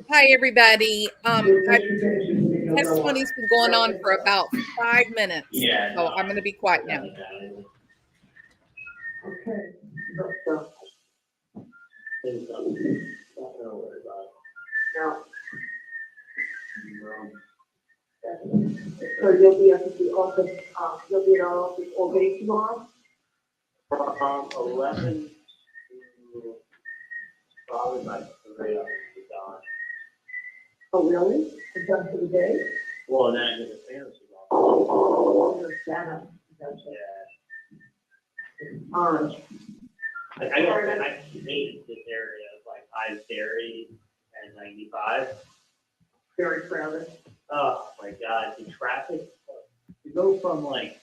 Hi, everybody. Testimony's been going on for about 5 minutes, so I'm going to be quiet now. Okay. Now. So you'll be at the office, you'll be in our office all day tomorrow? From 11 to probably like 3 hours to dawn. Oh, really? It's done for the day? Well, then I get a fantasy ball. Oh, you're Santa. Gotcha. I hate this area of like High's Dairy and 95. Very crowded. Oh my God, the traffic to go from like,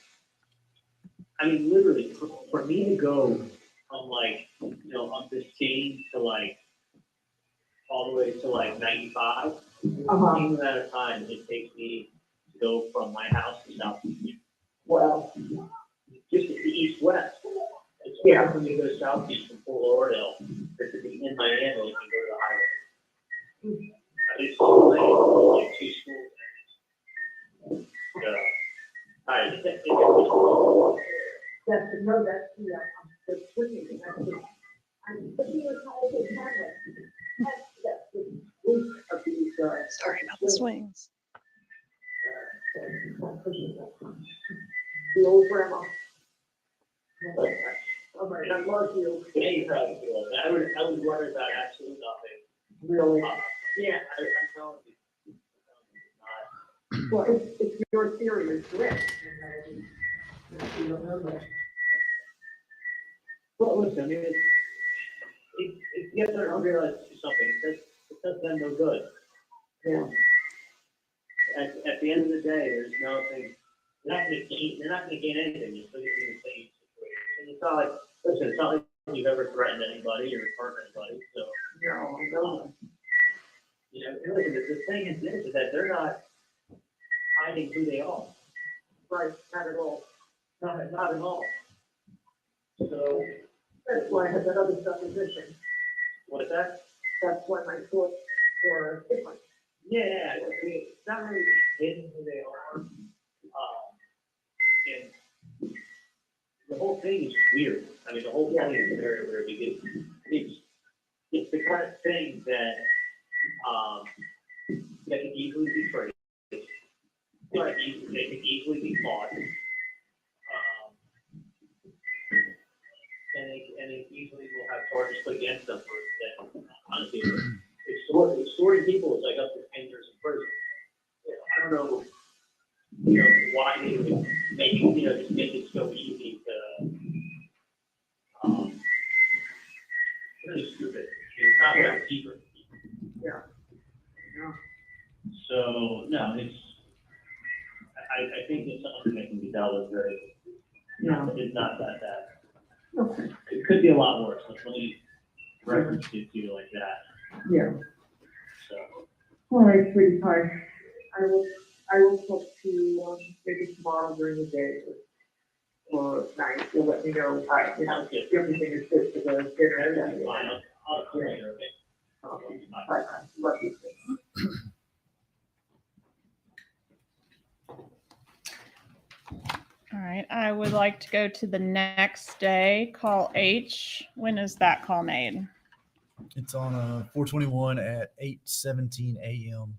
I mean, literally for me to go from like, up this chain to like all the way to like 95, the amount of time it takes me to go from my house to South Beach. Well, just east-west. It's when you go to South Beach from Fort Lauderdale, or to be in Miami, you can go to the highway. It's so late, like 2 schools. Yeah. All right, that's the swinging. I'm looking at how they camera. That's the week of these, sorry about the swings. The old grandma. All right, I love you. yeah, you probably feel it. I would worry about absolutely nothing. Really? Yeah, I'm telling you. Well, it's your theory is correct. You don't know that. Well, listen, I mean, if you have to realize something, it does them no good. Yeah. At the end of the day, there's nothing. They're not going to gain anything. You're still going to be in the same situation. And it's not like, listen, it's not like you've ever threatened anybody or hurt anybody. So, No, I don't. Listen, the thing is this, is that they're not hiding who they are. Right, not at all. Not at all. So that's why I had that other supposition. What is that? That's why my thoughts were different. Yeah, I mean, it's not really hidden who they are. And the whole thing is weird. I mean, the whole thing is very weird because it's the kind of thing that that can easily be traced. They can easily be caught. And they easily will have charges put against them for that. Honestly, extorting people is like up to 10 years in prison. I don't know, why they would just make it so easy to, really stupid. It's not like secret. Yeah. So, no, I think it's something that can be dealt with very, it's not that bad. Okay. It could be a lot worse. Let me reference it to you like that. Yeah. So. All right, sweetheart. I will talk to you maybe tomorrow during the day or night. You'll let me know. Everything is good for the dinner. Fine. I'll clear it. Okay. Bye. Love you. All right, I would like to go to the next day, call H. When is that call made? It's on 421 at 8:17 a.m.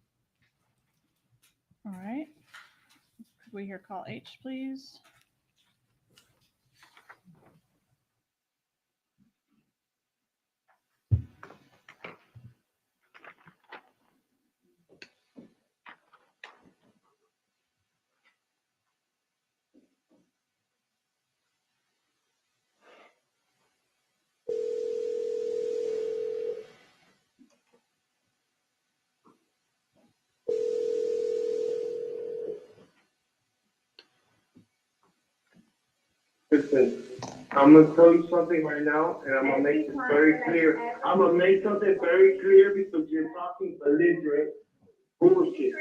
All right. Could we hear call H, please? Listen, I'm gonna tell you something right now, and I'm gonna make this very clear. I'm gonna make something very clear because you're talking belligerent bullshit.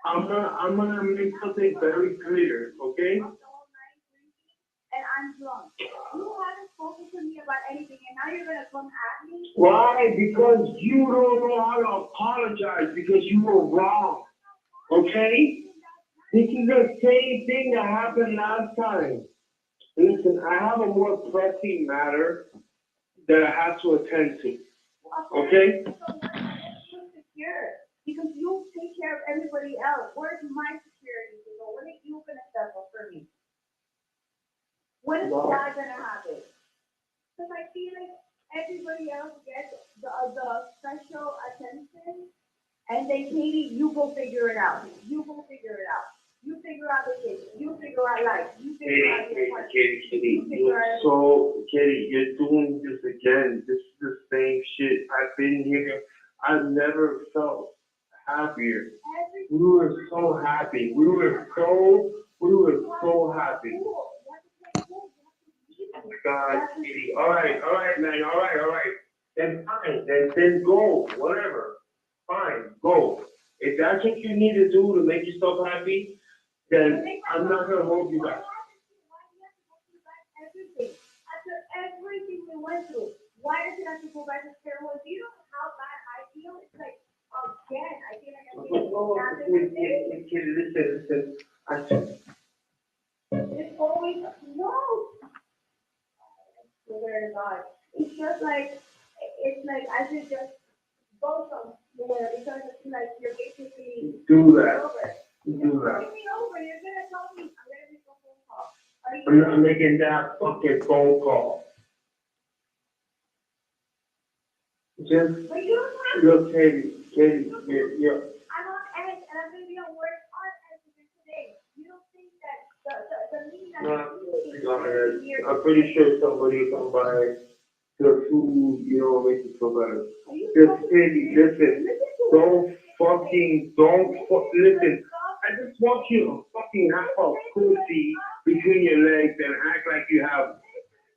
I'm gonna make something very clear, okay? And I'm drunk. You haven't spoken to me about anything, and now you're gonna come at me? Why? Because you don't know how to apologize because you were wrong. Okay? This is the same thing that happened last time. Listen, I have a more pressing matter that I have to attend to. Okay? So you're secure, because you take care of everybody else. Where's my security? You know, when are you gonna step up for me? When is that gonna happen? Because I feel like everybody else gets the special attention, and then Katie, you go figure it out. You go figure it out. You figure out the kids. You figure out life. You figure out your partner. Katie, you're doing this again. This is the same shit. I've been here. I've never felt happier. We were so happy. We were so happy. Oh my God, Katie. All right, man. All right. Then fine. Then go. Whatever. Fine, go. If that's what you need to do to make yourself happy, then I'm not gonna hold you back. After everything we went through, why does it have to go back to square one? Do you know how bad I feel? It's like, again, I feel like I'm being Katie, listen. It's always, no. Swear to God. It's just like, I should just go somewhere because it's like you're basically. Do that. Over. Do that. Give me over. You're gonna tell me I'm gonna make a phone call. I'm not making that fucking phone call. Just But you don't have look, Katie, you're. I'm on edge and I'm gonna be on work on edge today. You don't think that the meeting that I'm pretty sure somebody will come by the food, make you feel better. Just Katie, listen. Listen. I just want you to fucking have a pussy between your legs and act like you have.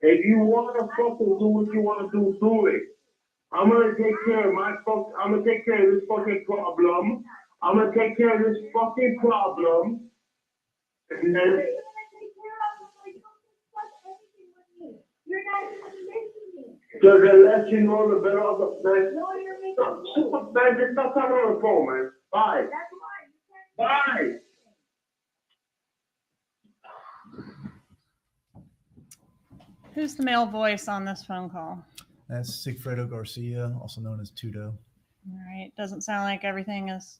If you want to fucking do what you want to do it. I'm gonna take care of this fucking problem. I'm gonna take care of this fucking problem. And then. You're not even listening. Does it let you know the better of the man? No, you're making Man, just stop talking on the phone, man. Bye. That's why you can't. Bye. Who's the male voice on this phone call? That's Sigfredo Garcia, also known as Tudo. All right. Doesn't sound like everything is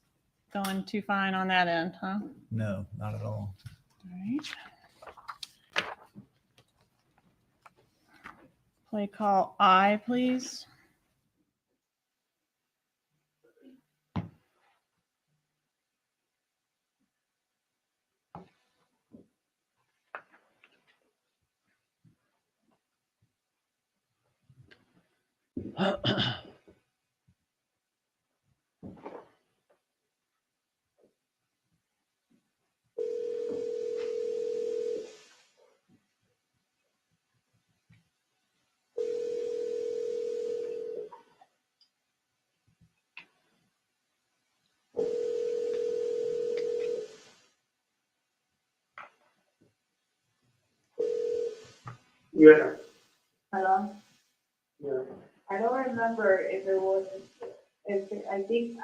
going too fine on that end, huh? No, not at all. All right. Play call I, please. Yeah. Hello? Yeah. I don't remember if it was, I think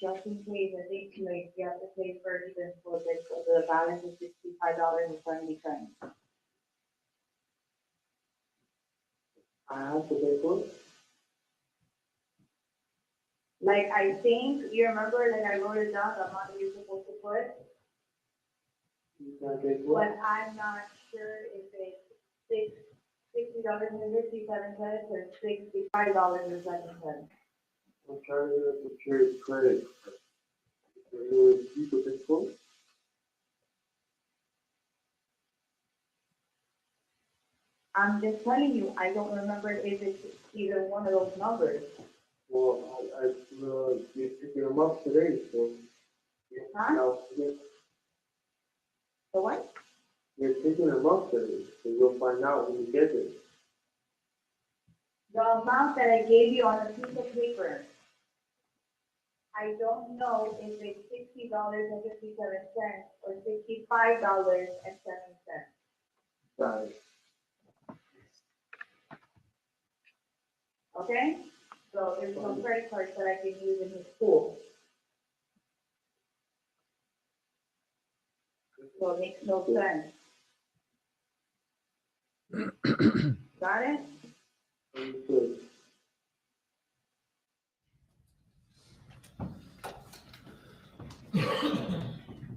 just in case, I think like you have to pay for even for the balance is $65.70. I have to pay for it. Like, I think, you remember, like, I wrote it down, the amount that you're supposed to put, You can't pay for it. but I'm not sure if it's $60.57 or $65.07. I'm trying to secure credit. You put this for it? I'm just telling you, I don't remember if it's either one of those numbers. Well, you're picking them up today, so. Huh? Now, The what? you're picking them up today, so you'll find out when you get there. The amount that I gave you on a piece of paper. I don't know if it's $60.57 or $65.07. Got it. okay? So there's no credit cards that I can use in his school. So it makes no sense. Got it? Understood.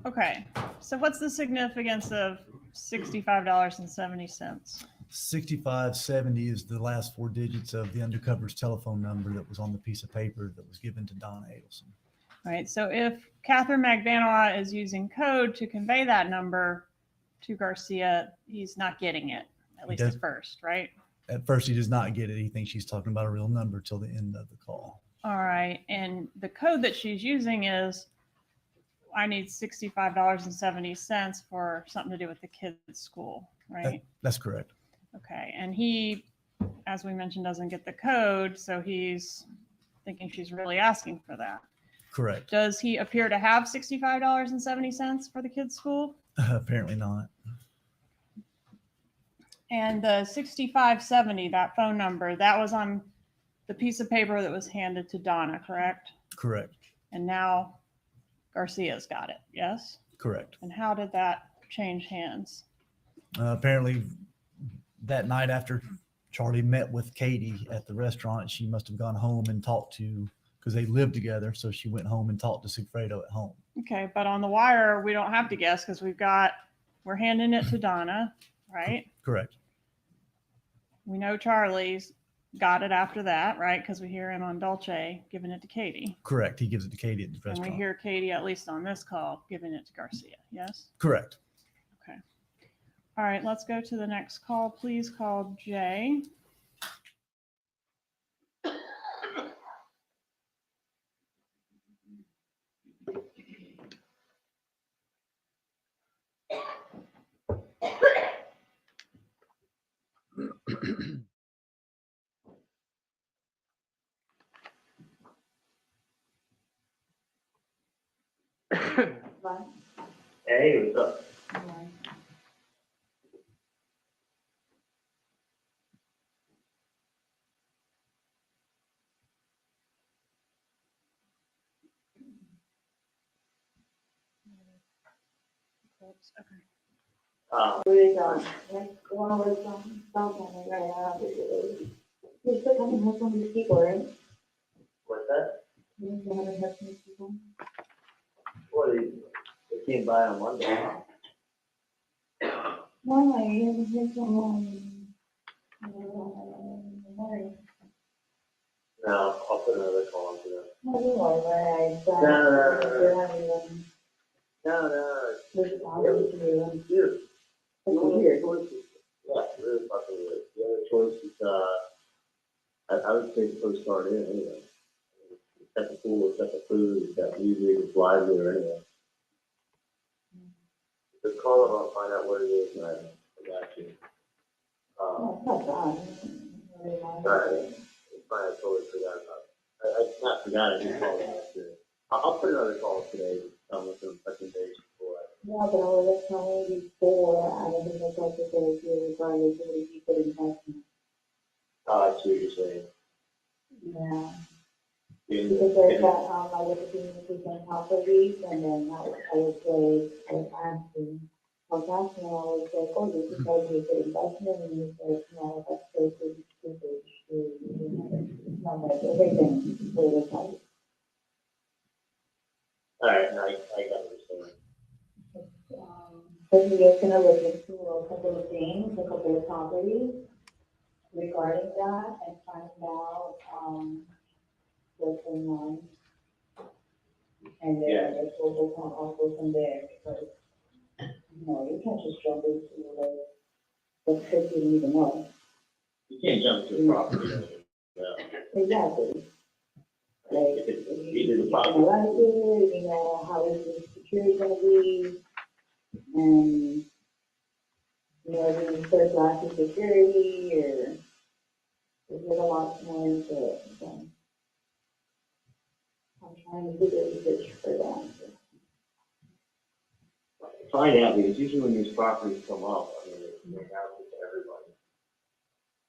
Okay, so what's the significance of $65.70? 6570 is the last four digits of the undercover's telephone number that was on the piece of paper that was given to Donna Adelson. Right, so if Catherine McVanois is using code to convey that number to Garcia, he's not getting it, at least does- at first, right? At first, he does not get it. He thinks she's talking about a real number till the end of the call. All right, and the code that she's using is, I need $65.70 for something to do with the kids' school, right? That's correct. Okay, and he, as we mentioned, doesn't get the code, so he's thinking she's really asking for that. Correct. Does he appear to have $65.70 for the kids' school? Apparently not. And the 6570, that phone number, that was on the piece of paper that was handed to Donna, correct? Correct. And now Garcia's got it, yes? Correct. And how did that change hands? Apparently, that night after Charlie met with Katie at the restaurant, she must have gone home and talked to, because they lived together, so she went home and talked to Sigfredo at home. Okay, but on the wire, we don't have to guess because we're handing it to Donna, right? Correct. We know Charlie's got it after that, right? Because we hear him on Dolce giving it to Katie. Correct. He gives it to Katie at the And restaurant. we hear Katie, at least on this call, giving it to Garcia, yes? Correct. Okay. All right, let's go to the next call. Please call Jay. Fine. Hey, what's up? Okay. One of those, something right now. You still haven't heard from these people, right? What's that? You still haven't heard from these people? Well, they came by on Monday. No, I haven't heard from, Mary. No, I'll put another call on to them. No, you are, right, I, No. they're having, No. there's a problem to you. Dude. It's weird. Yeah, really fucking weird. The other choice is, I would say postcard in anyway. It's got the pool, it's got the food, it's got music, it's lively or anyway. Just call them, I'll find out what it is, and I got you. No, it's not bad. Really not. Alright, it's fine, I totally forgot about it. I not forgot, I just called it yesterday. I'll put another call today, with some recommendations for it. Yeah, but I was telling you before, I don't think that's what they're here regardless of what people investment. I see what you're saying. Yeah. Yeah. Because there's that, I was looking at properties and then I would say, I was asking, I was like, oh, this is how you get investment and you said, no, that's so stupid. Not like everything, for the type. Alright, I got what you're saying. So you're just gonna look into a couple of things, a couple of properties regarding that and find out, what's going on. And then we'll come also from there, because, you can't just jump into like, what you didn't even know. You can't jump to a property, no. Exactly. Like, If it's you either the can property. like it, how is the security gonna be, and, do you first class of security, or is it a lot more into it, so. I'm trying to do the research for that. Find out, because usually when these properties come up, I mean, they have to everybody.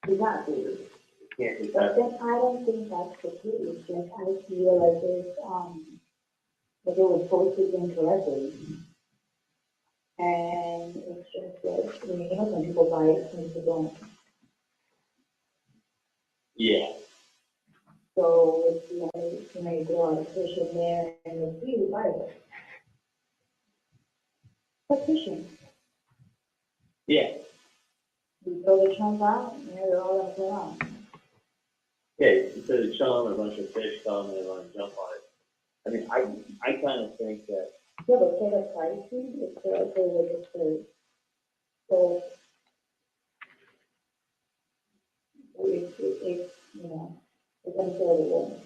Exactly. can't do But that. then I don't think that's the case, like, I feel like it's, like it was posted incorrectly. And it's just that, you know, some people buy it, some people don't. Yeah. So it's like, you know, you go out and fish in there and it's really vital. But fishing, Yeah. you throw the chunk out, and they're all gonna go out. Yeah, instead of chum, a bunch of fish come and they want to jump on it. I mean, I kind of think that, Yeah, but for the pricing, it's registered. So it's, you know, it's unfairable.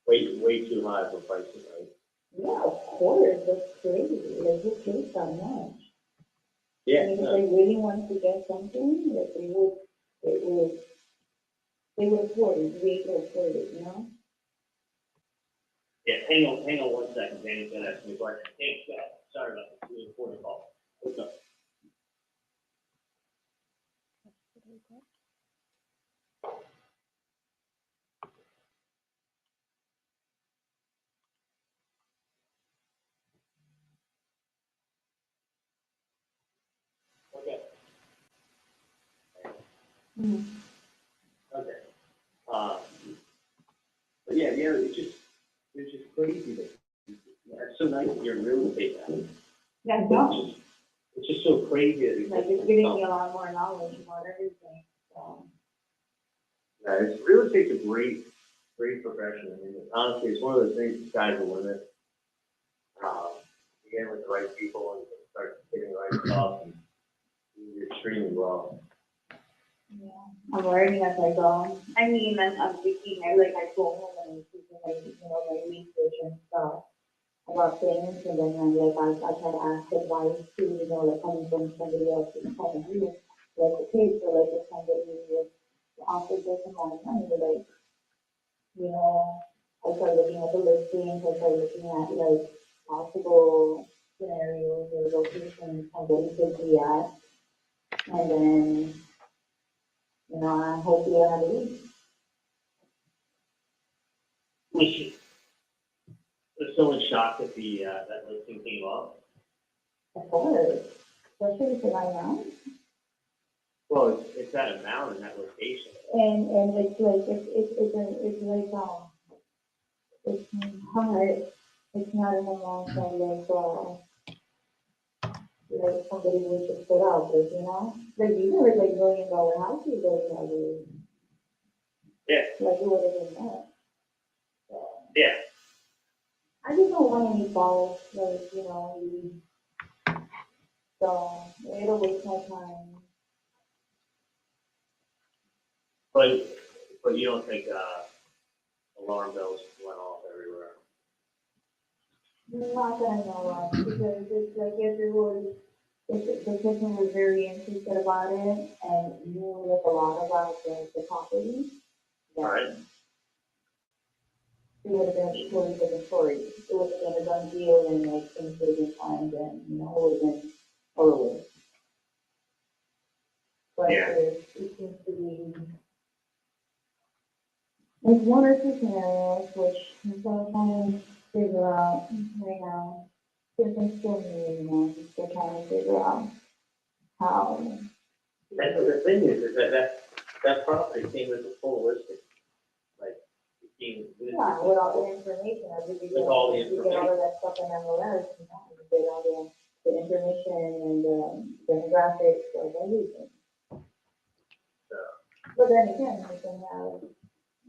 way too high for pricing, right? Yeah, of course, that's crazy, like, who pays that much? I Yeah, mean, if no, they really wanted to get something, that they would afford it, be able to afford it, you know? yeah, hang on 1 second, Danny's gonna ask me a question. Hey, Scott, sorry about this, we recorded call. What's up? Okay. Mhm. Okay. But yeah, it's just crazy that, it's so nice that you're in real estate now. Yeah, no, It's just so crazy that like, it's giving me a lot more knowledge about everything, so. Yeah, real estate's a great profession. I mean, honestly, it's one of those things, the sky's the limit. You get in with the right people and start getting the right stuff and you do extremely well. Yeah, I'm learning as I go. I mean, I'm thinking, I go home and I'm thinking, like, you know, my research and stuff about things, and then I try to ask advice too, you know, like coming from somebody else's point of view. Like, okay, so like if somebody offers this amount of money, like, you know, I start looking at the listings, I start looking at like possible scenarios or locations somebody could be at, and then, you know, hopefully I have a lead. Was someone shocked that that listing came up? Of course, especially if I know. Well, it's that amount in that location. And it's like, it's like, it's hard, it's not an amount that like somebody would just put out there, you know? Like, these are like $1 million houses those are, Yeah. like, it would have been that. So, Yeah. I just don't want any balls, like, you know, so it'll waste my time. But you don't think alarm bells went off everywhere? Not that I know of, because it's like if the person was very interested about it and knew like a lot about the property, All yeah, right. it would have been a totally different story. It would have been a done deal and like things would have been fine then, you know, it would have been over. But Yeah. it seems to be like one or two scenarios, which I'm still trying to figure out right now. Because I'm still new, you know, I'm still trying to figure out how. And the thing is that property came with a full listing. Like, it came with. Yeah, with all the information, I think With all the you get all of that stuff in MLS, you know, you get all the information and demographics of everything. So, But then again, you can have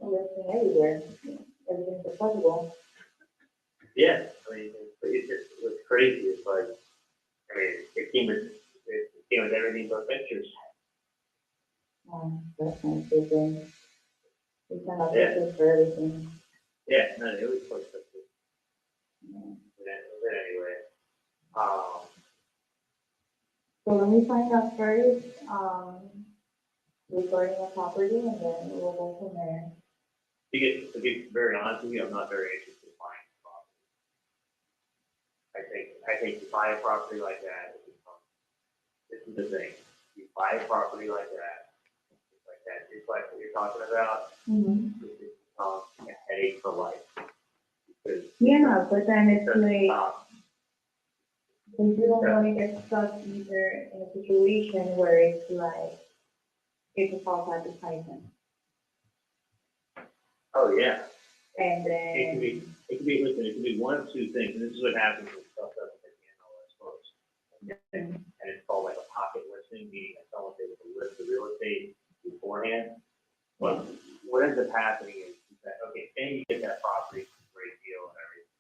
a listing everywhere, everything's accessible. yeah, I mean, it was crazy. It's like, I mean, it came with everything but pictures. That's my favorite. We can have Yeah. pictures for everything. Yeah, no, it was close to it. Yeah. But anyway, So let me find out first, regarding the property, and then we'll go from there. to be very honest with you, I'm not very interested in buying property. I think to buy a property like that, this is the thing. You buy a property like that, it's like that is like what you're talking about, Mm-hmm. it's a headache for life. Because Yeah, but then it's doesn't like, stop. because you don't want to get stuck either in a situation where it's like, it's a false advertisement. Oh, yeah. And It could then, be, listen, it could be one of two things, and this is what happens when stuff doesn't get the MLS closed. And it's called like a pocket listing, meaning that someone's able to list the real estate beforehand. But what ends up happening is that, okay, say you get that property, great deal and everything.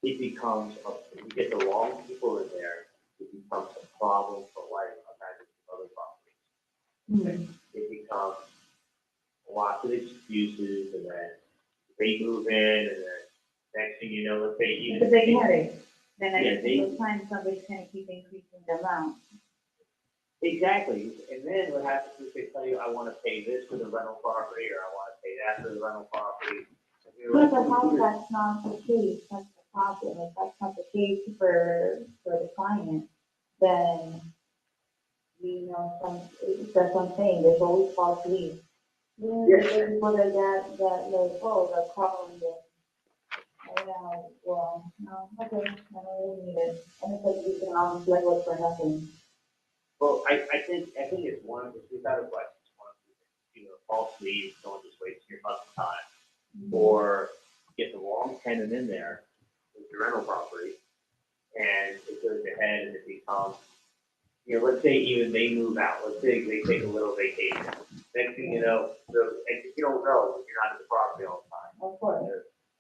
It becomes, if you get the wrong people in there, it becomes a problem for life of having other properties. It becomes lots of excuses, and then they move in, and then next thing you know, let's say it's a big headache. Then Yeah, every single time somebody's gonna keep increasing the amount. Exactly, and then what happens is they tell you, I wanna pay this for the rental property, or I wanna pay that for the rental property. And you're Yeah, like, but how that's not the case, that's the problem, if that's not the case for the client, then, you know, that's what I'm saying, there's always false leads. There's people that like, oh, they're calling this. Oh, well, no, okay, I don't really need it, and it's like, you can almost let go for nothing. Well, I think it's one, it's without a question, it's one of two things. Either false leads, someone just wasting your fucking time, or get the wrong tenant in there with your rental property, and it goes ahead and it becomes, you know, let's say even they move out, let's say they take a little vacation. Next thing you know, and you don't know, you're not at the property all the time. Of course.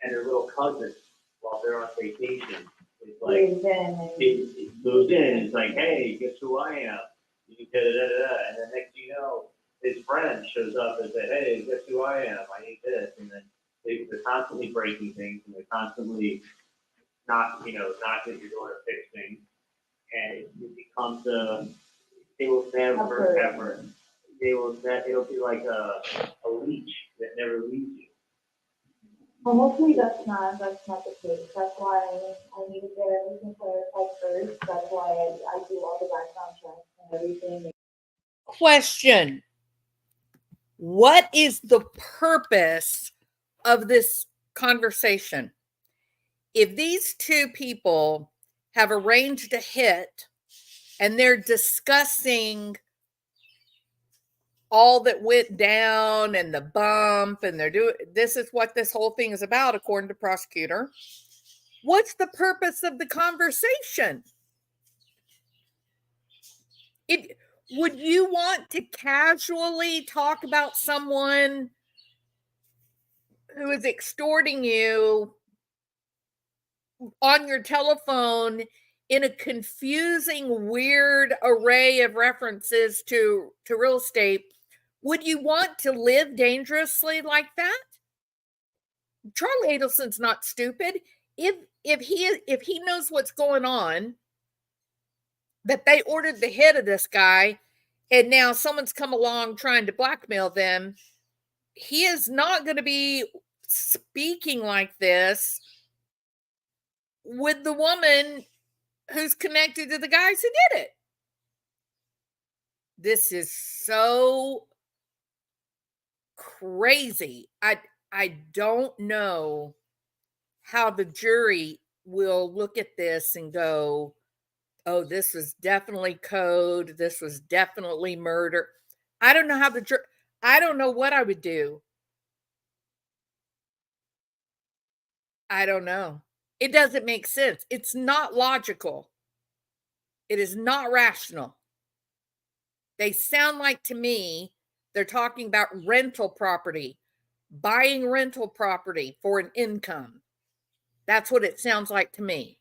And their little cousin, while they're on vacation, is like, It it moves in, it's like, hey, guess who I am? You da da da da, and then next thing you know, his friend shows up and says, hey, guess who I am? I need this, and then they're constantly breaking things, and they're constantly not that you're doing to fix things, and it becomes they will never ever, it'll be like a leech that never leaves you. Well, hopefully that's not the case. That's why I need to get everything clarified first. That's why I do all the background checks and everything. Question. What is the purpose of this conversation? If these two people have arranged a hit and they're discussing all that went down and the bump, and they're doing, this is what this whole thing is about, according to prosecutor. What's the purpose of the conversation? Would you want to casually talk about someone who is extorting you on your telephone in a confusing, weird array of references to real estate? Would you want to live dangerously like that? Charlie Adelson's not stupid. If he knows what's going on, that they ordered the hit of this guy, and now someone's come along trying to blackmail them, he is not going to be speaking like this with the woman who's connected to the guys who did it. This is so crazy. I don't know how the jury will look at this and go, oh, this was definitely code. This was definitely murder. I don't know how I don't know what I would do. I don't know. It doesn't make sense. It's not logical. It is not rational. They sound like, to me, they're talking about rental property, buying rental property for an income. That's what it sounds like to me.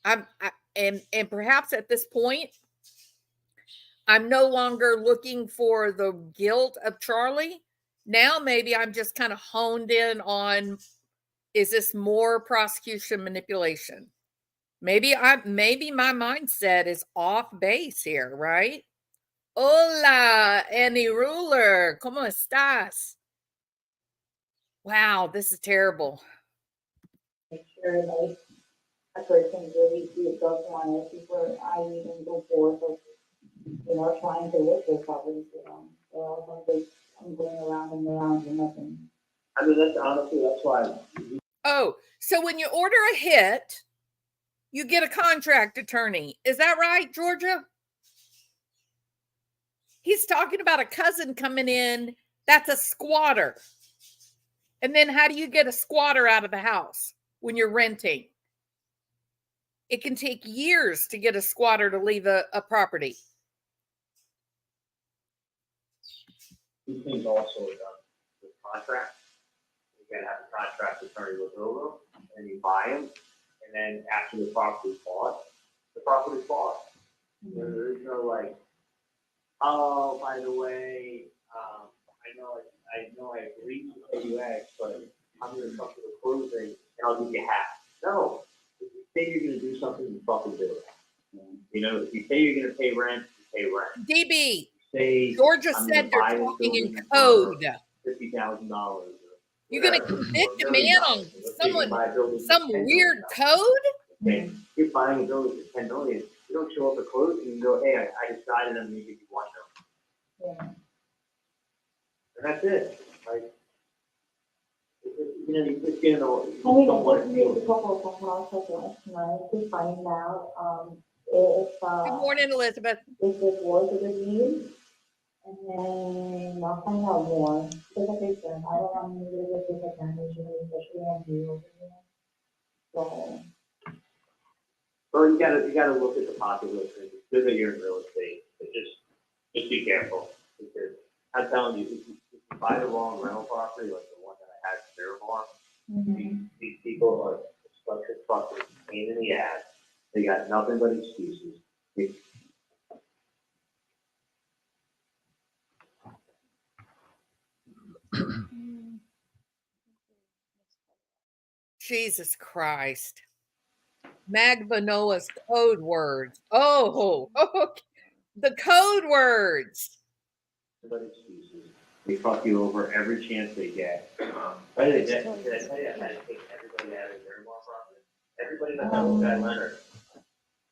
And perhaps at this point, I'm no longer looking for the guilt of Charlie. Now maybe I'm just kind of honed in on, is this more prosecution manipulation? Maybe my mindset is off base here, right? Hola, Annie Ruler, ¿cómo estás? Wow, this is terrible. Make sure like a person really feels goes on it before I even go forward with trying to look for properties, I'm going around and around and nothing. I mean, that's honestly, that's why. Oh, so when you order a hit, you get a contract attorney. Is that right, Georgia? He's talking about a cousin coming in that's a squatter. And then how do you get a squatter out of the house when you're renting? It can take years to get a squatter to leave a property. These things also are done with contracts. You gotta have a contract attorney look over them, and you buy them, and then after the property's bought, the property's bought. There is no like, oh, by the way, I know I agreed to pay you X, but I'm gonna come to the closing and I'll give you half. No, if you say you're gonna do something, you fucking do it. You know, if you say you're gonna pay rent, you pay rent. DB, Say, Georgia I'm said gonna they're buy this talking in building code. for $50,000. You're going to convict a man on some weird code? Okay, you're buying a building for $10 million. You don't show up at closing and go, hey, I decided I'm gonna give you $1 million. Yeah. And that's it. Like, you know, you just get I mean, I just made a couple of phone calls last night to find out, Good morning, Elizabeth. if this was a good news. And then I'll find out more, because like I said, I don't want anybody to take advantage of me, especially on you, so. Well, you gotta look at the population. It's good that you're in real estate, but just be careful. Because I'm telling you, if you buy the wrong rental property, like the one that I had in Miramar, these people are such a fucking pain in the ass. They got nothing but excuses. Jesus Christ. Magvanoa's code words. Oh, the code words. But excuses. They fuck you over every chance they get. By the way, did I tell you I had to take everybody out of their Miramar property? Everybody that knows that Leonard.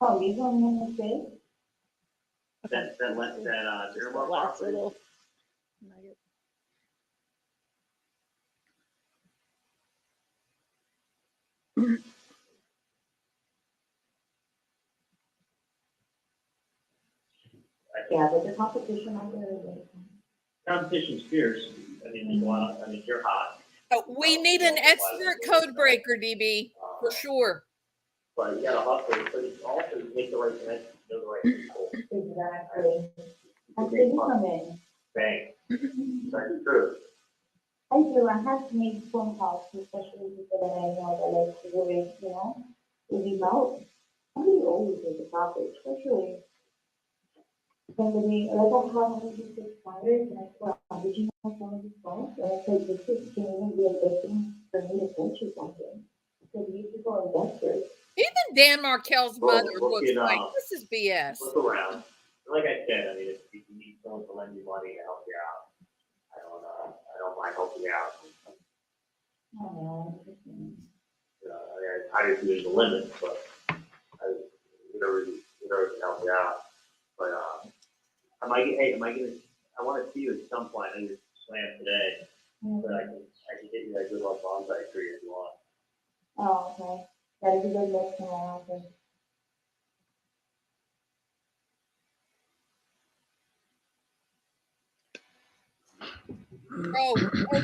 Oh, you don't know the thing? That Miramar Last property. little nugget. Yeah, but the competition out there is. Competition's fierce. I mean, there's a lot of, I mean, you're hot. We need an expert code breaker, DB, for sure. But you gotta hustle, but it's also you make the right connections, you know the right people. Exactly. How can you come in? Bang. That's true. I do, I have to make phone calls, especially people that I know that like to really, to be out. I mean, always is a topic, especially somebody, like I have 106 fighters, and I thought, did you know some of these phones? And I said, this is, can even be a good thing for me to purchase something. Because these people are investors. Even Dan Markel's mother Look looks it like up. this is BS. Look around. Like I said, I mean, if you need someone to lend you money to help you out, I don't mind helping you out. Oh, no. I just there's a limit, but whatever can help you out. But I want to see you at some point. I just slammed today, but I can get you that good luck bonsai tree if you want. Oh, okay. That'd be good luck tomorrow, I think. Oh,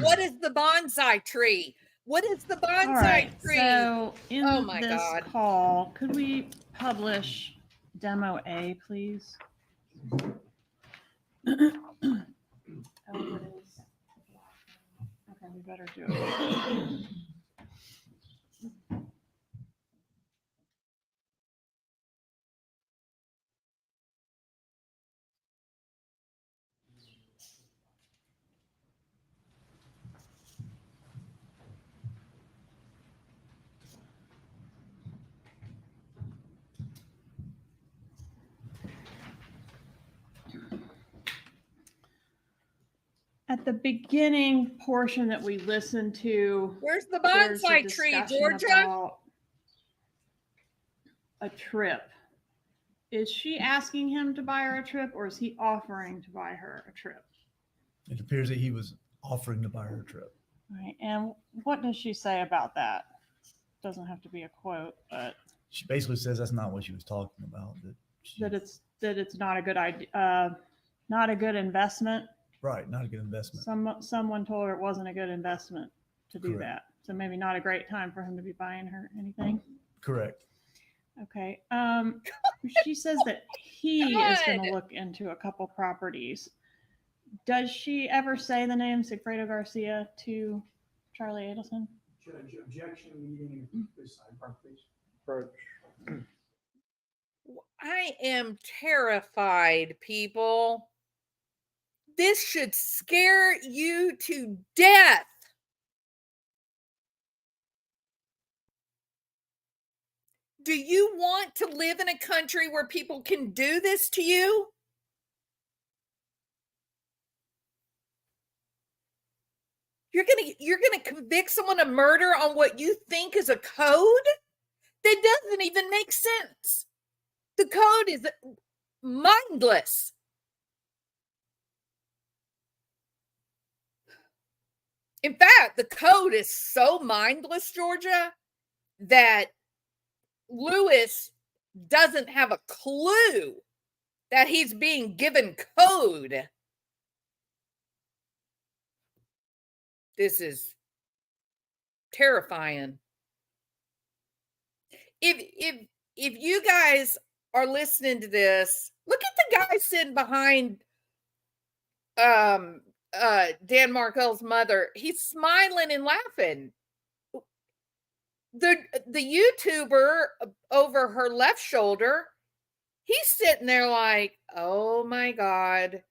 what is the bonsai tree? What is the bonsai All right, tree? so in Oh my this God. call, could we publish demo A, please? Oh, it is. Okay, we better do it. At the beginning portion that we listened to, Where's the there's a bonsai tree, discussion Georgia? about a trip. is she asking him to buy her a trip, or is he offering to buy her a trip? It appears that he was offering to buy her a trip. Right. And what does she say about that? Doesn't have to be a quote, but She basically says that's not what she was talking about. that it's not a good idea, not a good investment. Right, not a good investment. Someone told her it wasn't a good investment to do Correct. that. So maybe not a great time for him to be buying her anything. Correct. Okay. She says that he is going to God. look into a couple properties. Does she ever say the name Sigfredo Garcia to Charlie Adelson? Judge, objection, meeting this sidebar, please. I am terrified, people. This should scare you to death. Do you want to live in a country where people can do this to you? You're gonna convict someone of murder on what you think is a code? That doesn't even make sense. The code is mindless. In fact, the code is so mindless, Georgia, that Lewis doesn't have a clue that he's being given code. This is terrifying. If you guys are listening to this, look at the guy sitting behind Dan Markel's mother. He's smiling and laughing. The YouTuber over her left shoulder, he's sitting there like, oh my God,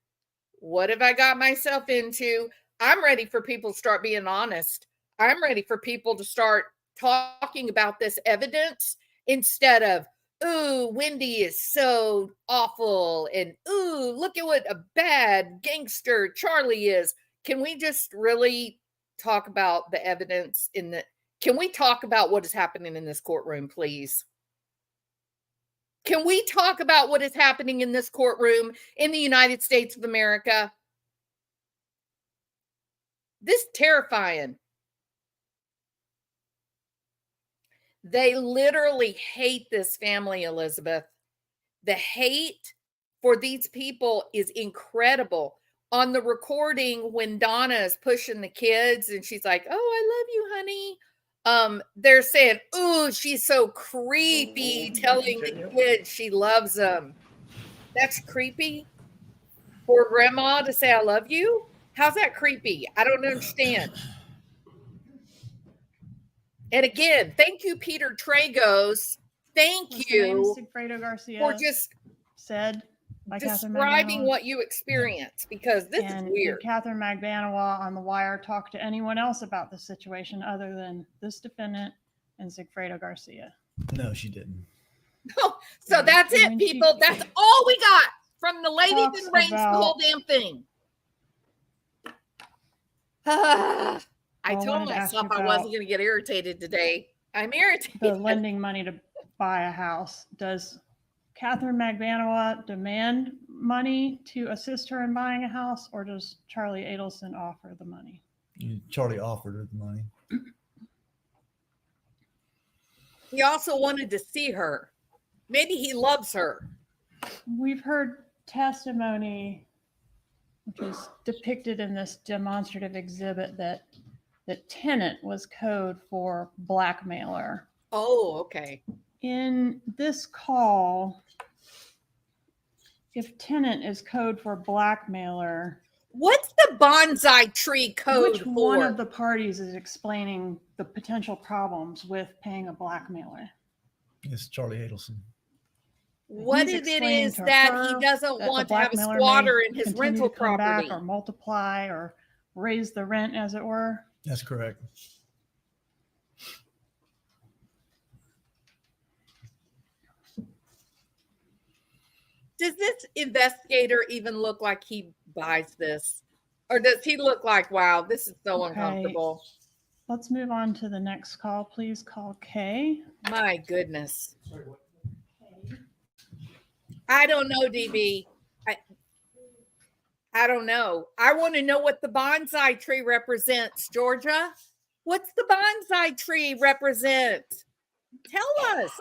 what have I got myself into? I'm ready for people to start being honest. I'm ready for people to start talking about this evidence instead of, ooh, Wendy is so awful, and ooh, look at what a bad gangster Charlie is. Can we just really talk about the evidence can we talk about what is happening in this courtroom, please? Can we talk about what is happening in this courtroom in the United States of America? This is terrifying. They literally hate this family, Elizabeth. The hate for these people is incredible. On the recording, when Donna is pushing the kids and she's like, oh, I love you, honey. They're saying, ooh, she's so creepy, telling the kids she loves them. That's creepy for grandma to say, I love you. How's that creepy? I don't understand. And again, thank you, Peter Tragos. Thank Was the name you Sigfredo Garcia for just said by Catherine describing Magbanua? what you experienced, because this is weird. And Catherine Magbanua on The Wire talked to anyone else about the situation other than this defendant and Sigfredo Garcia. No, she didn't. So that's it, people. That's all we got from the lady that arranged the whole damn thing. I told myself I wasn't going to get irritated today. I'm irritated. The lending money to buy a house. Does Catherine Magbanua demand money to assist her in buying a house, or does Charlie Adelson offer the money? Charlie offered her the money. He also wanted to see her. Maybe he loves her. We've heard testimony, which is depicted in this demonstrative exhibit, that tenant was code for blackmailer. Oh, okay. In this call, if tenant is code for blackmailer, what's the bonsai tree code which for? one of the parties is explaining the potential problems with paying a blackmailer? It's Charlie Adelson. What He's if it explaining is to that her he doesn't that want the to have a blackmailer squatter may in his continue rental to come back property? or multiply or raise the rent, as it were? That's correct. Does this investigator even look like he buys this? Or does he look like, wow, this is so Okay. uncomfortable? Let's move on to the next call. Please call Kay. My goodness. Sorry, what? I don't know, DB. I don't know. I want to know what the bonsai tree represents, Georgia. What's the bonsai tree represent? Tell us.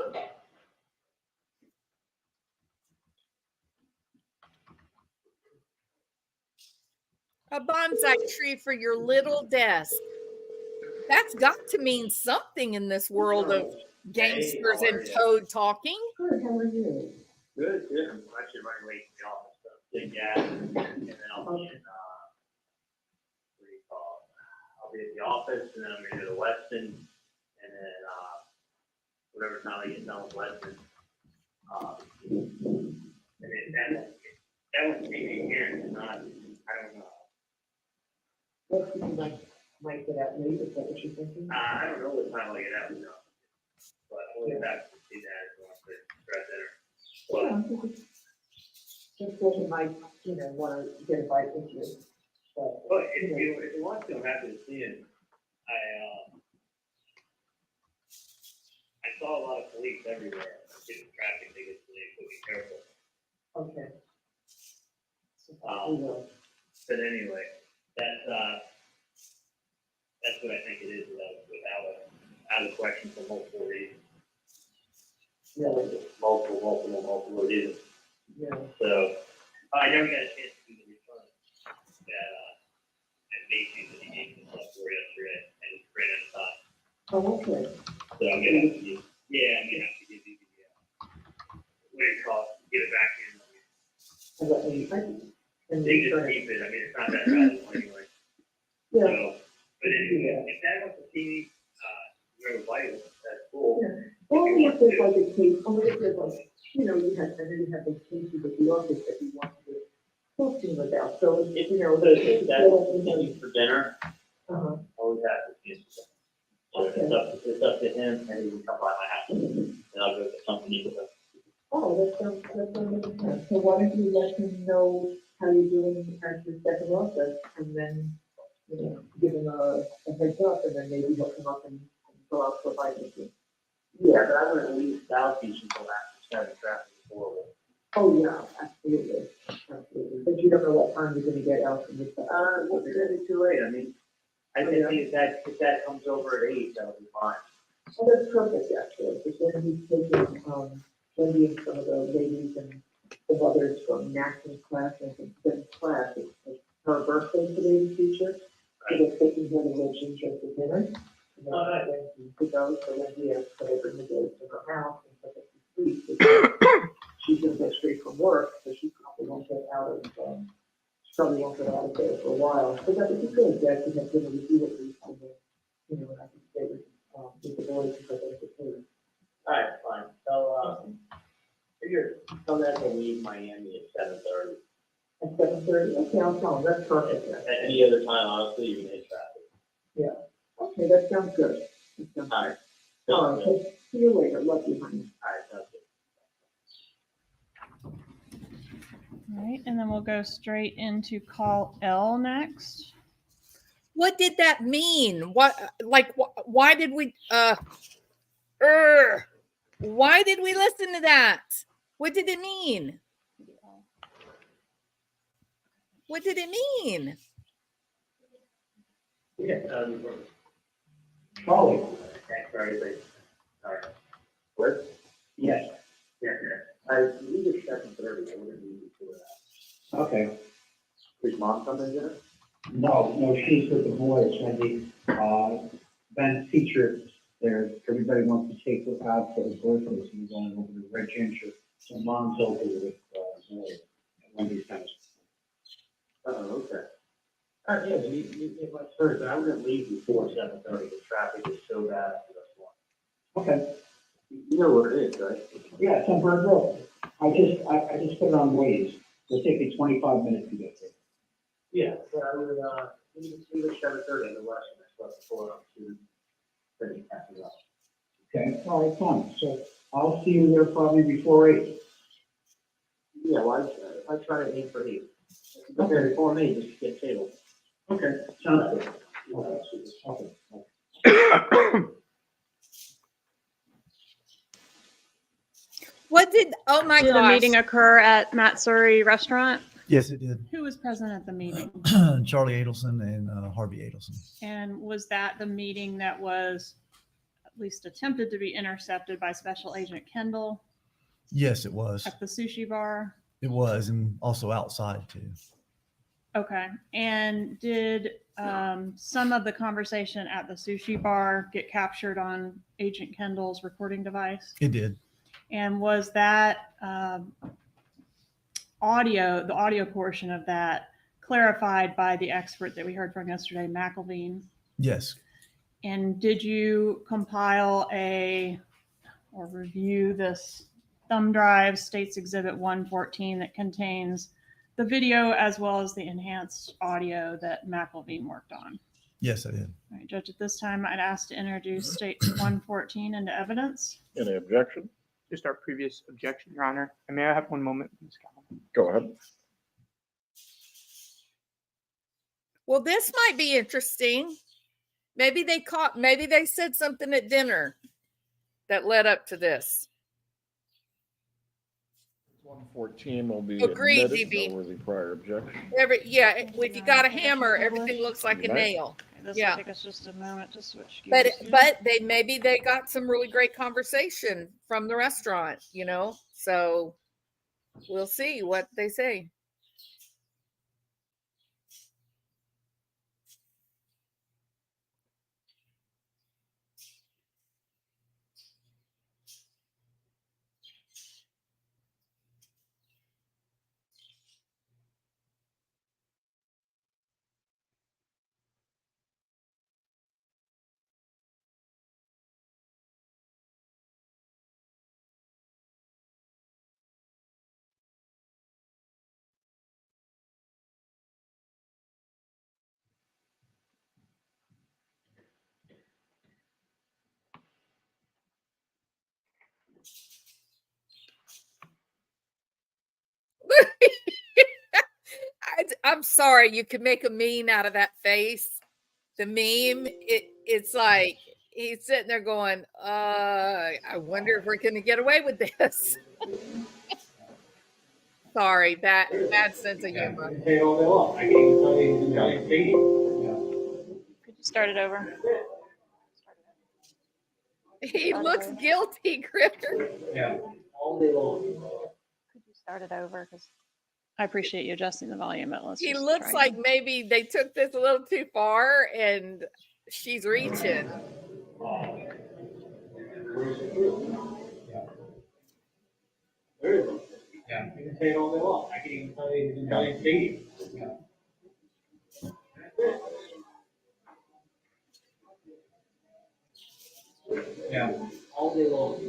A bonsai tree for your little desk. That's got to mean something in this world of gangsters and toad talking. Good, how are you? Good, good. I'm actually running late to the office, so big gas, and then I'll be in, what do you call it? I'll be at the office, and then I'm gonna go to Weston, and then, whatever time I get done with Weston. And then that one's taking here, it's not, I don't know. What do you might get out late, is that what you're thinking? I don't know what time I'll get out, no. But I'll get back to see that if I want to grab dinner. But, Just that you might, wanna get a bite with you. but if you want to, I'm happy to see it. I saw a lot of police everywhere, getting traffic tickets, so they should be careful. Okay. Um, But anyway, that's what I think it is without a question for multiple reasons. Really? Multiple reasons. Yeah. So, I never got a chance to do the return at Macy's that he gave me stuff for yesterday, and it's right on time. Oh, okay. So I'm gonna have to give, yeah, I'm gonna have to give you the, what do you call it, get it back in. And let me, and They just return it. keep it, I mean, it's not that valuable anyway. Yeah. So, but anyway, if that wants to see, your vital, that's cool. Yeah. Only if there's like a case, only if there's like, I know you have those cases at the office that you want to talk to him about, so, If if that's you for dinner, Uh-huh. always have to see. So it's up to him, and he can come by my house, and I'll go get something to eat with him. Oh, that sounds make sense. So why don't you let him know how you're doing at your second office, and then, give him a heads up, and then maybe he'll come up and go out for a bite with you. Yeah, but I wouldn't leave South Beach until after 7 traffic is horrible. Oh, yeah, absolutely, absolutely. But you don't know what time you're gonna get out from this. What's gonna be too late, I mean, I think if that comes over at 8, that'll be fine. Oh, that's perfect, actually, because then he's taking, Wendy and some of the ladies and the mothers from Nash's class, and the class, it's her birthday today, the teacher. So they're taking her to Red Ginger for dinner. And then when he goes, so Wendy asked her to bring the girls to her house and put them to sleep. Because she's gonna go straight from work, so she probably won't get out of, she probably won't get out of there for a while. So that would be good, that we have dinner with you at least, and then, and I can stay with the boys because they're the food. Alright, fine, so, tell that to leave Miami at 7:30. At 7:30, okay, I'll tell them, that's perfect, yeah. At any other time, honestly, you're gonna hit traffic. Okay, that sounds good. That sounds Alright. good. All right, so see you later, love you, honey. Alright, sounds good. All right, and then we'll go straight into call L next. What did that mean? Why did we why did we listen to that? What did it mean? What did it mean? Yeah, Charlie. Thanks for everything. Alright. What? Yes. Yeah. I leave at 7:30, I wouldn't leave before that. Okay, Is mom coming dinner? no, she's with the boys, Wendy, Ben's teacher there, everybody wants to take her out for his birthday, so he's going over to Red Ginger, so mom's over with, boys, and Wendy's kind of. Oh, okay. Yeah, you might serve, but I wouldn't leave before 7:30, the traffic is so bad after this one. Okay, You know where it is, right? yeah, it's on Bird Road, I just put it on Waze, it'll take me 25 minutes to get there. Yeah, but I would, leave at 7:30 in the west, and I slept before up to 30 after that. Okay, all right, fine, so I'll see you there probably before 8. Yeah, well, I try to aim for 8. Okay, before me, just get table. Okay, sounds good. Okay. What did, oh my Did a meeting gosh. occur at Matt Surrey Restaurant? Yes, it did. Who was present at the meeting? Charlie Adelson and Harvey Adelson. And was that the meeting that was at least attempted to be intercepted by Special Agent Kendall Yes, it was. at the sushi bar? It was, and also outside too. Okay. And did some of the conversation at the sushi bar get captured on Agent Kendall's recording device? It did. And was that audio, the audio portion of that, clarified by the expert that we heard from yesterday, McElveen? Yes. And did you compile or review this thumb drive, States Exhibit 114, that contains the video as well as the enhanced audio that McElveen worked on? Yes, I did. All right, Judge, at this time, I'd ask to introduce States 114 into evidence. Any objection? Just our previous objection, Your Honor. And may I have one moment, Ms. Calhoun? Go ahead. Well, this might be interesting. Maybe they said something at dinner that led up to this. 114 will be Agreed, admitted. DB. No worthy prior objection. If you got a hammer, everything looks like a Right. nail. Okay, this Yeah. will take us just a moment to switch But gears. here. but they got some really great conversation from the restaurant, So we'll see what they say. I'm sorry, you could make a meme out of that face. The meme, it's like he's sitting there going, I wonder if we're gonna get away with this. Sorry, bad sense of humor. Could you start it over? He looks guilty, Grifter. Could you start it over? Because I appreciate you adjusting the volume, but let's He just looks try like again. maybe they took this a little too far and she's reaching. Yeah, you can say it all day long. I can even tell you the Italian stadium. Yeah, all day long.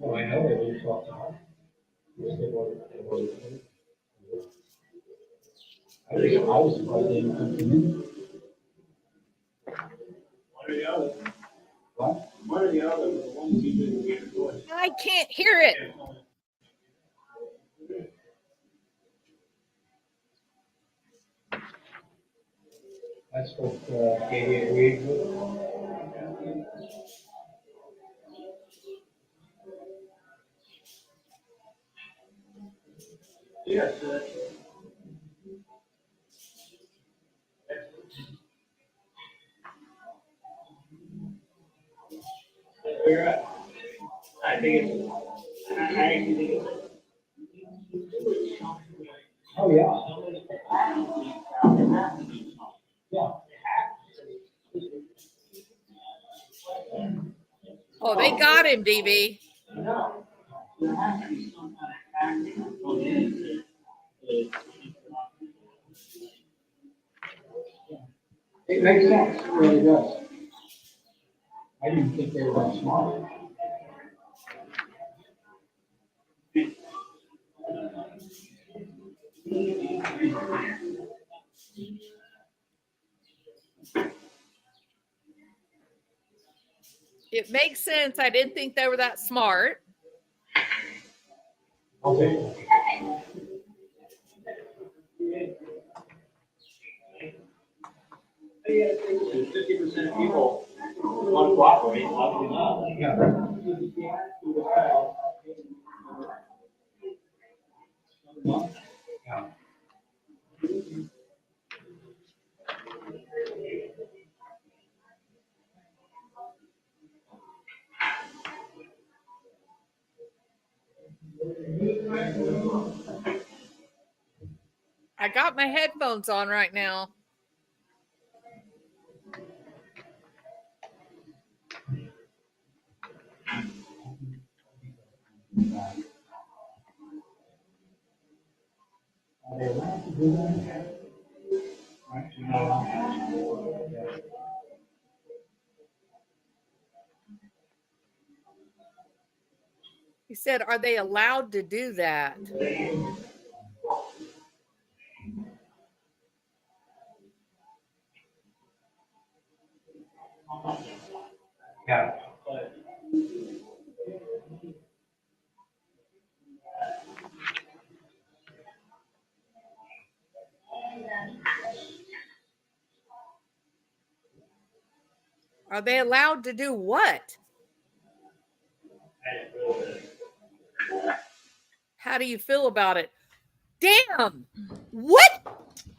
Oh, I know they lose all the time. I was surprised they didn't come to you. One or the other. What? One or the other, the one who did the weird voice. I can't hear it. That's what Katie agreed with. Yes. You're right. I think it's, I actually think it's. Oh, yeah. Yeah. Oh, they got him, DB. It makes sense, it really does. I didn't think they were that smart. It makes sense. I didn't think they were that smart. If 50% of people want to cooperate, why would we not? I got my headphones on right now. He said, are they allowed to do that? Yeah. Are they allowed to do what? How do you feel about it? Damn! What?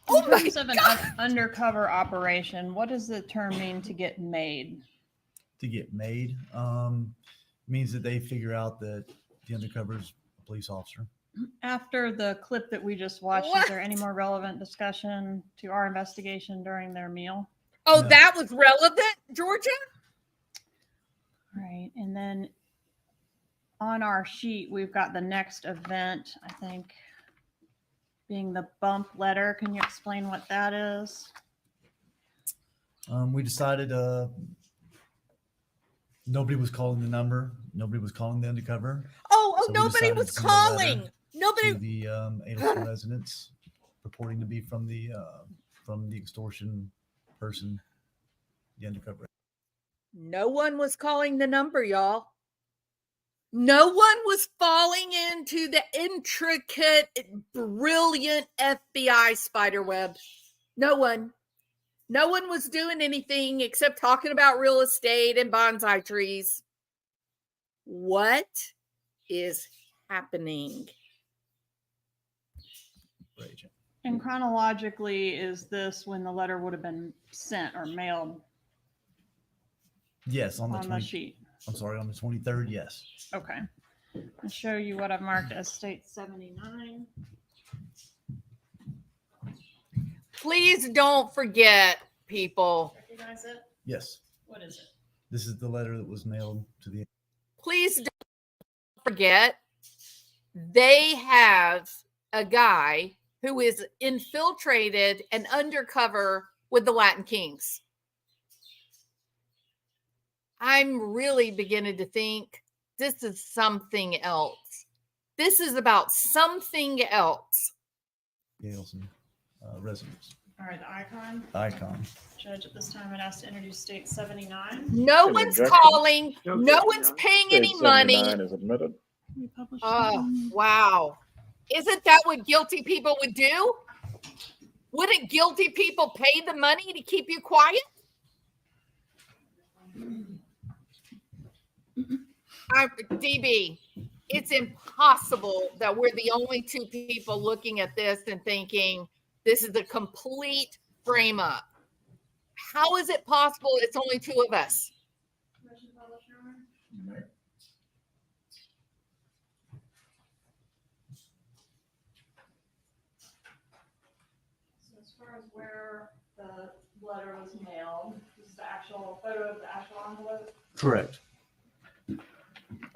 Oh In my terms of an undercover operation, what does the term mean to get made? To get made means that they figure out that the undercover is a police officer. After the clip that we just watched, What? is there any more relevant discussion to our investigation during their meal? Oh, No. that was relevant, Georgia? Right. And then on our sheet, we've got the next event, I think, being the bump letter. Can you explain what that is? We decided nobody was calling the number. Nobody was calling the undercover. Oh, So we nobody decided was to send a letter calling. Nobody. to the Adelson residents purporting to be from the extortion person, the undercover. No one was calling the number, y'all. No one was falling into the intricate, brilliant FBI spider web. No one. No one was doing anything except talking about real estate and bonsai trees. What is happening? Agent. And chronologically, is this when the letter would have been sent or mailed Yes, on the on the 20, sheet? I'm sorry, on the 23rd. Yes. Okay. I'll show you what I've marked as state 79. Please don't forget, people. Recognize it? Yes. What is it? This is the letter that was mailed to the. Please don't forget, they have a guy who is infiltrated and undercover with the Latin Kings. I'm really beginning to think this is something else. This is about something else. Adelson residents. All right, the icon. Icon. Judge, at this time, I'd ask to introduce state 79. No Any one's objection? calling. No one's paying any State money. 79 is admitted. We published Oh, wow. Isn't that what guilty people would do? Wouldn't guilty people pay the money to keep you quiet? DB, it's impossible that we're the only two people looking at this and thinking this is a complete frame up. How is it possible it's only two of us? So as far as where the letter was mailed, this is the actual photo of the actual envelope. Correct.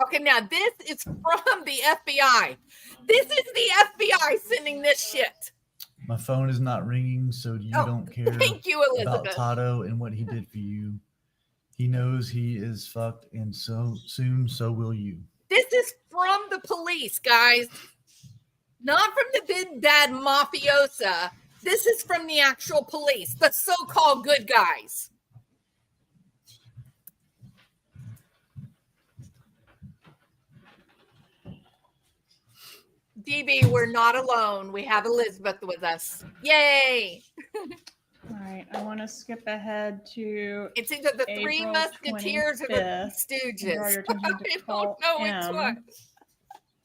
Okay, now this is from the FBI. This is the FBI sending this shit. My phone is not ringing, so you don't care Thank you, about Elizabeth. Tato and what he did for you. He knows he is fucked, and so soon, so will you. This is from the police, guys. Not from the big bad mafiosa. This is from the actual police, the so-called good guys. DB, we're not alone. We have Elizabeth with us. Yay! All right, I want to skip ahead to It's either the Three April Musketeers or the 25th and draw Stooges. your attention to I call don't know which one.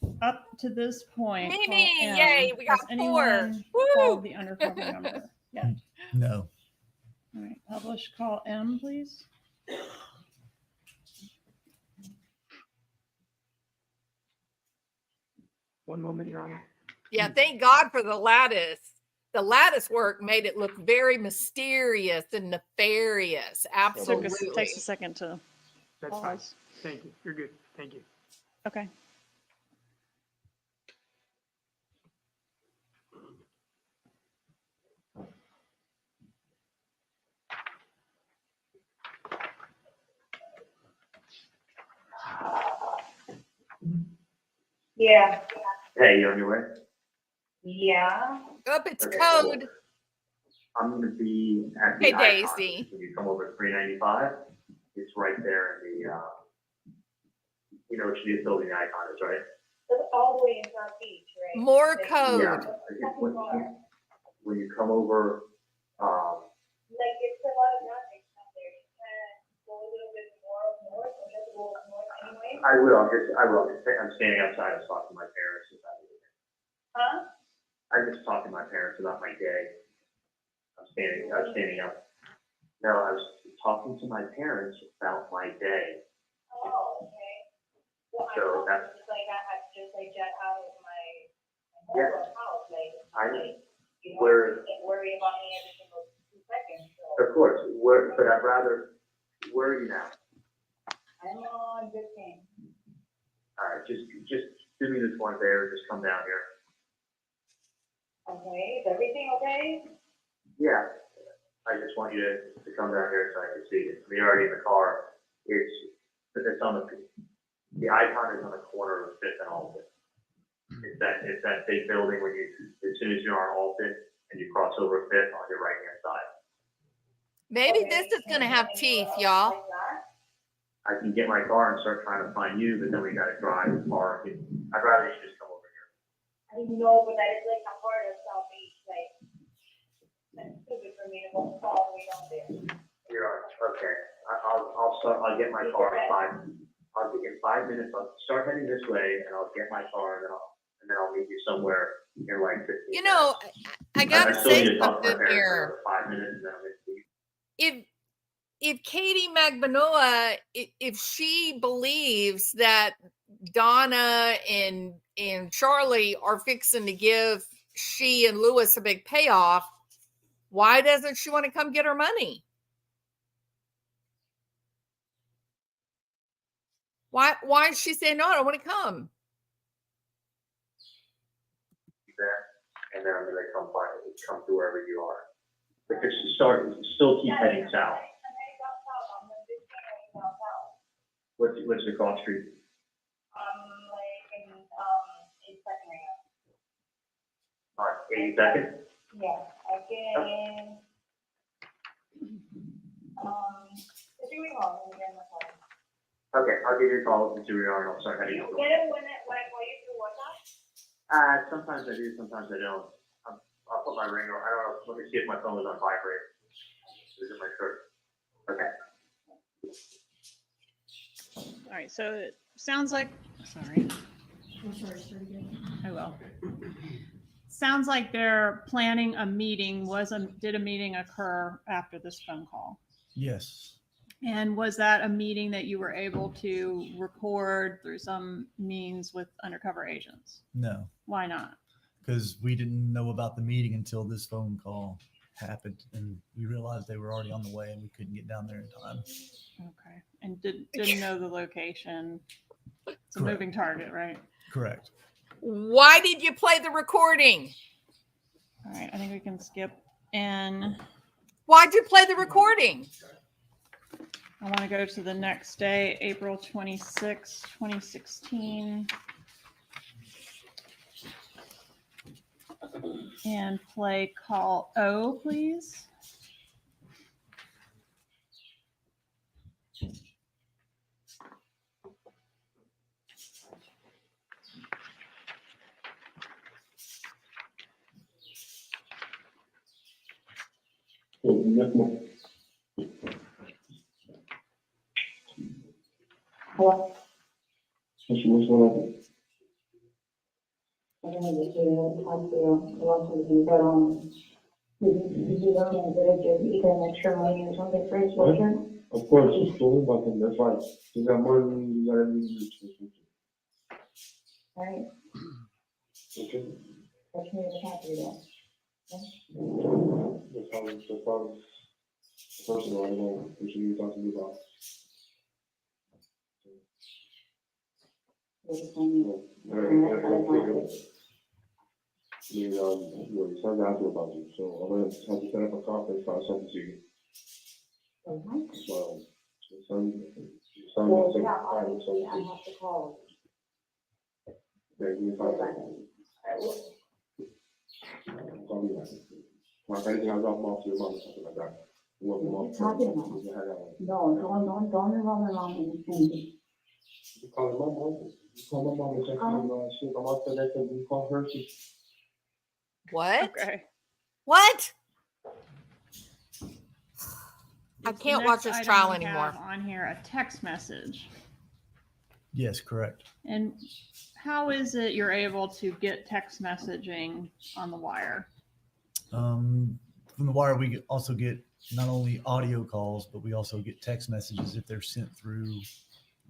M. Up to this point, call Mimi, M. yay, we got Has 4. anyone Woo! called the undercover number yet? No. All right, publish call M, please. One moment, Your Honor. Yeah, thank God for the lattice. The lattice work made it look very mysterious and nefarious. Absolutely. Takes a second to That's fine. pause. Thank you. You're good. Thank you. Okay. Yeah. Hey, you on your way? Yeah. Up, it's Okay, code. I'm gonna be at Hey, the icon. Daisy. When you come over to 395, it's right there in the, you know, what you building the icon is, right? That's all the way in South Beach, right? More Like, code. Yeah, when you come over, Like, it's a lot of nothing out there. You can go a little bit more north, or just go north anyway. I will, I'm standing outside, I was talking to my parents about it. Huh? I was talking to my parents about my day. I was standing up. No, I was talking to my parents about my day. Oh, okay. Well, So I that's- just like, I had to just like jet out of my Yeah. house, like, you know, Where- like worry about me every single 2 seconds, so. Of course, but I'd rather, where are you now? I'm on 15. All right, just do me this one favor, just come down here. Okay, is everything okay? Yeah, I just want you to come down here so I can see it. We're already in the car. It's on the icon is on the corner of Fifth and Alton. It's that big building when as soon as you're on Alton and you cross over Fifth on your right hand side. Maybe Okay, this is going to have and teeth, anywhere else y'all. like that? I can get my car and start trying to find you, but then we gotta drive far. I'd rather you just come over here. I know, but that is like a part of South Beach, like, that's stupid for me to go all the way down there. Okay, I'll get my car in 5 minutes, I'll start heading this way and I'll get my car and then I'll meet you somewhere in like 15 minutes. You know, I got to still need say to talk to my something parents here. for 5 minutes and then I'm gonna leave. If Katie Magbanoa, if she believes that Donna and Charlie are fixing to give she and Lewis a big payoff, why doesn't she want to come get her money? Why is she saying no? I don't want to come. And then I'm gonna come to wherever you are. But just still keep heading south. What's the cross street? Like in 82nd right now. All right, 82nd? Yeah, I can, if you recall, let me get my phone. Okay, I'll give you a call to see where you are and I'll start heading. You get it when I call you through WhatsApp? Sometimes I do, sometimes I don't. I'll put my ring on, I don't know, let me see if my phone was on vibrate. Is it my shirt? Okay. All right, so it sounds like, sorry. I will. Sounds like they're planning a meeting. Did a meeting occur after this phone call? Yes. And was that a meeting that you were able to record through some means with undercover agents? No, Why not? because we didn't know about the meeting until this phone call happened, and we realized they were already on the way, and we couldn't get down there in time. Okay. And didn't know the location. It's a Correct. moving target, right? Correct. Why did you play the recording? All right, I think we can skip in. Why'd you play the recording? I want to go to the next day, April 26, 2016. And play call O, please. Hello? What's going on? I don't know if you talked to a lot of you, but, did you know that I give you an extra money or something for his children? Of course, it's cool about them, that's fine. You got more than you got everything to do. Right, Okay? that's me the property then. That's probably personal, I don't know, what you talking about. You're the same. All right, your son's asking about you, so I'm gonna have to set up a conference, I'll send it to you. So, your son Well, wants to. yeah, obviously, I have to call. Yeah, give me a call back. Call me back. Or if anything, I'll drop them off to your mom or something like that. You want them What are off? you talking about? You can hang out. Don't involve my mom in anything. You call my mom, you call my mom and check she, I'm off the next, and you call her, What? Okay. What? I Is the can't watch next this item trial we anymore. have on here a text message. Yes, correct. And how is it you're able to get text messaging on the wire? From the wire, we also get not only audio calls, but we also get text messages if they're sent through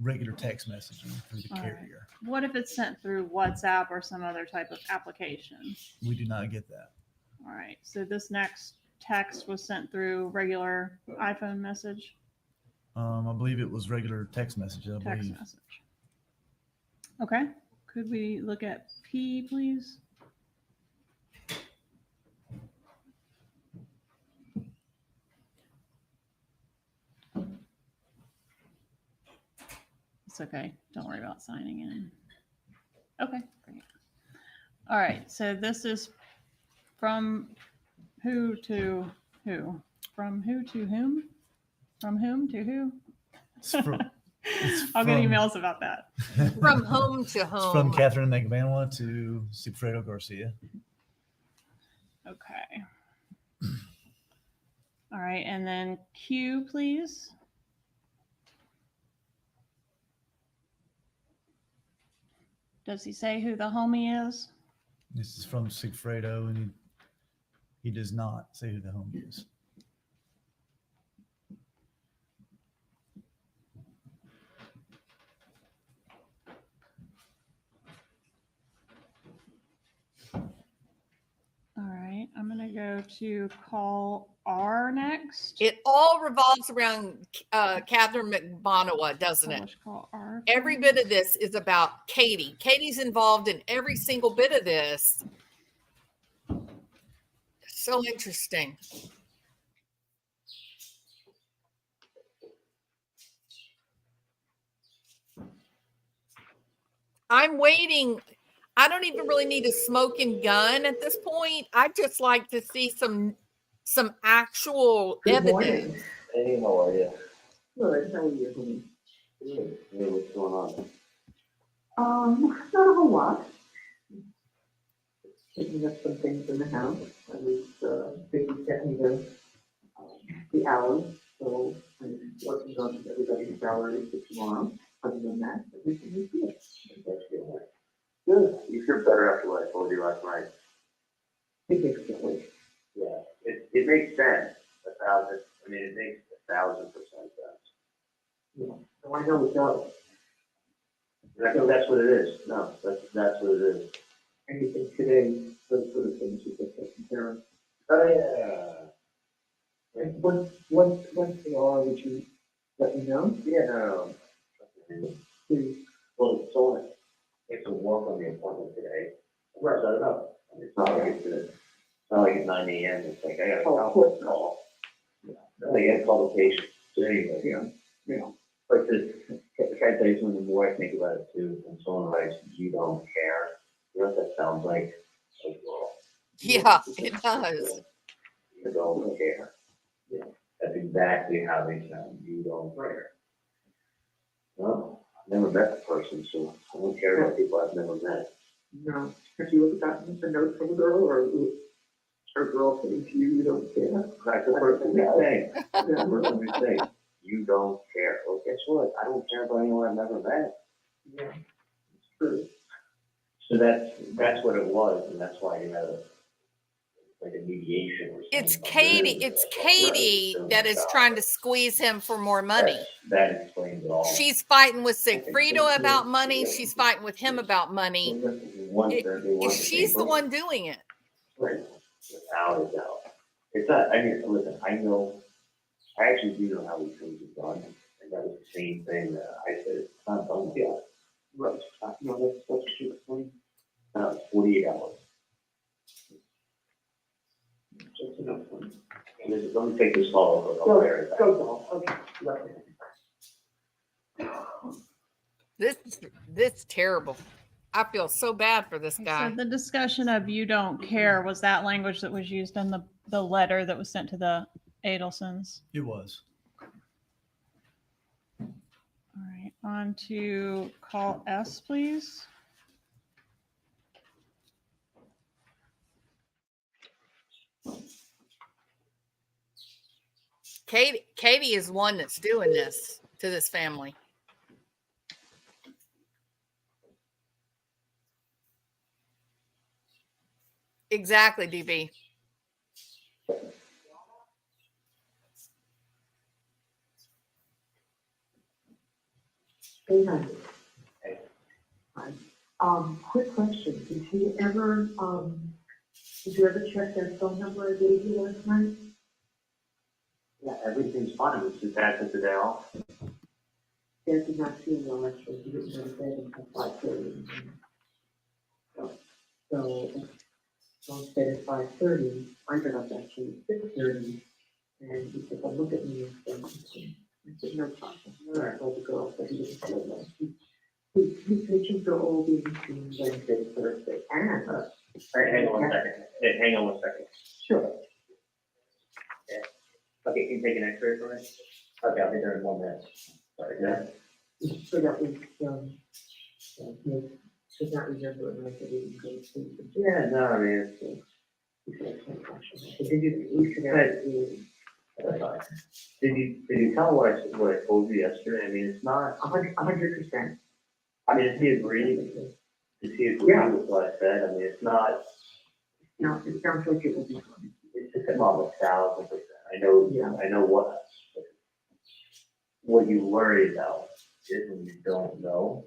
regular text messaging through the All right. carrier. What if it's sent through WhatsApp or some other type of application? We do not get that. All right. So this next text was sent through regular iPhone message, I believe it was regular text message. I text believe. message. Okay. Could we look at P, please? It's okay. Don't worry about signing in. Okay, great. All right. So this is from who to who? From who to whom? From whom to who? It's it's I'll get from- emails about that. From home to It's from home. Catherine Negbanwa to Sigfredo Garcia. Okay. All right, and then Q, please. Does he say who the homie is? This is from Sigfredo, and he does not say who the homie is. All right, I'm gonna go to call R next. It all revolves around Catherine McBonawa, doesn't So it? let's call R. Every bit of this is about Katie. Katie's involved in every single bit of this. So interesting. I'm waiting. I don't even really need a smoking gun at this point. I'd just like to see some actual Good evidence. morning. Hey, how are you? Good, how are you doing? Good. Hey, what's going on? Not a whole lot. Picking up some things in the house. I was, babysitting the hours, so I'm working on everybody's salary for tomorrow. Other than that, everything is good. That's good. Good. You feel better after what I told you last night. Significantly. Yeah, it makes sense. It makes 1,000% sense. Yeah, so I know it does. And I think that's what it is. No, that's what it is. Anything today, those sort of things you get taken care of. Oh, yeah. And once they are, would you let me know? Yeah, no. Please. Well, it's only, it's a walk on the appointment today. Where's that up? It's not like it's not like it's 9 a.m. It's like, I got a conference call. I get called a patient. So anyway, Yeah. But can I tell you something, the more I think about it too, when someone writes, you don't care, you know what that sounds like? Like, well, Yeah, it does. you don't care. Yeah, that's exactly how they sound, you don't care. Well, I've never met the person, so I don't care about people I've never met. No. Have you looked at the notes from the girl or? Her girl thinks you don't care. That's the first thing they say. That's the first thing they say. You don't care. Well, guess what? I don't care about anyone I've never met. Yeah, it's true. So that's what it was, and that's why you had like a mediation or something. It's Katie that is trying to squeeze him for more money. That explains it all. She's fighting with Sigfrido about money. She's fighting with him about money. She's the one doing it. Right. Without a doubt. It's not, I mean, listen, I actually do know how these things are done. And that was the same thing that I said, it's not done yet. Right. No, that's what she was doing. No, it's 48 hours. Just enough time. Let me take this call over. I'll bear it back. Go, okay. Let me- This is terrible. I feel so bad for this guy. So the discussion of you don't care, was that language that was used in the letter that was sent to the Adelsons? It was. All right, on to call S, please. Katie is one that's doing this to this family. Exactly, DB. Hey, hi. Quick question, did you ever check that phone number I gave you last night? Yeah, everything's fine. It's just after the day off. Dad did not feel well, actually, he didn't go to bed until 5:30. So instead of 5:30, I got up actually at 6:30, and he said, well, look at me and say, I said, no problem. I told the girl that he didn't feel well. His patients are all being seen Wednesday, Thursday, and Hang on one second. Hey, hang on one second. sure. Okay, can you take an x-ray for me? Okay, I'll be there in 1 minute. Sorry, yeah. So that was, he could not remember, and I said, he didn't go to sleep. Yeah, no, I mean, Did you tell what I told you yesterday? I mean, it's not, 100%. I mean, does he agree? Does he agree with what I said? I mean, it's not, No, it sounds like it will be fun. it's just about 1,000%. I know what you worry about is when you don't know.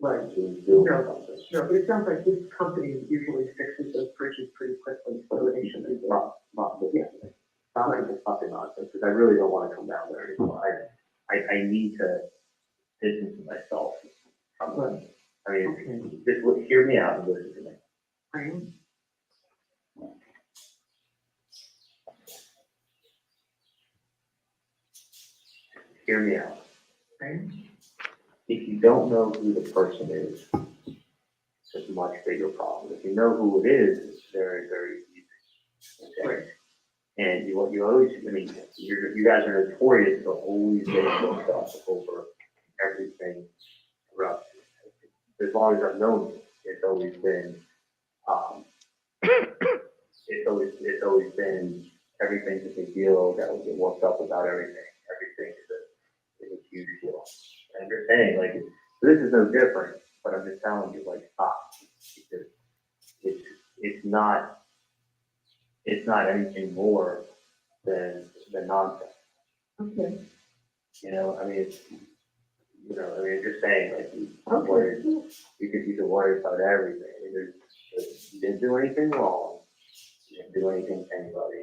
Right. So you do something. No, but it sounds like this company usually fixes those bridges pretty quickly, so they should be. Not like this fucking nonsense, because I really don't want to come down there anymore. I need to distance myself from them. I mean, just hear me out and listen to me. I am. Hear me out. I am. If you don't know who the person is, it's a much bigger problem. If you know who it is, it's very, very easy. Okay? Right. And you always, I mean, you guys are notorious for always getting booked up over everything rough. As long as I've known you, it's always been, it's always been, everything's a big deal, that will get worked up about everything. Everything is a huge deal. And you're saying, like, this is no different, but I'm just telling you, like, stop. Because it's not anything more than nonsense. Okay. You know, I mean, just saying, like, you can worry about everything. I mean, you didn't do anything wrong. You didn't do anything to anybody.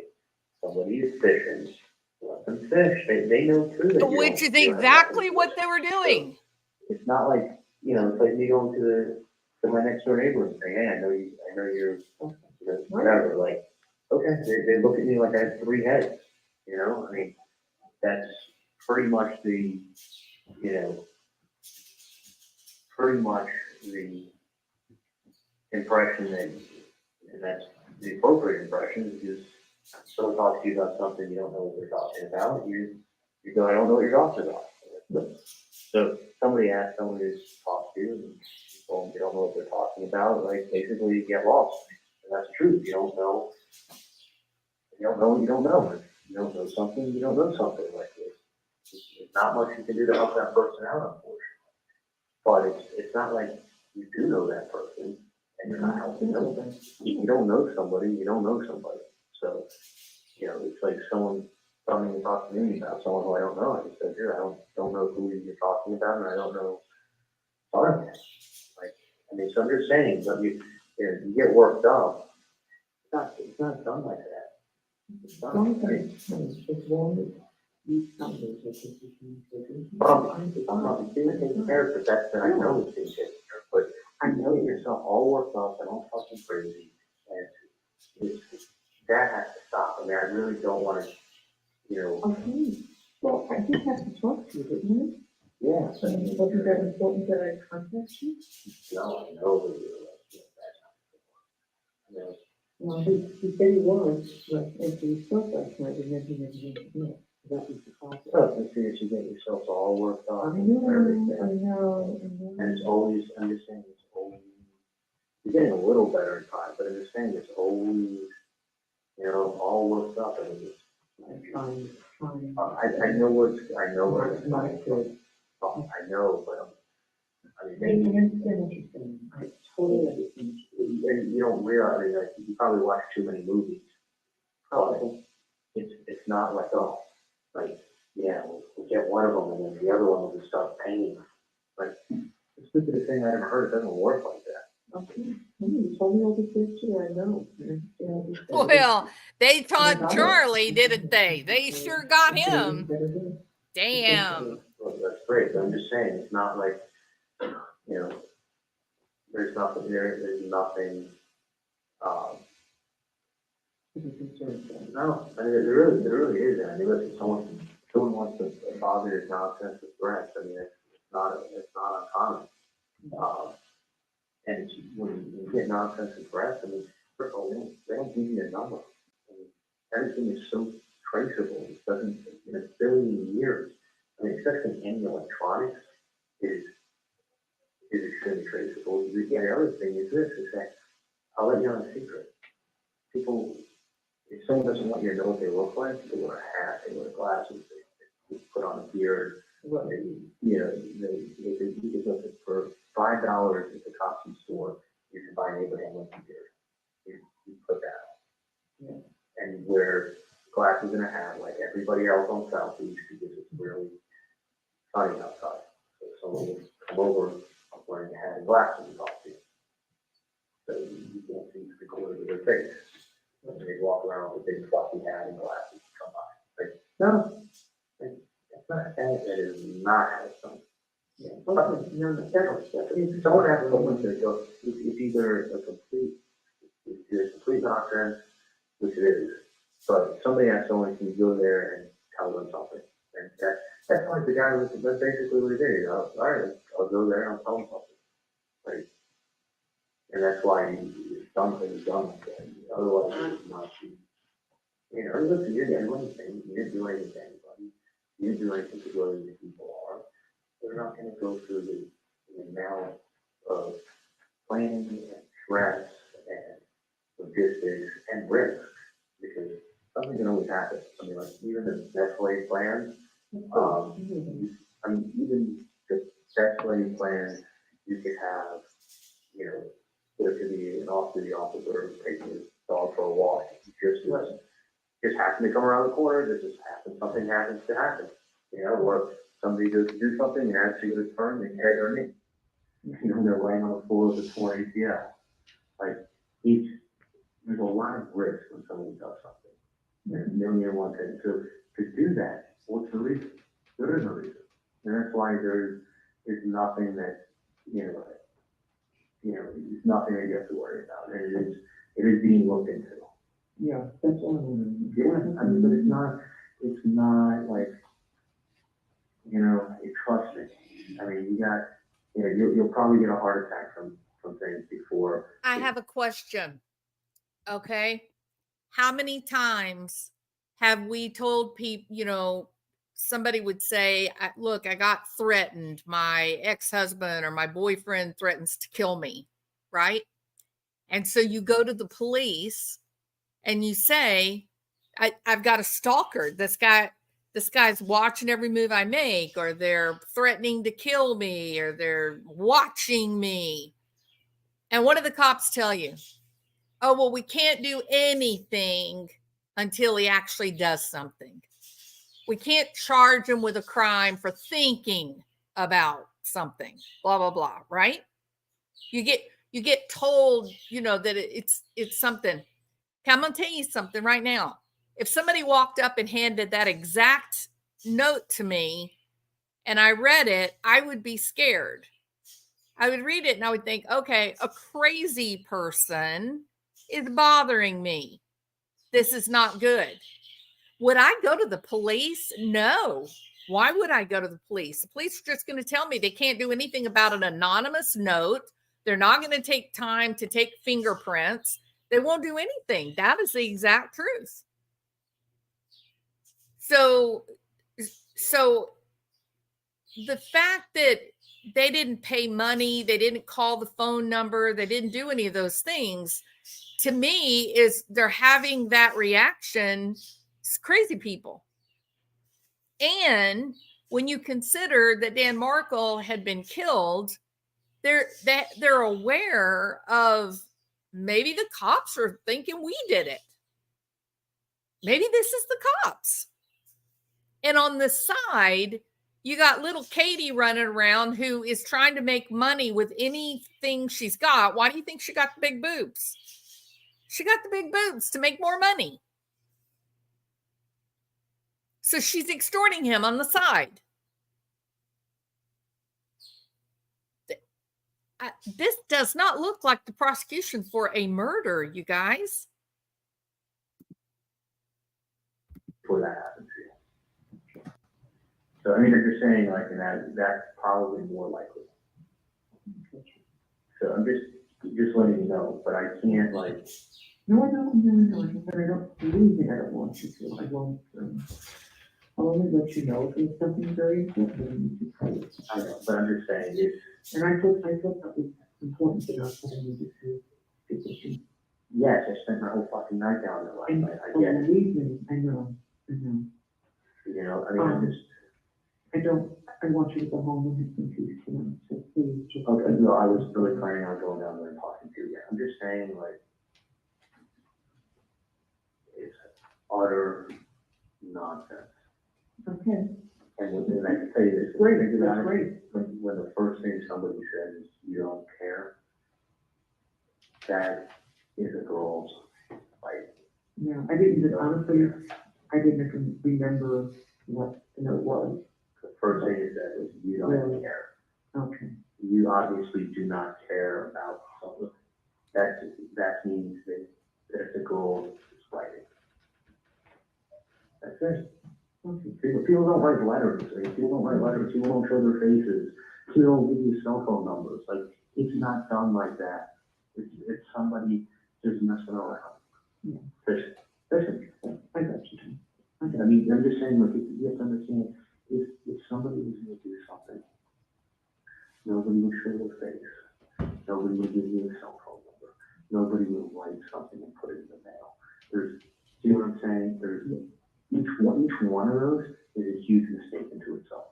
Somebody is fishing. Let them fish. They know too. That Which is exactly what they were doing. So it's not like, it's like me going to my next door neighbor and saying, hey, I know you're, whatever, like, okay, they look at me like I have 3 heads, I mean, that's pretty much the impression and that's the appropriate impression, because someone talks to you about something you don't know what they're talking about, you go, I don't know what you're talking about. So somebody asks someone who's talked to you, and you don't know what they're talking about, like, basically you get lost. And that's the truth. You don't know You don't know, you don't know. If you don't know something, you don't know something like this. There's not much you can do to help that person out, unfortunately. But it's not like you do know that person and you're not helping them. If you don't know somebody, you don't know somebody. So, you know, it's like someone coming to talk to me about someone who I don't know. I just said, here, I don't know who you're talking about, and I don't know. Like, I mean, so I'm just saying, but you know, you get worked up. It's not done like that. It's not. I'm not being taken care of, but that's that I know it's being taken care of. But I know yourself all worked up and all fucking crazy, and that has to stop. I mean, I really don't want to, you know. Okay, well, I did have to talk to you, didn't I? Yeah. I mean, wasn't that important that I contact you? No, I know that you're you know, Well, he said he was, but after we spoke last night, and then he never mentioned it. That was the cause. tough to see that you get yourself all worked up. I and know, everything. I know, I know. And it's always, I'm just saying, it's always, you're getting a little better in time, but I'm just saying, it's always, you know, all worked up, and it's, I'm trying. I know where it's Not coming from. good. I know, but, I I mean, understand what you're saying. I totally understand. and you don't realize, I mean, like, you probably watch too many movies. Probably. It's not like, oh, like, yeah, we'll get one of them, and then the other one will just start paying. Like, the stupidest thing I ever heard, it doesn't work like that. Okay, you told me all this history, I know. I understand all this. Well, they taught Charlie, didn't they? They sure got him. Damn. Well, that's great, but I'm just saying, it's not like, you know, there's nothing, there's nothing, no, I mean, there really isn't. I mean, listen, someone wants to bother your nonsense with threats, I mean, it's not uncommon. And when you get nonsense and threats, I mean, first of all, they don't give you a number. I mean, everything is so traceable, it doesn't, in a billion years, I mean, especially in electronics, is extremely traceable. The other thing is this, is that, I'll let you on a secret. People, if someone doesn't want you to know what they look like, they wear a hat, they wear glasses, they put on a beard, they, you know, you could look at for $5 at the costume store, you can buy an Abraham Lincoln beard. You put that on. Yeah. And you wear glasses and a hat like everybody else on South Beach because it's really sunny outside. So someone would come over wearing a hat and glasses and talk to you. So you can't see the corners of their face. And they walk around with a big fluffy hat and glasses and come by. Like, no, it's not that. That is not how it's done. Yeah. If someone has someone to go, it's either a complete nonsense, which it is, but somebody has someone who can go there and tell them something. And that's like the guy was, that's basically what he did. You know, all right, I'll go there and I'll tell him something. Right? And that's why he's done things done like that. Otherwise, it's not, you know, listen, you didn't do anything. You didn't do anything to anybody. You didn't do anything to where these people are. They're not going to go through the amount of planning and stress and logistics and risk because something can always happen. I mean, like even the best laid plans, I mean, even the best laid plans, you could have, you know, there could be an off-duty officer taking his dog for a walk. Just happen to come around the corner. This just happens. Something happens to happen. You know, or somebody goes to do something and has to go to turn, they carry their knee. You know, they're laying on the floor with a torn ACL. Like there's a lot of risk when somebody does something. There's a million and one things. So to do that, what's the reason? There is no reason. And that's why there's nothing that, you know, it's nothing that you have to worry about. And it is being looked into. Yeah, that's all I'm wondering. Yeah, I mean, but it's not like, you know, trust me. I mean, you'll probably get a heart attack from things before. I have a question. Okay. How many times have we told people, you know, somebody would say, look, I got threatened. My ex-husband or my boyfriend threatens to kill me. Right. And so you go to the police and you say, I've got a stalker. This guy's watching every move I make, or they're threatening to kill me, or they're watching me. And what do the cops tell you? Oh, well, we can't do anything until he actually does something. We can't charge him with a crime for thinking about something, blah, blah, blah, right? You get told, that it's something. Okay, I'm going to tell you something right now. If somebody walked up and handed that exact note to me and I read it, I would be scared. I would read it and I would think, okay, a crazy person is bothering me. This is not good. Would I go to the police? No. Why would I go to the police? The police are just going to tell me they can't do anything about an anonymous note. They're not going to take time to take fingerprints. They won't do anything. That is the exact truth. So the fact that they didn't pay money, they didn't call the phone number, they didn't do any of those things, to me is they're having that reaction. It's crazy people. And when you consider that Dan Markle had been killed, they're aware of maybe the cops are thinking we did it. Maybe this is the cops. And on the side, you got little Katie running around who is trying to make money with anything she's got. Why do you think she got the big boobs? She got the big boobs to make more money. So she's extorting him on the side. This does not look like the prosecution for a murder, you guys. Before that happens. So, I mean, if you're saying like, and that's probably more likely. So I'm just letting you know, but I can't like. No, I don't, but I don't believe it, I don't want you to, I won't, I'll only let you know if there's something very important that you need to tell you. I know, but I'm just saying, it's. And I thought that was important enough that I needed to speak with you. Yes, I spent my whole fucking night down there last And night, I get it. believe me, I know. You know, I mean, I'm just. I want you to go home and have some peace tonight, so please just. Okay, no, I was really planning on going down there and talking to you. I'm just saying, like, it's utter nonsense. Okay. And I can tell you this. Great, think about that's it, great. when the first thing somebody says is, you don't care, that is a girl's fight. Yeah, I didn't, honestly, I didn't even remember what the note was. The first thing it said was, you don't Really? care. Okay. You obviously do not care about something. That means that it's a girl is fighting. That's it. People don't write letters. People don't write letters. People don't show their faces. People don't give you cell phone numbers. Like, it's not done like that. It's somebody just messing around. Yeah. Listen, I got you. I mean, I'm just saying, like, you have to understand, if somebody was gonna do something, nobody would show their face. Nobody would give you a cell phone number. Nobody would write something and put it in the mail. See what I'm saying? Each one of those is a huge mistake into itself.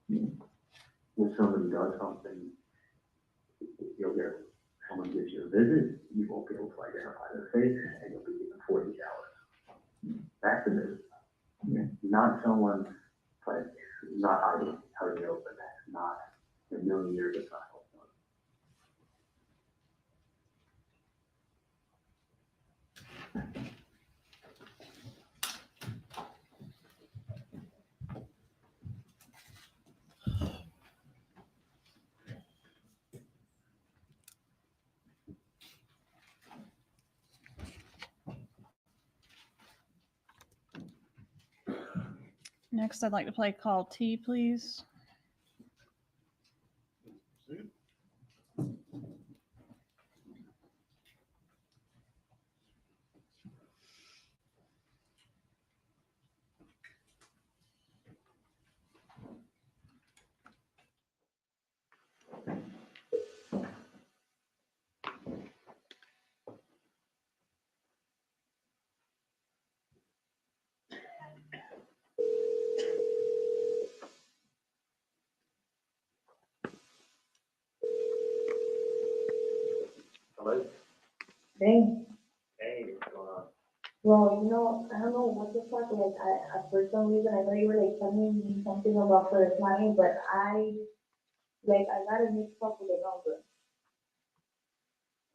When somebody does something, someone gives you a visit, you won't be able to identify their face, and you'll be given 40 hours. That's a visit. Yeah. Not someone, like, not hiding out in the open. That's not, in a million years, it's not helpful. Next, I'd like to play Call T, please. Hey, Hey, what's going on? well, I don't know what the fuck, like, for some reason, I know you were like telling me something about for the client, but I got it mixed up with the number.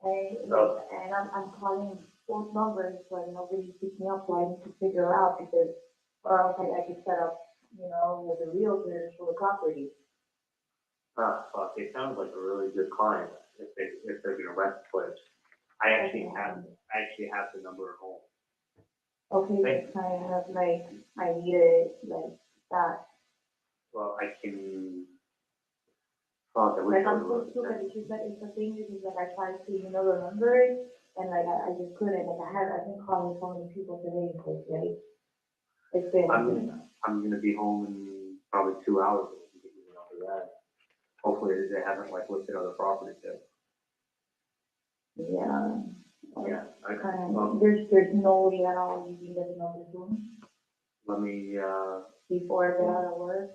Oh. And I'm calling both numbers, but nobody picks me up, so I need to figure out because, or else I could set up, with the realtor for the property. Ah, fuck, it sounds like a really good client if they're gonna rent the place. I actually have the number at home. Okay, I have I need it like that. Well, I can, fuck, I wish Like I I'm so would. stupid, it's the thing is that I tried to, remember it, and like I just couldn't, like I've been calling so many people today, because like, it's been. I'm gonna be home in probably 2 hours. If you can get me the number that. Hopefully they haven't like listed other properties yet. Yeah. Yeah, There's no way at all you can get the number soon, let me, before I get out of work.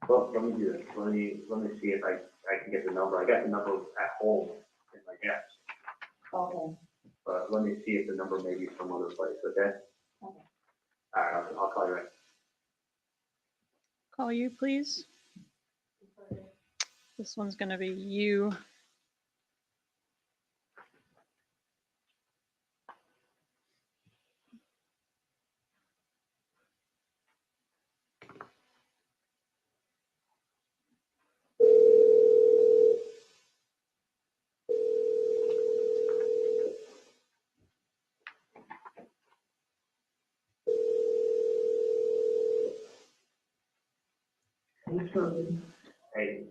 well, let me do this. Let me see if I can get the number. I got the number at home in my desk. Okay. But let me see if the number may be some other place, okay? Okay. All right, I'll call you right. Call you, please. This one's gonna be you. Hey,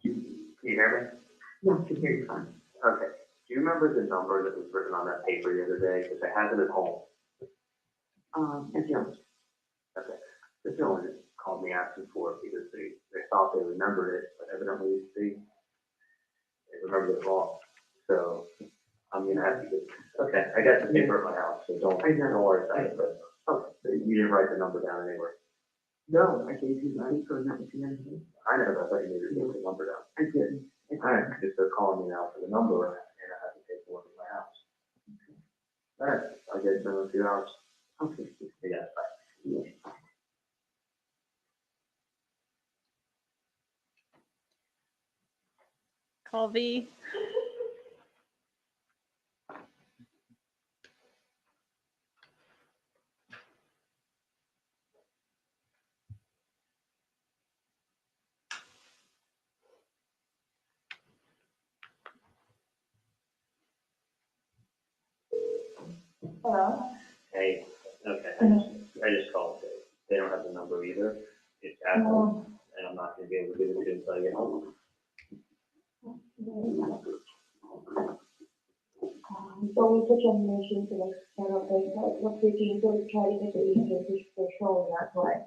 can you hear me? Yeah, I can hear you fine. Okay. Do you remember the number that was written on that paper the other day? Because I have it at home. And Jones. Okay. The gentleman just called me asking for it because they thought they remembered it, but evidently they remembered it wrong. So I'm gonna have to get, okay, I got the paper at my house, so don't worry about it, but, okay, you didn't write the number down anywhere. No, I gave you the paper and that was the end of it. I know, but I thought you needed to get the number down. I didn't. All right, because they're calling me now for the number and I have the paperwork in my house. All right, I'll get it done in a few hours. Okay. Yeah, bye. Yeah. Call V. Hello? Hey, okay, I just called. They don't have the number either. It's at home, and I'm not gonna be able to give it to you until I get home. It's always such a mission to like kind of like what we're doing to try to get the agent for sure, that's why.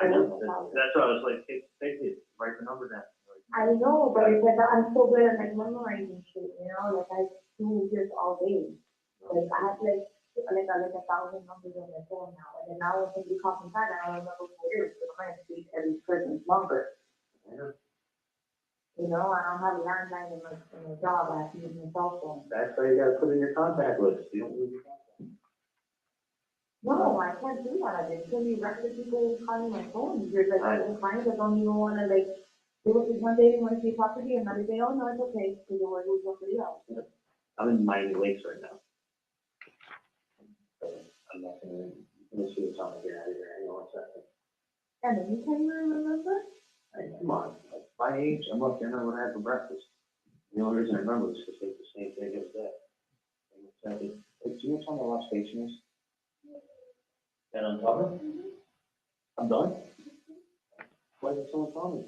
I know, that's why I was like, take it, write the number down. I know, but it's like I'm so good at like memorizing shit, like I do this all day. Like I have like 1,000 numbers on my phone now, and then now when somebody calls me back, I don't remember who it is, so I'm gonna speak every person's number. I know. I don't have a landline in my job, I have to use my cell phone. That's why you gotta put in your contact list, you don't lose your contact. No, I can't do that. There's so many regular people calling my phone. There's like other clients that don't even wanna like, they want one day they wanna see property, and another day, oh no, it's okay, because they wanna lose somebody else. I'm in Miami Lakes right now. So I'm not gonna, let's see what's on the get out of here, hang on one second. And then you can't even remember? Hey, come on, at my age, I'm up there, I what I had for breakfast. The only reason I remember is because they did the same thing every day. Hey, do you know what time my last station is? And I'm covered? I'm done? Why did someone tell me?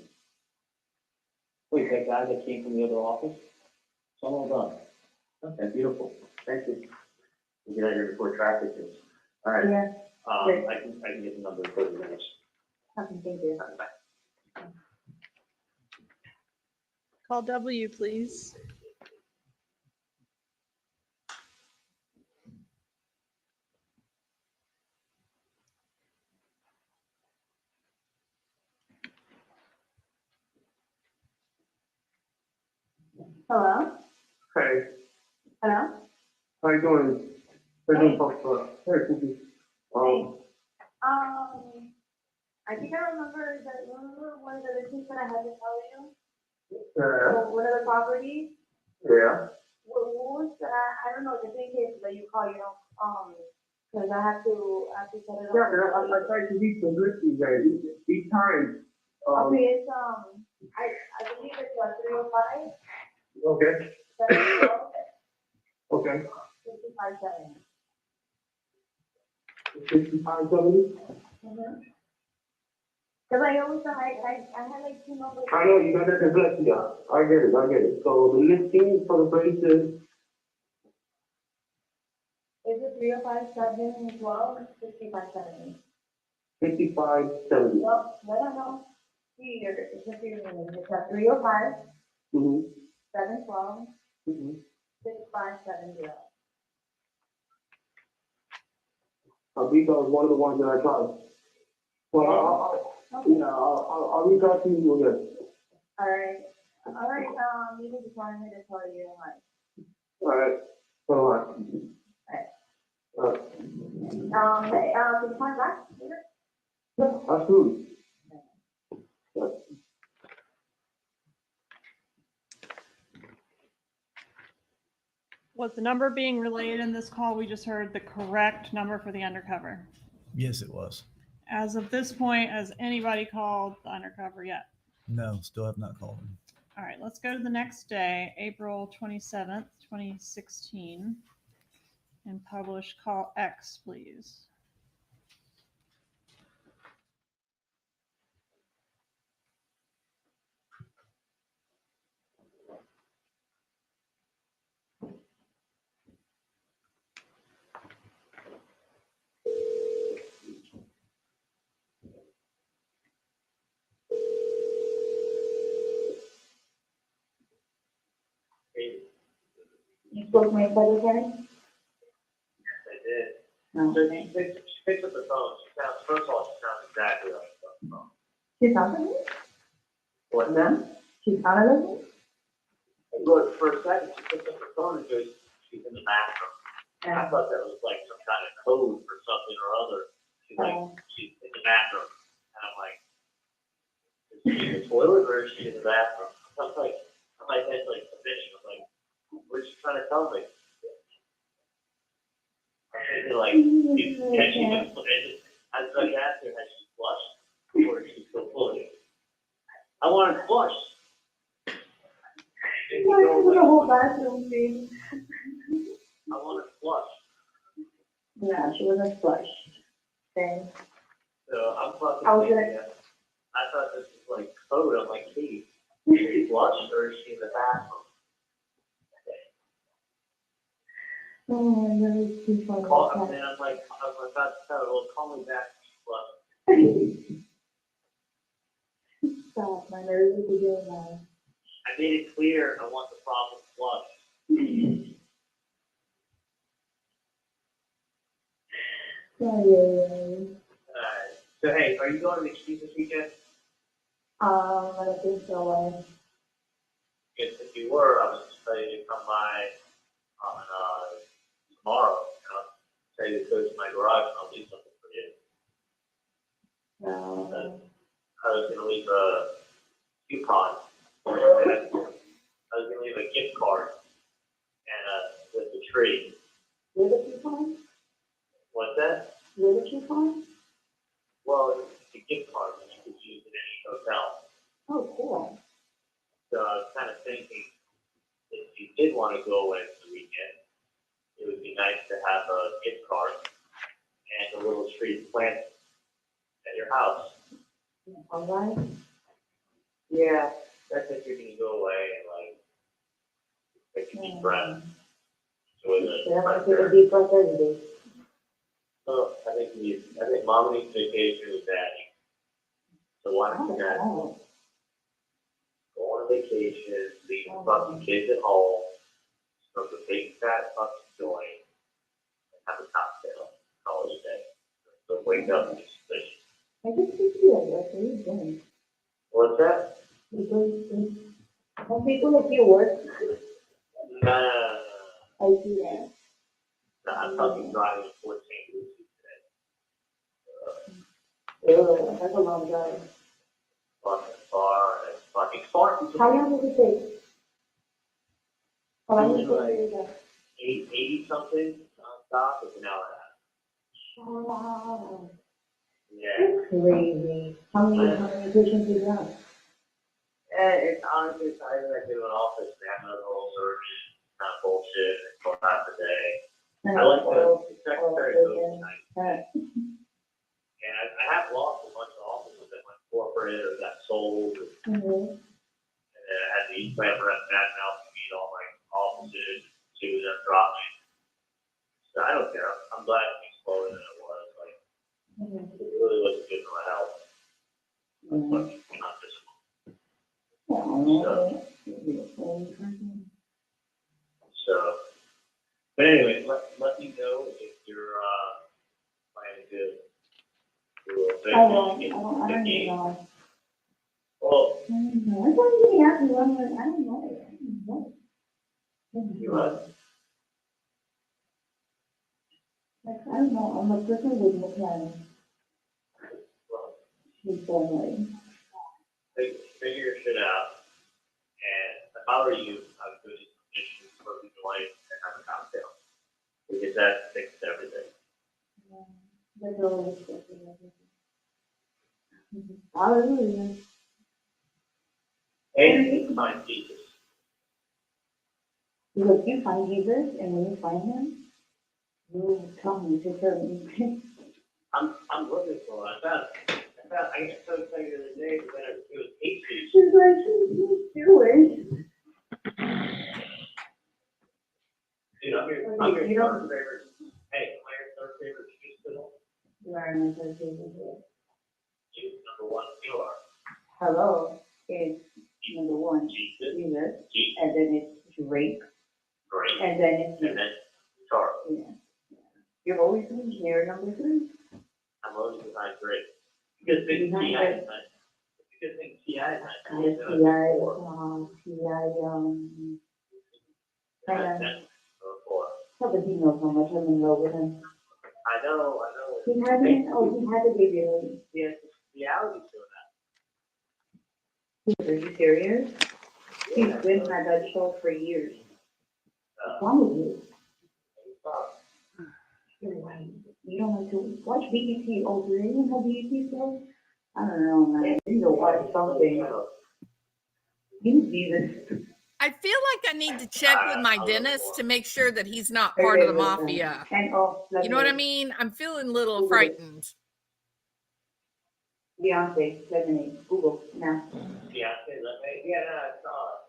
Wait, that guy that came from the other office? So I'm all done. Okay, beautiful. Thank you. We'll get out of here before traffic is. All right. Yeah. I can get the number in 30 minutes. Okay, thank you. Bye. Call W, please. Hello? Hey, Hello? How you doing? How you doing, Papa? Hey, Cookie. I think I remember one of the things that I had to tell you. Yeah. One of the properties. Yeah. What was that? I don't know, the thing is that you call, because I have to set it up. Yeah, I tried to reach the list, you guys, each time. Okay, it's, I believe it's 305, Okay, 712, okay. 5570. 6570? Because I always, I had like two numbers. I know, you got that dyslexia. I get it. So the listing for the place is, Is it 305, 712, 5570? 5570. No. Here, it's a few minutes. It's a 305, Mm-hmm. 712, Mm-hmm. 6570. Vito was one of the ones that I tried. Well, I'll reach out to you again. All right, you just wanted me to tell you, All right, so, can you call back later? yeah, absolutely. Was the number being relayed in this call, we just heard the correct number for the undercover? Yes, it was. As of this point, has anybody called the undercover yet? No, still have not called him. All right, let's go to the next day, April 27th, 2016, and publish call X, please. You spoke to me about this, Karen? I did. No. So she picks up the phone. First of all, she sounds exactly like the phone. She sounded like What's that? She sounded like Look, for a second, she picks up her phone and goes, she's in the bathroom. I thought that was like some kind of code for something or other. She's like, she's in the bathroom. And I'm like, is she in the toilet or is she in the bathroom? I'm like, that's like a bitch. I'm like, what's she trying to tell me? I'm thinking like, has she been, I was like, asked her, has she flushed? Or is she still floating? I want to flush. the whole bathroom thing. I want to flush. Yeah, she wasn't flushed. Okay. So I'm fucking I was thinking, I thought this was like code. I'm like, Katie, is she flushed or is she in the bathroom? Oh, that was too funny. Call, and then I'm about to tell her, well, call me back when she's flushed. Stop, my nerves are doing that. I made it clear I want the problem flushed. Yeah. So hey, are you going to the Keys this weekend? I don't think so. Because if you were, I was just ready to come by on tomorrow. Tell you to go to my garage and I'll do something for you. No. I was going to leave a coupon. I was going to leave a gift card and with the tree. With a coupon? What's that? With a coupon? Well, it's a gift card that you could use in any hotel. Oh, cool. So I was kind of thinking, if you did want to go away for the weekend, it would be nice to have a gift card and a little tree planted at your house. All right. Yeah, that's if you're gonna go away and like take a deep breath. Enjoy the Yeah, I fresh take a air. deep breath every day. So I think mom needs vacation with daddy. So why don't you guys Oh, go on a vacation, leave the fucking kids at home, smoke a big fat fucking joint, and have a cocktail, call it a day. So wake up and just fish. I can see you. That's what you're doing. What's that? Some people like you work. No. I see that. I'm talking driving 14 That's a long drive. fucking far, and it's fucking far. How long does it take? How long does it Like take to go? 80 something nonstop, it's an hour and a half. Wow. Yeah. That's crazy. How many patients do you have? It's honestly, it's not even like doing office, they have another whole surgeon, kind of bullshit, and 12 hours a day. I like the secretary goes tonight. And I have lost a bunch of offices that went corporate or got sold. And then I had the East Plan rep back now to meet all my offices, two of them dropped me. So I don't care. I'm glad it's slower than it was. Like, it really wasn't good for my health. But not this So, but anyway, let me know if you're planning to do a thing. I don't even know. Well, I don't know. I don't even have to run with, I don't know. you what? Like, I don't know, I'm a person with no plan. Well, She's family. figure your shit out. And if I were you, I would go to some issues for your wife and have a cocktail. Because that fixes everything. There's always everything. Hallelujah. And you can find Jesus. Because you find Jesus and when you find him, you come and take care of me. I'm looking for it. I got so excited the other day because it was 8 feet. She's like, she's doing. Dude, I'm your third favorite. Hey, am I your third favorite cheese fiddle? You are my third favorite. You, number one, you are. Hello, it's number one, Jesus, Jesus, Jesus, and then it's Drake, great, and then it's you. and then Charlie. Yeah. You've always been here, number three. I'm always behind Drake. Because big Behind TI Drake. is nice. Because big TI is nice. T.I., but he knows how much I'm in love with him. I know. He had a baby already. Yes, reality show Are you serious? that. He's been at that show for years. What's wrong with you? You're right. You don't like to watch BET. Oh, do anyone have BET shows? I don't know, man. You need to watch something. You see this. I feel like I need to check with my dentist to make sure that he's not part of the mafia. And You know what I mean? I'm feeling a little frightened. Beyonce, Lemonade, Google now. Yeah, I saw it.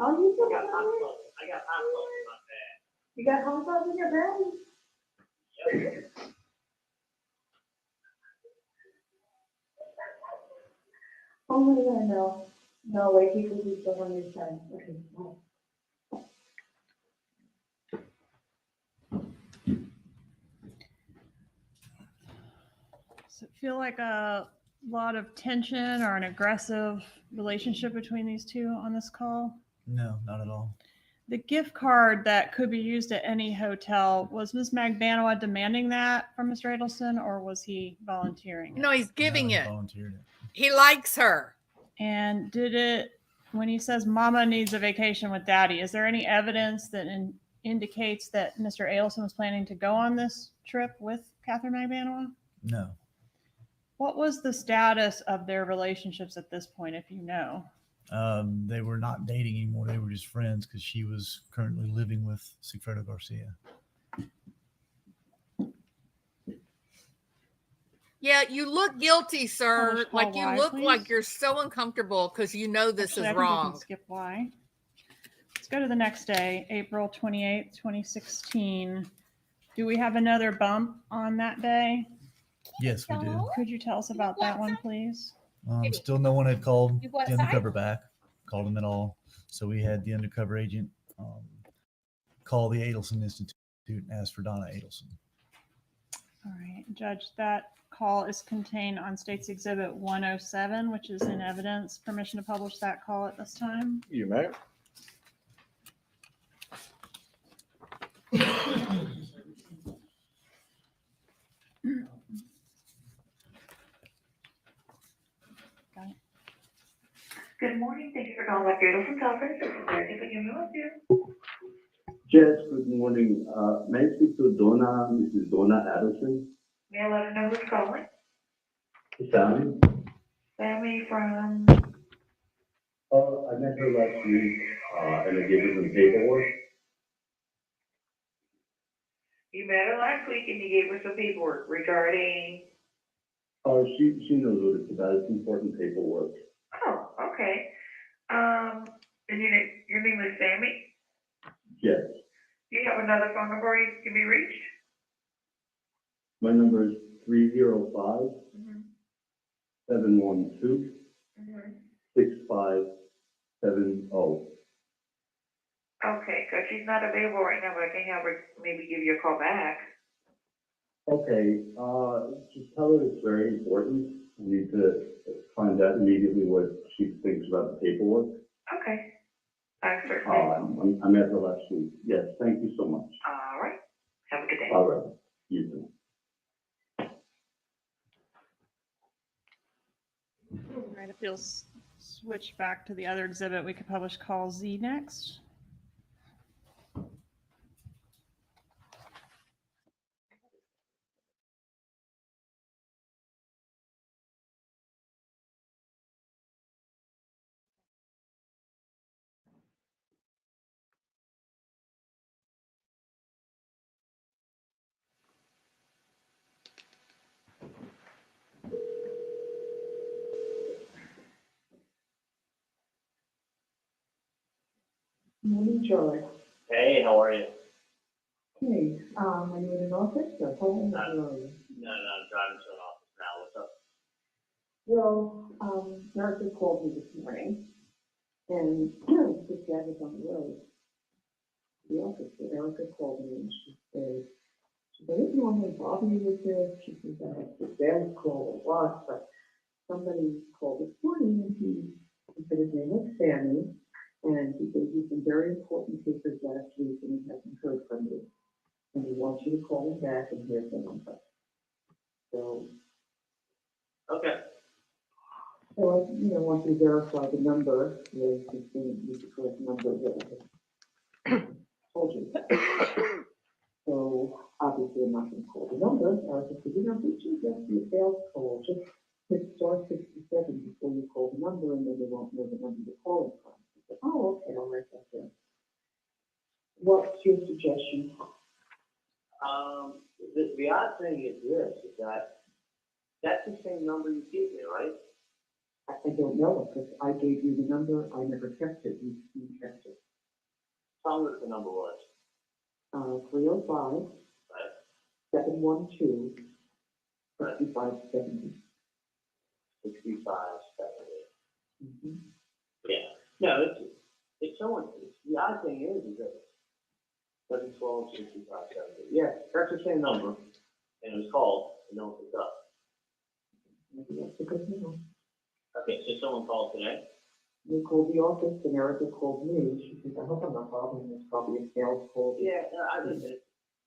Oh, you still I got got hot it? sauce. I got hot sauce in my bag. You got hot sauce in your bag? Yep. Oh my God, no. No way, people do stuff on your time. Okay, bye. Does it feel like a lot of tension or an aggressive relationship between these two on this call? No, not at all. The gift card that could be used at any hotel, was Ms. Magbanoa demanding that from Mr. Adelson, or was he volunteering it? No, he's giving No, he it. volunteered it. He likes her. And did it, when he says mama needs a vacation with daddy, is there any evidence that indicates that Mr. Adelson was planning to go on this trip with Catherine Magbanoa? No. What was the status of their relationships at this point, if you know? They were not dating anymore. They were just friends because she was currently living with Sigfredo Garcia. Yeah, you look guilty, sir. Publish call Like you Y, look please. like you're so uncomfortable because you know this Actually, I is think we can wrong. skip Y. Let's go to the next day, April 28th, 2016. Do we have another bump on that day? Yes, we do. Could you tell us about that one, please? Still no one had called You what the side? undercover back, called him at all. So we had the undercover agent call the Adelson Institute and ask for Donna Adelson. All right, Judge, that call is contained on State's Exhibit 107, which is in evidence. Permission to publish that call at this time? You may. Good morning, thank you for calling back Adelson's office. This is Dorothy, but you may help you. Yes, good morning. May I speak to Mrs. Donna Adelson? May I let her know who's calling? Sammy? Sammy from, I met her last week, and I gave her some paperwork. you met her last week and you gave her some paperwork regarding, She knows what it's about. It's important paperwork. oh, okay. And your name is Sammy? Yes. Do you have another phone number you can be reached? My number is 305 Mm-hmm. 712 Mm-hmm. 6570. Okay, because she's not available right now, but I can have her maybe give you a call back. Okay, just tell her it's very important. I need to find out immediately what she thinks about the paperwork. Okay. I certainly will. I met her last week. Yes, thank you so much. All right. Have a good day. All right, you too. All right, if you'll switch back to the other exhibit, we could publish call Z next. Morning, Charlie. Hey, how are you? Hey, are you in an office or home? No. Where are you? No, I'm driving to an office now. What's up? Well, Erica called me this morning, and this guy was on the road. The office, so Erica called me, and she said, I didn't normally bother you with this. She said, the sales call or what, but somebody called this morning, and he said his name was Sammy, and he gave you some very important papers last week, and he hasn't heard from you. And he wants you to call him back, and here's the number. So, Okay. I want you to verify the number, is the correct number that I told you. So, obviously, I'm not gonna call the number, I just said, did you just do a sales call? Just hit star 67 before you call the number, and then they won't know the number you're calling from. I said, oh, okay, I'll write that down. What's your suggestion? The odd thing is this, is that that's the same number you gave me, right? I don't know, because I gave you the number, I never kept it, you kept it. Tell me what the number was. 305 Right. 712 Right. 6570. 6570. Mm-hmm. Yeah. No, it's someone, the odd thing is that 712, 6570. Yeah, that's the same number, and it was called, and no one picked up. Maybe that's a good number. Okay, so someone called today? They called the office, and Erica called me. She said, I hope I'm not bothering you. It's probably a sales call. Yeah, I mean,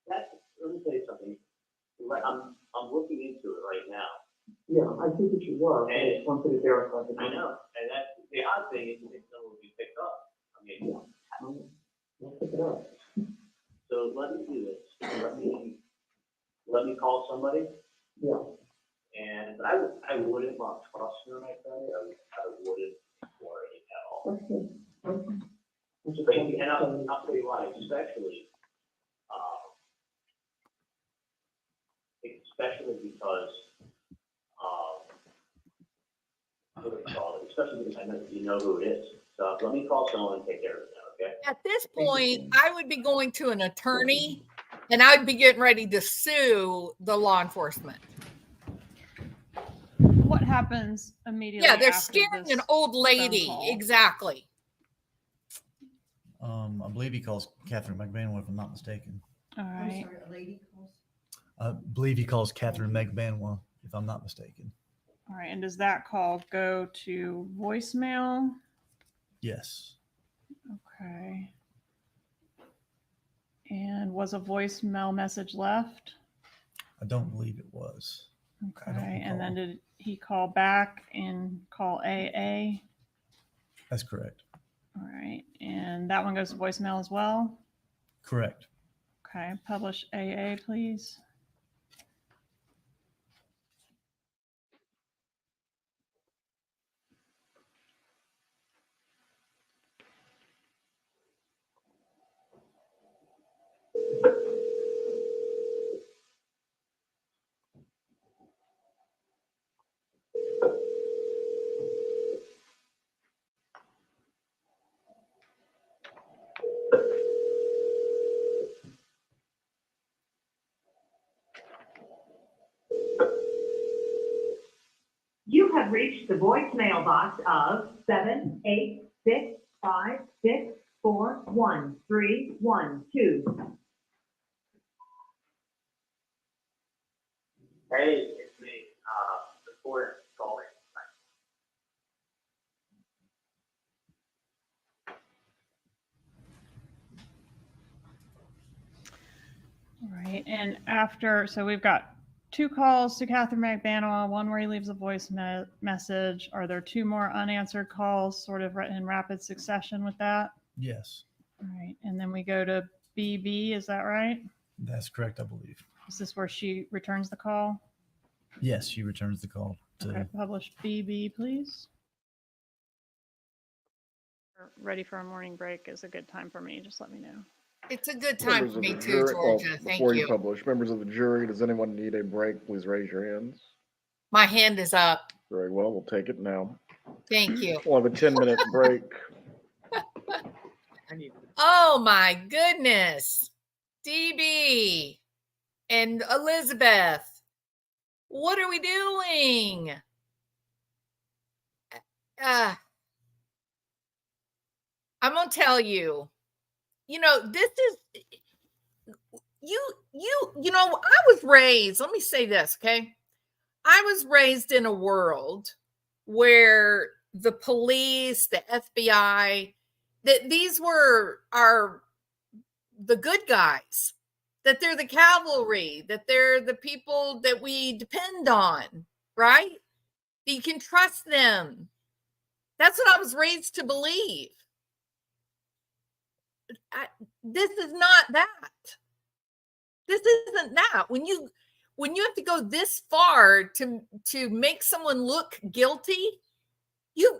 let me tell you something. I'm looking into it right now. Yeah, I think that you were, but I just wanted to verify the I number. know, and that's, the odd thing is that no one will be picked up. I mean, Yeah. I'll pick it up. so let me do this. Let me call somebody, Yeah. and I wouldn't want trust her, I tell you. I wouldn't worry at all. Okay. Okay. I just But, wanted to and tell you. I'll tell you why, especially because, what do you call it? Especially because I know you know who it is. So let me call someone and take care of it now, okay? At this point, I would be going to an attorney and I'd be getting ready to sue the law enforcement. What happens immediately? Yeah, they're after scaring this an old phone lady. call? Exactly. I believe he calls Catherine McBanwa, if I'm not mistaken. All right. I believe he calls Catherine McBanwa, if I'm not mistaken. All right. And does that call go to voicemail? Yes. Okay. And was a voicemail message left? I don't believe it was. I don't Okay. And then recall. did he call back and call AA? That's correct. All right. And that one goes to voicemail as well. Correct. Okay. Publish AA, please. You have reached the voicemail box of 78656413112. Hey, it's me, the reporter calling. All right. And after, so we've got 2 calls to Catherine McBanoa, one where he leaves a voice message. Are there 2 more unanswered calls sort of in rapid succession with that? Yes, All right. And then we go to BB. Is that right? that's correct, I believe. Is this where she returns the call? Yes, she returns the call to Okay. Publish BB, please. Ready for a morning break is a good time for me. Just let me know. It's a good time Members for of me the too, jury, well, Georgia. Thank before you you. publish, members of the jury, does anyone need a break? Please raise your hands. My hand is up. Very well, we'll take it now. Thank you. We'll have a 10-minute break. Oh my goodness. DB and Elizabeth, what are we doing? I'm going to tell you, this is, I was raised, let me say this, okay? I was raised in a world where the police, the FBI, that these were the good guys, that they're the cavalry, that they're the people that we depend on, right? That you can trust them. That's what I was raised to believe. This is not that. This isn't that. When you have to go this far to make someone look guilty, you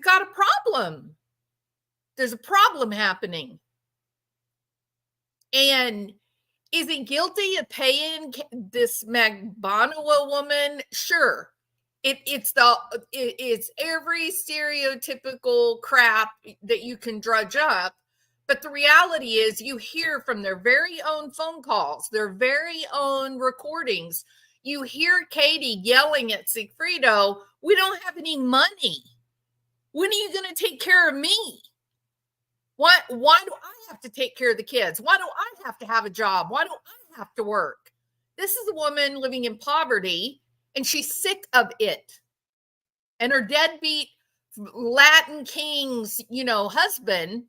got a problem. There's a problem happening. And is he guilty of paying this McBanoa woman? Sure. It's every stereotypical crap that you can drudge up. But the reality is you hear from their very own phone calls, their very own recordings. You hear Katie yelling at Sigfredo, "We don't have any money. When are you going to take care of me? Why do I have to take care of the kids? Why do I have to have a job? Why do I have to work?" This is a woman living in poverty, and she's sick of it. And her deadbeat Latin King's, husband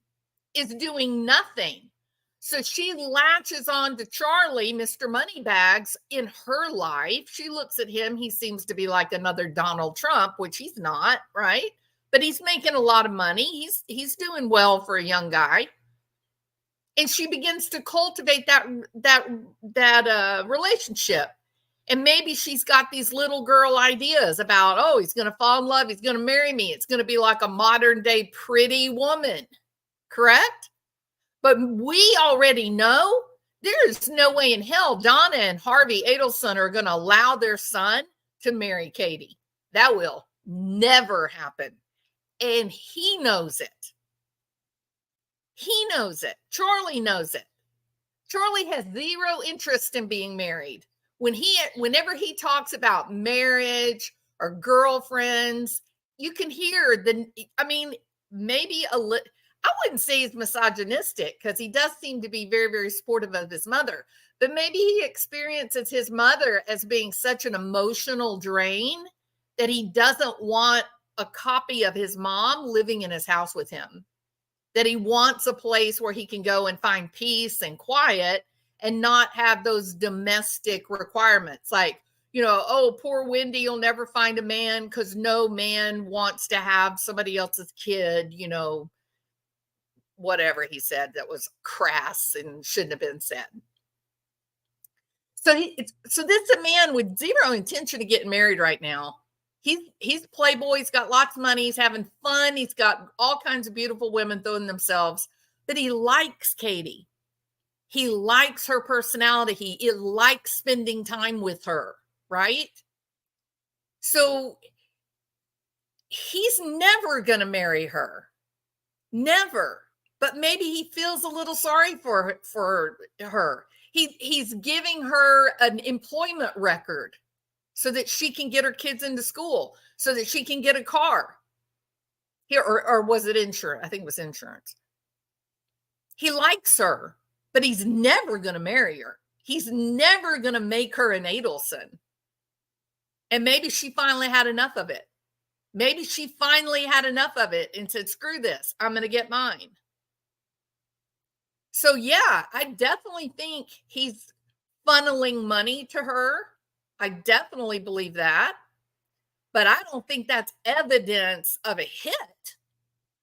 is doing nothing. So she latches on to Charlie, Mr. Moneybags, in her life. She looks at him. He seems to be like another Donald Trump, which he's not, right? But he's making a lot of money. He's doing well for a young guy. And she begins to cultivate that relationship. And maybe she's got these little girl ideas about, oh, he's going to fall in love. He's going to marry me. It's going to be like a modern day Pretty Woman. Correct? But we already know there's no way in hell Donna and Harvey Adelson are going to allow their son to marry Katie. That will never happen. And he knows it. He knows it. Charlie knows it. Charlie has zero interest in being married. Whenever he talks about marriage or girlfriends, you can hear maybe I wouldn't say he's misogynistic, because he does seem to be very, very supportive of his mother. But maybe he experiences his mother as being such an emotional drain that he doesn't want a copy of his mom living in his house with him. That he wants a place where he can go and find peace and quiet and not have those domestic requirements. Like, oh, poor Wendy, you'll never find a man because no man wants to have somebody else's kid, whatever he said that was crass and shouldn't have been said. So this is a man with zero intention of getting married right now. He's playboy. He's got lots of money. He's having fun. He's got all kinds of beautiful women throwing themselves. But he likes Katie. He likes her personality. He likes spending time with her, right? So he's never going to marry her. Never. But maybe he feels a little sorry for her. He's giving her an employment record so that she can get her kids into school, so that she can get a car. Here, or was it insurance? I think it was insurance. He likes her, but he's never going to marry her. He's never going to make her an Adelson. And maybe she finally had enough of it. Maybe she finally had enough of it and said, screw this, I'm going to get mine. So yeah, I definitely think he's funneling money to her. I definitely believe that. But I don't think that's evidence of a hit.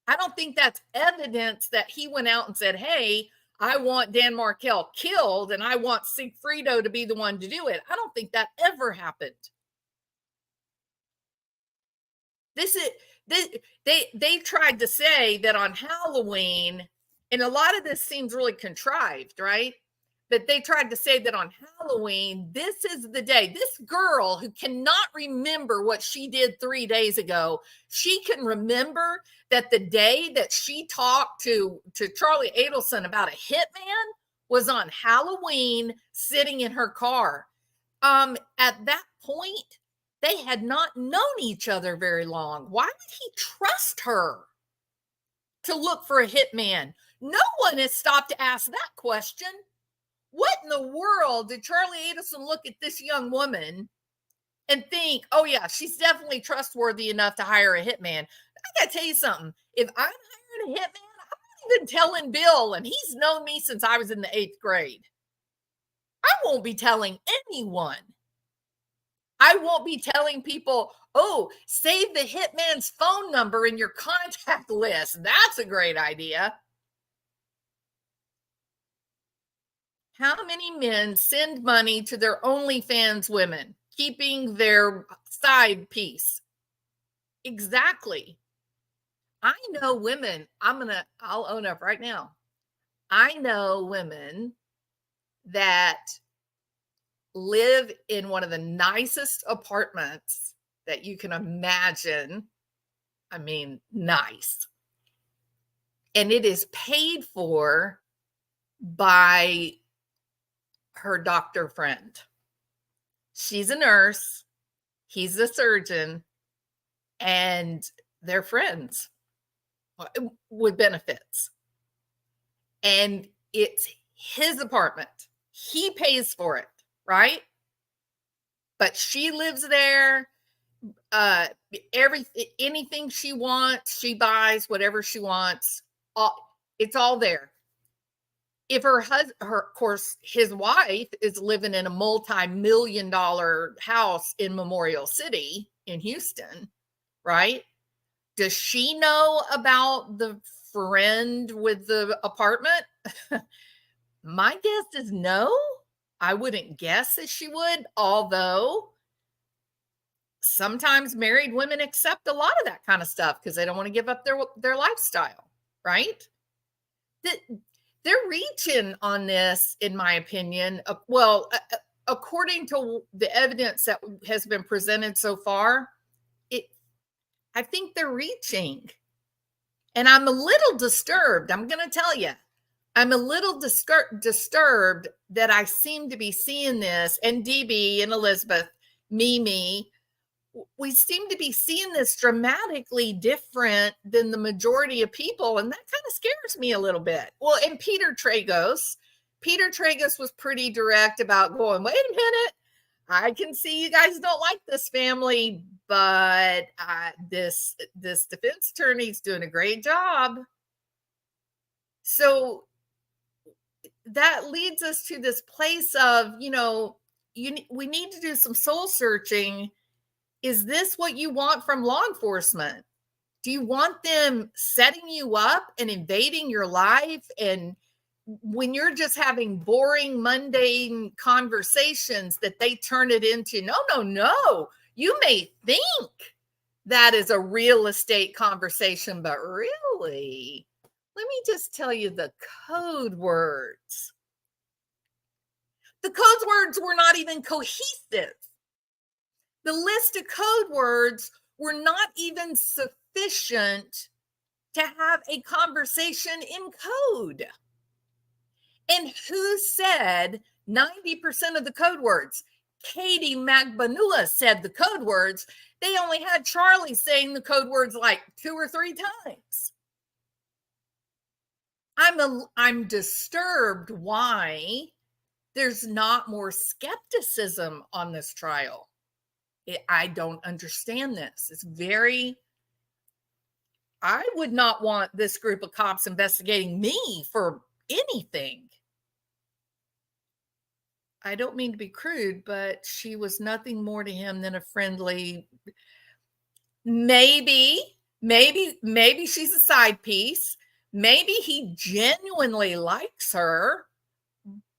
I don't think that's evidence that he went out and said, hey, I want Dan Markel killed and I want Sigfredo to be the one to do it. I don't think that ever happened. They tried to say that on Halloween, and a lot of this seems really contrived, right? But they tried to say that on Halloween, this is the day. This girl who cannot remember what she did 3 days ago, she can remember that the day that she talked to Charlie Adelson about a hitman was on Halloween, sitting in her car. At that point, they had not known each other very long. Why would he trust her to look for a hitman? No one has stopped to ask that question. What in the world did Charlie Adelson look at this young woman and think, oh yeah, she's definitely trustworthy enough to hire a hitman? I gotta tell you something. If I'm hiring a hitman, I'm not even telling Bill, and he's known me since I was in the 8th grade. I won't be telling anyone. I won't be telling people, oh, save the hitman's phone number in your contact list. That's a great idea. How many men send money to their OnlyFans women, keeping their side piece? Exactly. I know women, I'll own up right now. I know women that live in one of the nicest apartments that you can imagine. I mean, nice. And it is paid for by her doctor friend. She's a nurse, he's a surgeon, and they're friends with benefits. And it's his apartment. He pays for it, right? But she lives there. Anything she wants, she buys whatever she wants. It's all there. If her husband, of course, his wife is living in a multi-million-dollar house in Memorial City in Houston, right? Does she know about the friend with the apartment? My guess is no. I wouldn't guess that she would, although sometimes married women accept a lot of that kind of stuff because they don't want to give up their lifestyle, right? They're reaching on this, in my opinion. According to the evidence that has been presented so far, I think they're reaching. And I'm a little disturbed. I'm going to tell you, I'm a little disturbed that I seem to be seeing this, and DB and Elizabeth, Mimi, we seem to be seeing this dramatically different than the majority of people. And that kind of scares me a little bit. Well, and Peter Tragos was pretty direct about going, wait a minute, I can see you guys don't like this family, but this defense attorney's doing a great job. So that leads us to this place of, we need to do some soul searching. Is this what you want from law enforcement? Do you want them setting you up and invading your life? And when you're just having boring, mundane conversations, that they turn it into, no. You may think that is a real estate conversation, but really, let me just tell you the code words. The code words were not even cohesive. The list of code words were not even sufficient to have a conversation in code. And who said 90% of the code words? Katie Magbanua said the code words. They only had Charlie saying the code words like 2 or 3 times. I'm disturbed why there's not more skepticism on this trial. I don't understand this. It's very, I would not want this group of cops investigating me for anything. I don't mean to be crude, but she was nothing more to him than a friendly, maybe she's a side piece. Maybe he genuinely likes her,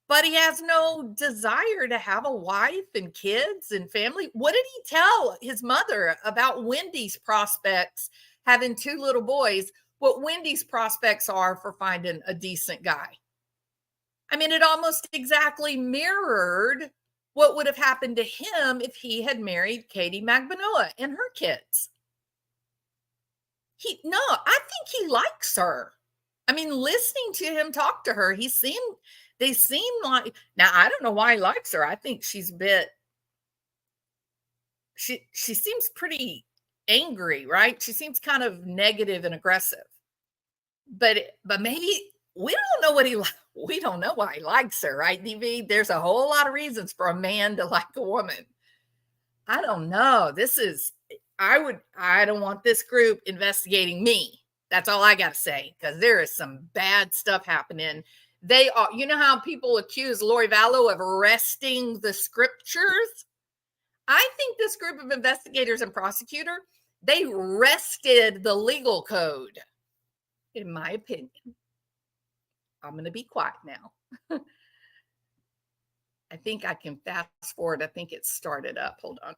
but he has no desire to have a wife and kids and family. What did he tell his mother about Wendy's prospects having 2 little boys? What Wendy's prospects are for finding a decent guy? I mean, it almost exactly mirrored what would have happened to him if he had married Katie Magbanua and her kids. I think he likes her. I mean, listening to him talk to her, they seem like, now I don't know why he likes her. I think she's a bit, she seems pretty angry, right? She seems kind of negative and aggressive. But maybe we don't know we don't know why he likes her, right, DV? There's a whole lot of reasons for a man to like a woman. I don't know. I don't want this group investigating me. That's all I got to say, because there is some bad stuff happening. They are, you know how people accuse Lori Vallow of arresting the scriptures? I think this group of investigators and prosecutor, they wrested the legal code, in my opinion. I'm going to be quiet now. I think I can fast forward. I think it started up. Hold on.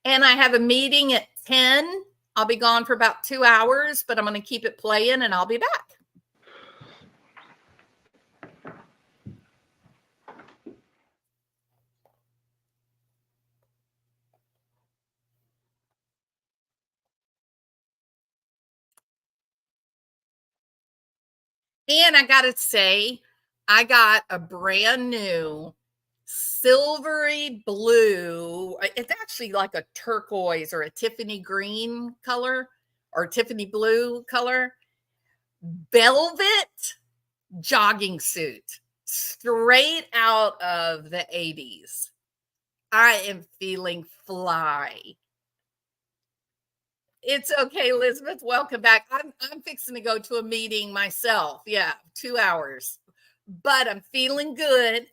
And I have a meeting at 10. I'll be gone for about 2 hours, but I'm going to keep it playing and I'll be back. And I got to say, I got a brand new silvery blue. It's actually like a turquoise or a Tiffany green color or Tiffany blue color velvet jogging suit straight out of the 80s. I am feeling fly. It's okay, Elizabeth. Welcome back. I'm fixing to go to a meeting myself. Yeah, 2 hours. But I'm feeling good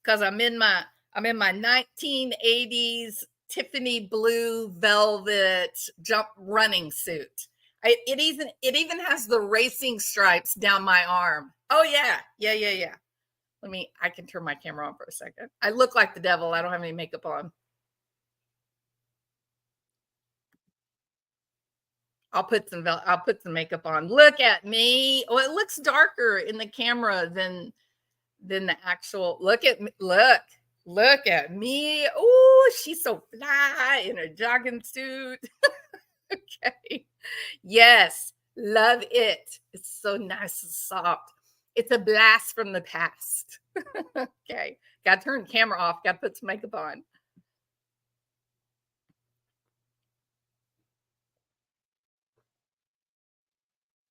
because I'm in my 1980s Tiffany blue velvet jump running suit. It even has the racing stripes down my arm. Oh yeah. I can turn my camera on for a second. I look like the devil. I don't have any makeup on. I'll put some makeup on. Look at me. Oh, it looks darker in the camera than the actual. Look at me. Look at me. Oh, she's so fly in her jogging suit. Okay. Yes. Love it. It's so nice and soft. It's a blast from the past. Okay. Got to turn the camera off. Got to put some makeup on.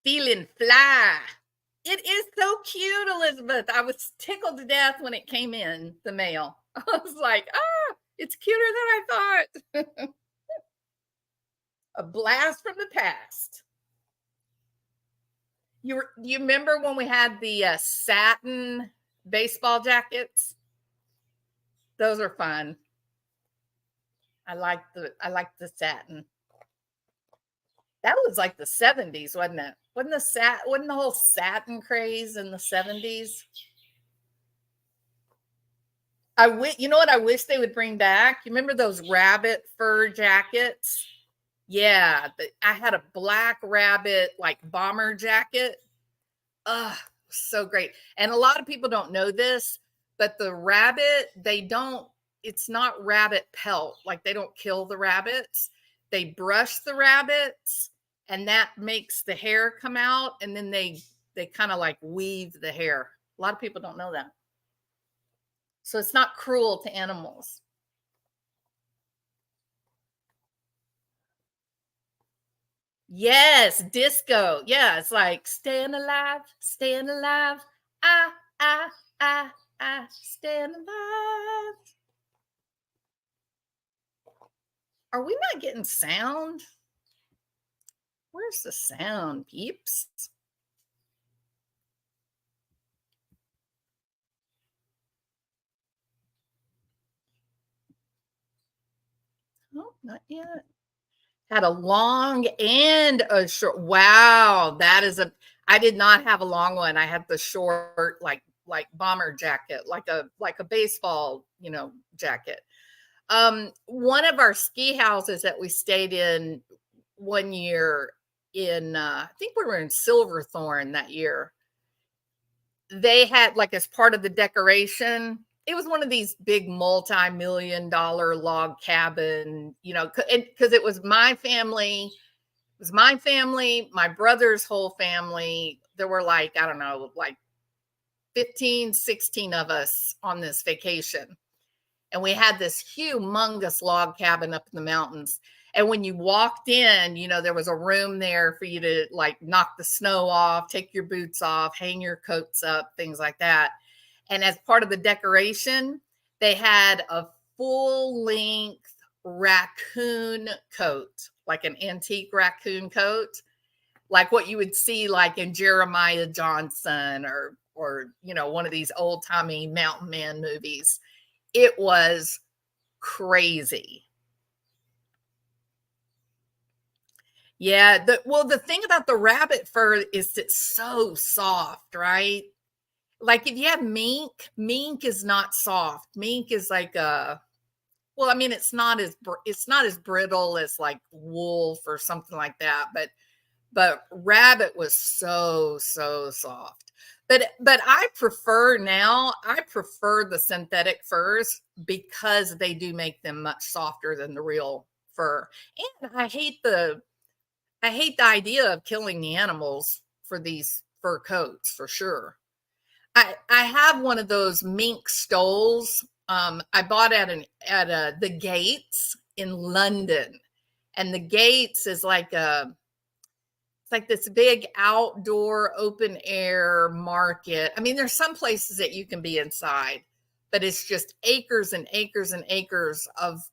Feeling fly. It is so cute, Elizabeth. I was tickled to death when it came in the mail. I was like, it's cuter than I thought. A blast from the past. Do you remember when we had the satin baseball jackets? Those are fun. I like the satin. That was like the 70s, wasn't it? Wasn't the whole satin craze in the 70s? You know what I wish they would bring back? You remember those rabbit fur jackets? Yeah, I had a black rabbit like bomber jacket. Ugh, so great. And a lot of people don't know this, but the rabbit, it's not rabbit pelt. Like they don't kill the rabbits. They brush the rabbits and that makes the hair come out. And then they kind of like weave the hair. A lot of people don't know that. So it's not cruel to animals. Yes, disco. Yeah, it's like staying alive, ah, ah, staying alive. Are we not getting sound? Where's the sound, peeps? Oh, not yet. Had a long and a short. Wow, I did not have a long one. I had the short, like bomber jacket, like a baseball, jacket. One of our ski houses that we stayed in one year I think we were in Silverthorne that year. They had like as part of the decoration, it was one of these big multi-million-dollar log cabin, because it was my family. It was my family, my brother's whole family. There were like, I don't know, like 15, 16 of us on this vacation. And we had this humongous log cabin up in the mountains. And when you walked in, there was a room there for you to like knock the snow off, take your boots off, hang your coats up, things like that. And as part of the decoration, they had a full-length raccoon coat, like an antique raccoon coat, like what you would see like in Jeremiah Johnson or one of these old-timey mountain man movies. It was crazy. Yeah. The thing about the rabbit fur is it's so soft, right? Like if you have mink is not soft. Mink is like it's not as brittle as like wolf or something like that, but rabbit was so soft. But I prefer the synthetic furs because they do make them much softer than the real fur. And I hate the idea of killing the animals for these fur coats, for sure. I have one of those mink stoles. I bought at the Gates in London, and the Gates is like this big outdoor open air market. I mean, there's some places that you can be inside, but it's just acres and acres and acres of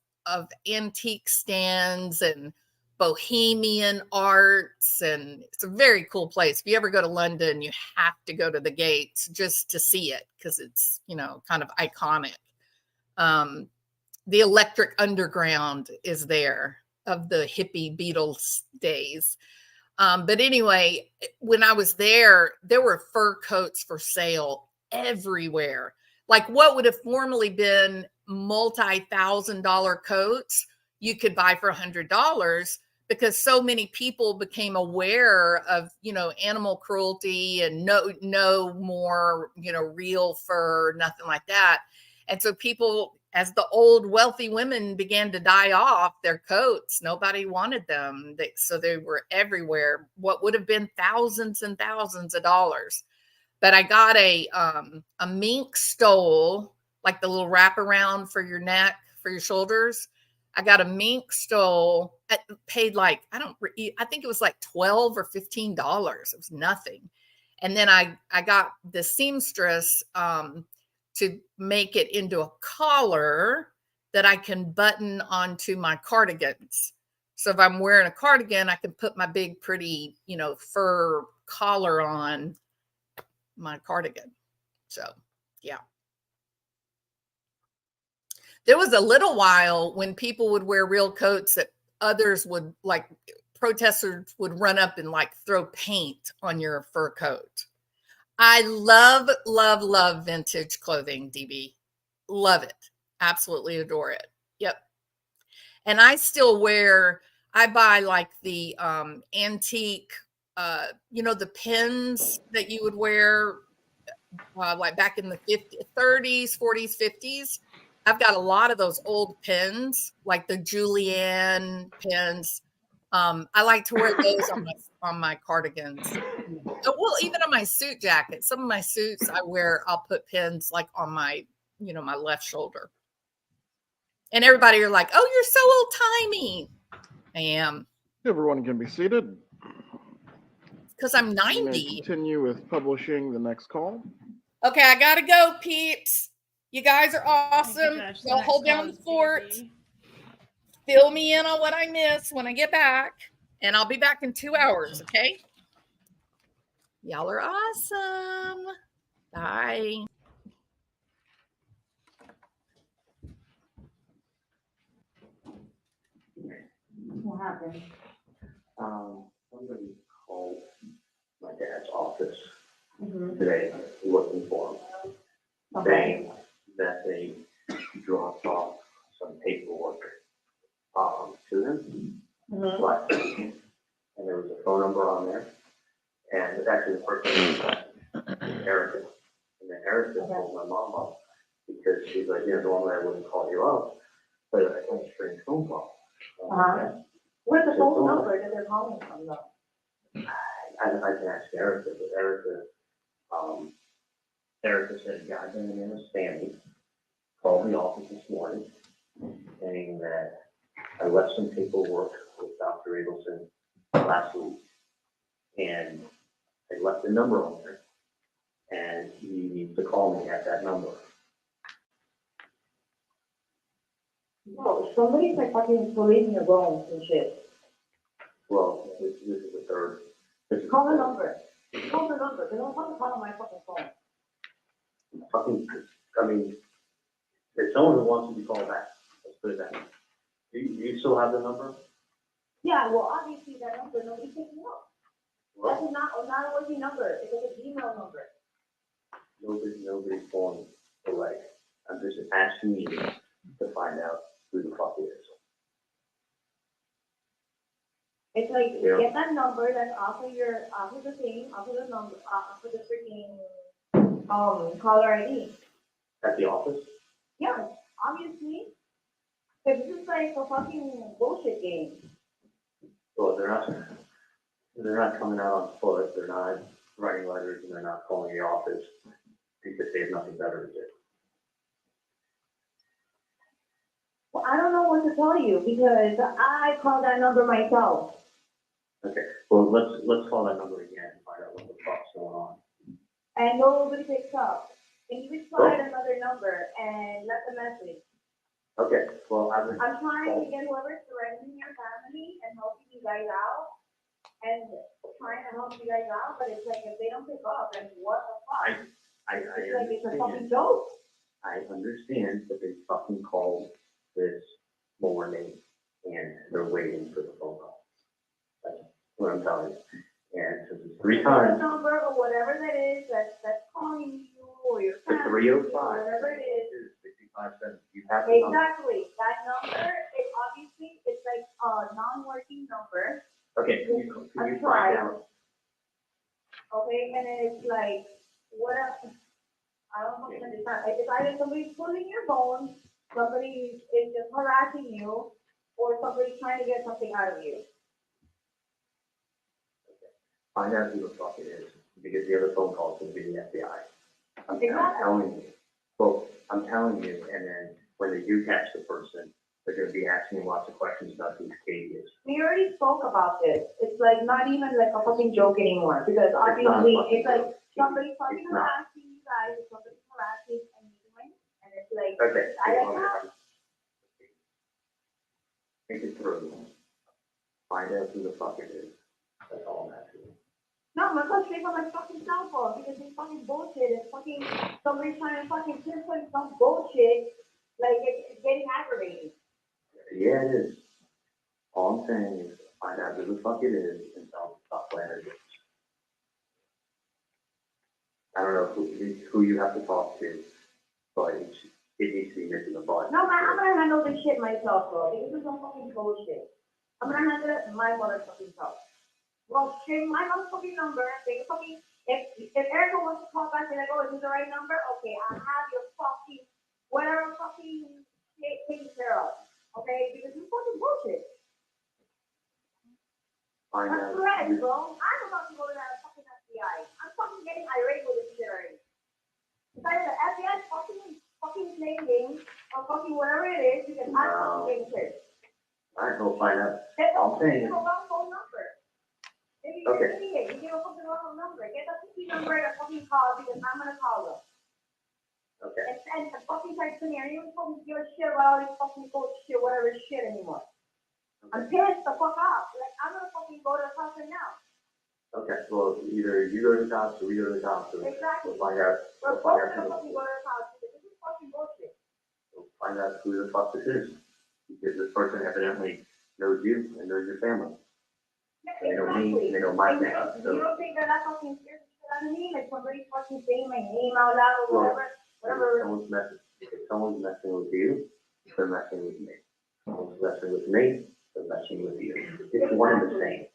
antique stands and bohemian arts, and it's a very cool place. If you ever go to London, you have to go to the Gates just to see it because it's kind of iconic. The Electric Underground is there of the hippie Beatles days. But anyway, when I was there were fur coats for sale everywhere. Like what would have formerly been multi-$1,000 coats, you could buy for $100 because so many people became aware of, animal cruelty and no more, real fur, nothing like that. And so people, as the old wealthy women began to die off their coats, nobody wanted them. So they were everywhere, what would have been thousands and thousands of dollars. But I got a mink stole, like the little wraparound for your neck, for your shoulders. I got a mink stole. I paid I think it was like $12 or $15. It was nothing. And then I got the seamstress to make it into a collar that I can button onto my cardigans. So if I'm wearing a cardigan, I can put my big, pretty, fur collar on my cardigan. So, yeah. There was a little while when people would wear real coats that others would, like, protesters would run up and like throw paint on your fur coat. I love, love, love vintage clothing, DB. Love it. Absolutely adore it. Yep. And I still I buy like the antique, the pins that you would wear like back in the 50s, 30s, 40s, 50s. I've got a lot of those old pins, like the Julienne pins. I like to wear those on my cardigans. Well, even on my suit jacket. Some of my suits I'll put pins like on my, my left shoulder. And everybody are like, "Oh, you're so old-timey." I am. Everyone can be seated. Because I'm You may 90. continue with publishing the next call. Okay, I gotta go, peeps. You guys are awesome. Judge. The Y'all next hold call down the is fort. JB. Fill me in on what I missed when I get back. And I'll be back in 2 hours, okay? Y'all are awesome. Bye. What happened? Somebody called my dad's office Mm-hmm. today, looking for him, saying that they dropped off some paperwork, to him Mm-hmm. last week. And there was a phone number on there, and it's actually the person was Erica. And then Erica called my mom up, because she's like, normally I wouldn't call you up, but I got a strange phone call. Where's the phone number that they're calling from, though? I can ask Erica, but Erica said a guy by the name of Stanley called the office this morning saying that I left some paperwork with Dr. Adelson last week, and I left the number on there, and he needs to call me at that number. No, somebody's like fucking pulling your bones and shit. Well, this is the third. Call the number. Call the number. They don't want to call on my fucking phone. There's someone who wants you to call back. Let's put it that way. Do you still have the number? Yeah, well, obviously that number, nobody's picking up. Well, That's not a working number. It's like a Gmail number. nobody's calling the leg. I'm just asking you to find out who the fuck it is. It's like, Yeah. get that number, then offer the thing, offer the number, offer the freaking, caller ID. At the office? Yeah, obviously. Cause this is like a fucking bullshit game. Well, they're not coming out on foot, they're not writing letters, and they're not calling the office because they have nothing better to do. Well, I don't know what to tell you because I called that number myself. Okay, well, let's call that number again and find out what the fuck's going on. And nobody picks up. And you just try another number and left a message. Okay, well, I'm trying to get whoever's threatening your family and helping you guys out. And trying to help you guys out, but it's like if they don't pick up, then what the fuck? It's like it's a fucking joke. I understand that they fucking called this morning and they're waiting for the phone call. That's what I'm telling you. And since it's 3 times. Number or whatever that is that's calling you or your The family. 305. Whatever it is. 65 cents. You have the number. Exactly. That number is obviously it's like a non-working number. Okay, can you find out? Okay, and it's like what I don't know what to understand. It's either somebody's pulling your phone, somebody is just harassing you, or somebody's trying to get something out of you. Find out who the fuck it is, because the other phone call is going to be the FBI. I'm telling you. Well, I'm telling you, and then when they do catch the person, they're going to be asking you lots of questions about who Katie is. We already spoke about this. It's like not even like a fucking joke anymore, because obviously it's like somebody's fucking harassing you guys, somebody's harassing and you doing, and it's like, Okay. I like that. Think it through. Find out who the fuck it is. That's all I'm asking. No, I'm gonna go straight from my fucking cell phone because it's fucking bullshit. It's fucking somebody trying to fucking pinpoint some bullshit. Like it's getting aggravating. Yeah, it is. All I'm saying is find out who the fuck it is and don't stop playing it. I don't know who you have to talk to, but it needs to be missing the butt. No, man, I'm gonna handle this shit myself, bro. This is some fucking bullshit. I'm gonna handle it my motherfucking self. Well, change my motherfucking number. They fucking if Erica wants to call back and I go, is this the right number? Okay, I have your fucking whatever fucking shit taken care of. Okay, because it's fucking bullshit. Find That's out. correct, bro. I'm about to go to that fucking FBI. I'm fucking getting irate with this shit already. If I the FBI fucking playing games or fucking whatever it is, because I'm fucking getting pissed. Alright, go find out. They I'm saying. give a wrong phone number. Maybe you're an idiot. You give a fucking wrong number. Get the fucking number and fucking call because I'm gonna call them. Okay. And fucking text me. I don't even fucking give a shit about all this fucking bullshit, whatever shit anymore. I'm pissed the fuck off. Like I'm gonna fucking go to the cops right now. Okay, well, either you go to the cops or we go to the cops. Exactly. We'll find out. We're We'll both find gonna out. fucking go to the cops because this is fucking bullshit. We'll find out who the fuck this is. Because this person evidently knows you and knows your family. They know me, and they know my family. You don't think they're not fucking scared of shit out of me? Like somebody's fucking saying my name out loud or whatever? If someone's messing with you, they're messing with me. Someone's messing with me, they're messing with you. It's one and the same.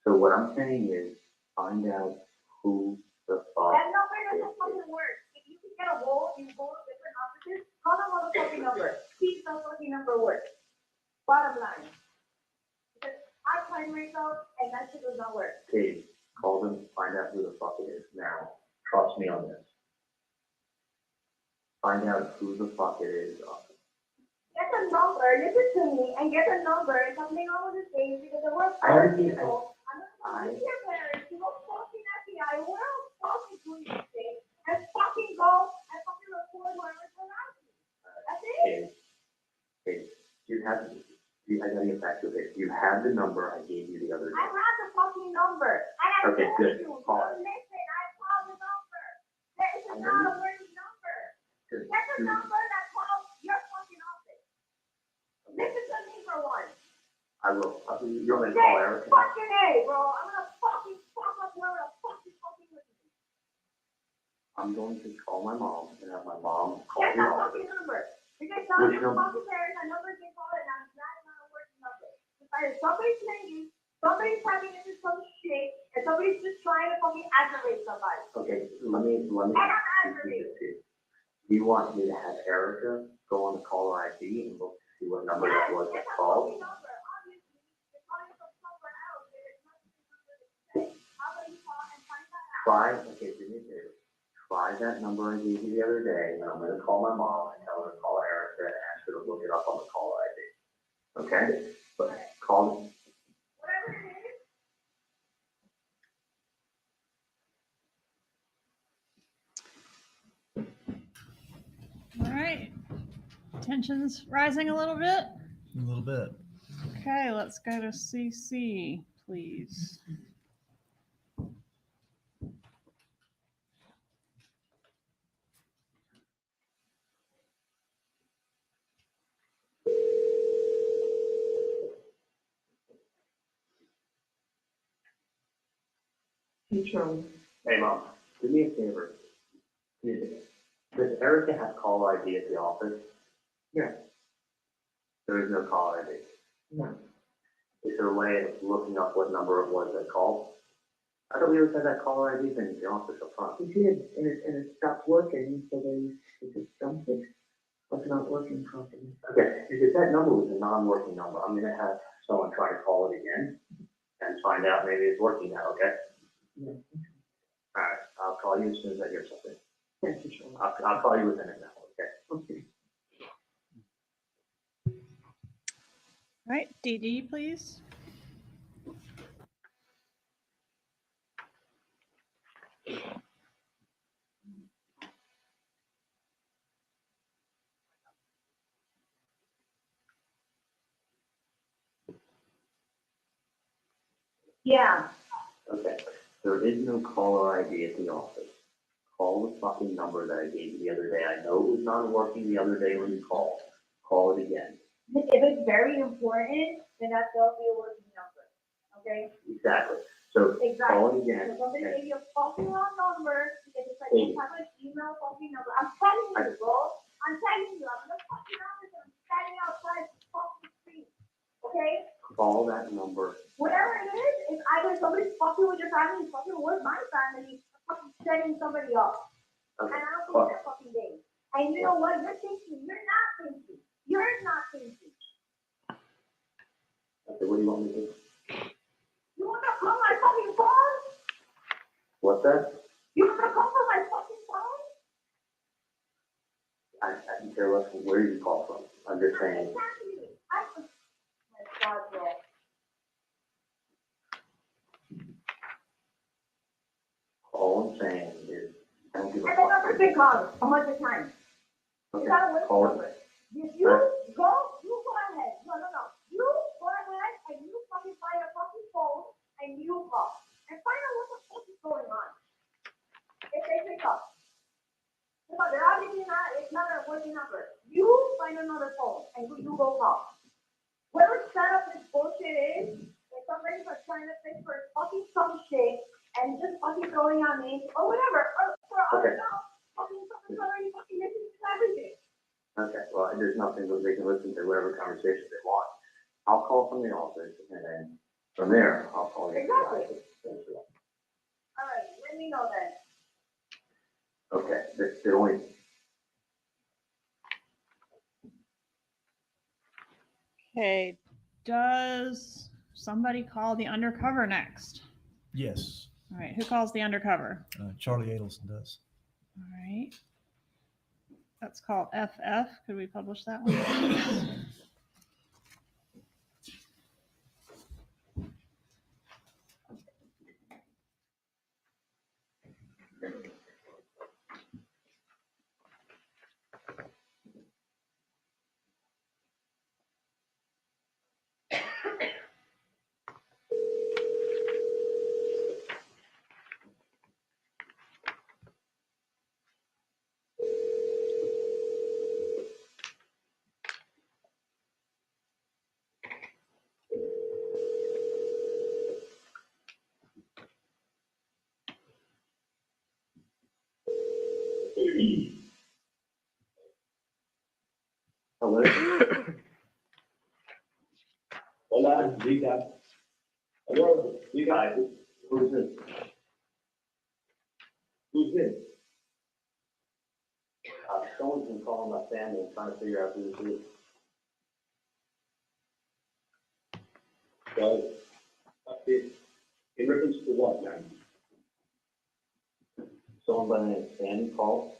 So what I'm saying is, find out who the fuck. That number doesn't fucking work. If you can get a hold, you go to different offices, call them on the fucking number. See if the fucking number works. Bottom line. Because I tried myself and that shit does not work. Dave, call them, find out who the fuck it is now. Trust me on this. Find out who the fuck it is. Get the number, listen to me, and get the number and something on with the things because it works I for already- people. I'm not going to your parents to go fucking FBI, where else fucking doing this thing, and fucking go and fucking report whoever's around you. That's it. Dave, I gotta get back to it. You have the number I gave you the other day. I have the fucking number. And I Okay, told good. you, Call don't it. listen, I called the number. This is not a working number. Good. Get the number that calls your fucking office. Listen to me for once. I will. You're gonna call Erica. Fucking A, bro. I'm gonna fucking fuck up whoever the fuck is fucking with me. I'm going to call my mom and have my mom call Get the that office. fucking number. Because some Which number? fucking parents, that number can call it, and that's not a working number. It's either somebody's playing you, somebody's having into some shit, and somebody's just trying to fucking aggravate somebody. Okay, let me. And I'm aggravated. Do you want me to have Erica go on the caller ID and look to see what number that was that Get that called? fucking number. Obviously, you're calling from somewhere else, and it's not the same number that you say. How about you call and find that out? Do me a favor. Try that number I gave you the other day, and I'm gonna call my mom and tell her to call Erica and ask her to look it up on the caller ID. Okay? But call, Whatever it is. All right. Tension's rising a little bit. A little bit. Okay, let's go to CC, please. Hey, Charlie. hey mom, do me a favor. Does Erica have caller ID at the office? Yeah. There is no caller ID. No. Is there a way of looking up what number it was that called? I thought we always had that caller ID thing in the office up front. We did, and it stopped working, so they just dumped it. It's not working properly. Okay, if that number was a non-working number, I'm gonna have someone try to call it again and find out maybe it's working now, okay? Yeah. All right, I'll call you as soon as I hear something. Thank you, Charlie. I'll call you within an hour, okay? Okay. All right, DD, please. Yeah. Okay, There is no caller ID at the office. Call the fucking number that I gave you the other day. I know it was not working the other day when you called. Call it again. If it's very important, then that's will be a working number, okay? Exactly. So Exactly. call it again. So somebody gave you a fucking wrong number, because it's like, Hey. you have an email fucking number. I'm telling you, bro. I'm telling you, I'm the fucking officer. I'm standing outside the fucking street, okay? Call that number. Whatever it is, if either somebody's fucking with your family, fucking with my family, fucking setting somebody up. And Okay. I don't think they're fucking game. And you know what? You're thinking. You're not thinking. You're not thinking. Okay, what do you want me to do? You wanna call my fucking phone? What's that? You wanna call for my fucking phone? I can care less where you call from. I'm just saying. Exactly. Oh my God, bro. All I'm saying is, I don't give a And the fuck. number's been called 100 times. You Okay, gotta wait call for it. it. If you go ahead. No. You go ahead and you fucking find a fucking phone and you call. And find out what the fuck is going on. If they pick up. Because they're obviously not, it's not a working number. You find another phone and you go call. Whatever setup this bullshit is, if somebody's like trying to fix for fucking some shit and just fucking throwing on me or whatever, or for all Okay. you know, fucking someone's already fucking listening to everything. Okay, well, there's nothing that they can listen to whatever conversation they want. I'll call from the office and then from there, I'll call you. Exactly. All right, let me know then. Okay, the only, Okay, does somebody call the undercover next? Yes, All right, who calls the undercover? Charlie Adelson does. All right. That's called FF. Could we publish that one? hello? Hola, diga. Hello, diga. Who's this? Who's this? Someone's been calling my family and trying to figure out who this is. Well, in reference to what, man? Someone by the name of Sandy called.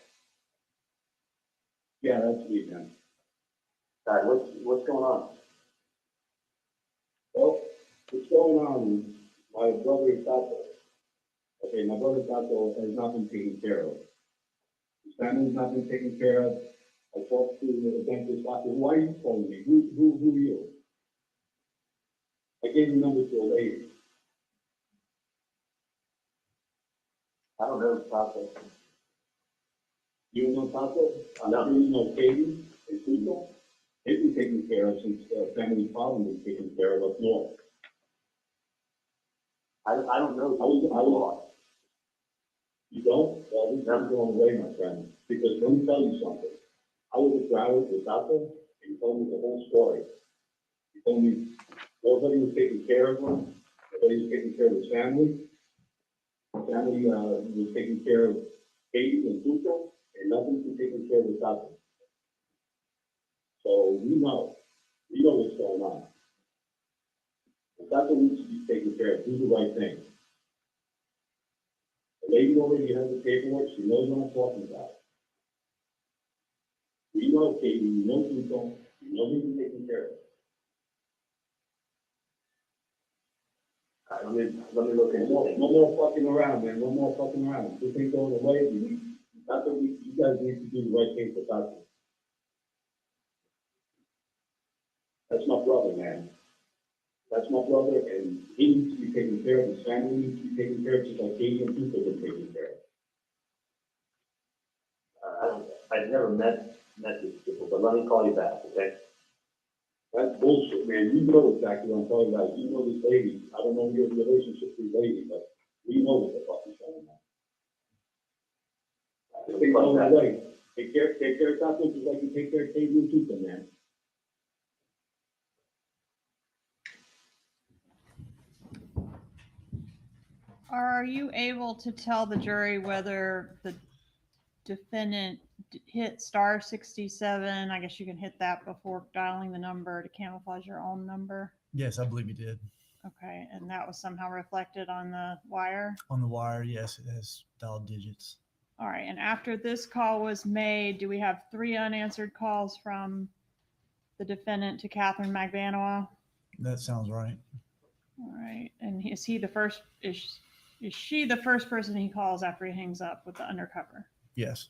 Yeah, that's me, man. What's going on? Well, what's going on is my brother Tato. Okay, my brother Tato has not been taken care of. His family's not been taken care of. I talked to the dentist doctor. Why are you calling me? Who are you? I gave the number to a lady. I don't know, Taco. You know Tato? I'm No. sure you know Katie and Tuco. They've been taken care of since family problem was taken care of up north. I don't know. I was. You don't? Well, this is going away, my friend, because let me tell you something. I was at Broward with Tato, and he told me the whole story. He told me nobody was taking care of him, nobody was taking care of his family. His family was taking care of Katie and Tuco, and nothing was taken care of Tato. So we know what's going on. If Tato needs to be taken care of, do the right thing. The lady already has the paperwork, she knows what I'm talking about. We know Katie, we know Tuco, we know he's been taken care of. All right, let me look into it. No more fucking around, man, no more fucking around. This ain't going away, that's what you guys need to do the right thing for Tato. That's my brother, man. That's my brother, and he needs to be taken care of, his family needs to be taken care of, just like Katie and people have been taken care of. I've never met these people, but let me call you back, okay? That's bullshit, man. You know exactly what I'm talking about. You know this lady. I don't know your relationship with this lady, but we know what the fuck is going on. Take all the way. Take care of Taco just like you take care of Katie and Tuka, man. Are you able to tell the jury whether the defendant hit star 67? I guess you can hit that before dialing the number to camouflage your own number. Yes, I believe he did. Okay, and that was somehow reflected on the wire? On the wire, yes, it has dialed digits. All right, and after this call was made, do we have 3 unanswered calls from the defendant to Catherine McVanoa? That sounds right. All right, and is he the first, is she the first person he calls after he hangs up with the undercover? Yes.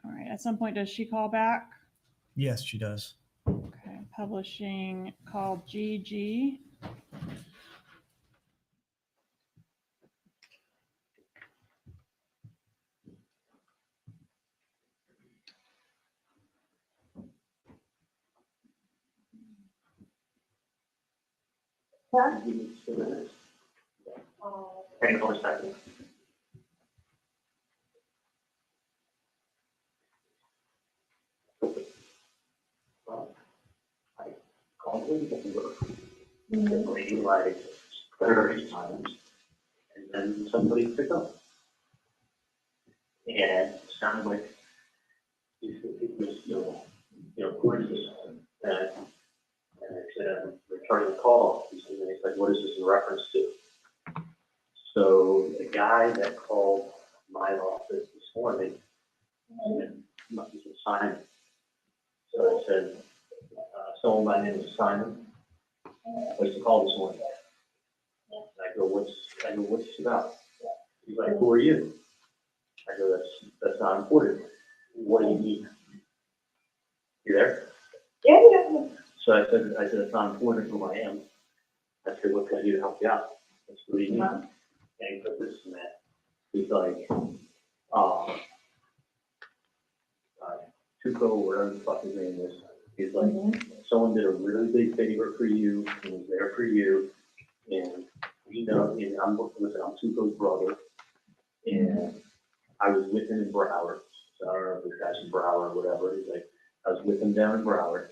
All right, at some point, does she call back? Yes, she does. Okay, publishing called GG. Give me 2 minutes. Hang on a second. I called the number, the lady like 30 times, and then somebody picked up. And it sounded like it was, gorgeous. And I said, returning the call. He said, what is this in reference to? So the guy that called my office this morning, must be Simon. So I said, someone by the name of Simon, placed a call this morning. And I go, what's this about? He's like, who are you? I go, that's not important. What do you need? You there? Yeah. So I said, it's not important who I am. I said, what can I do to help you out? That's what do you need? And he put this and that. He's like, Tuco, whatever the fuck his name is. He's like, someone did a really big favor for you and was there for you. And we know, and I'm Tuco's brother. And I was with him in Broward. So I don't know if this guy's in Broward or whatever. He's like, I was with him down in Broward.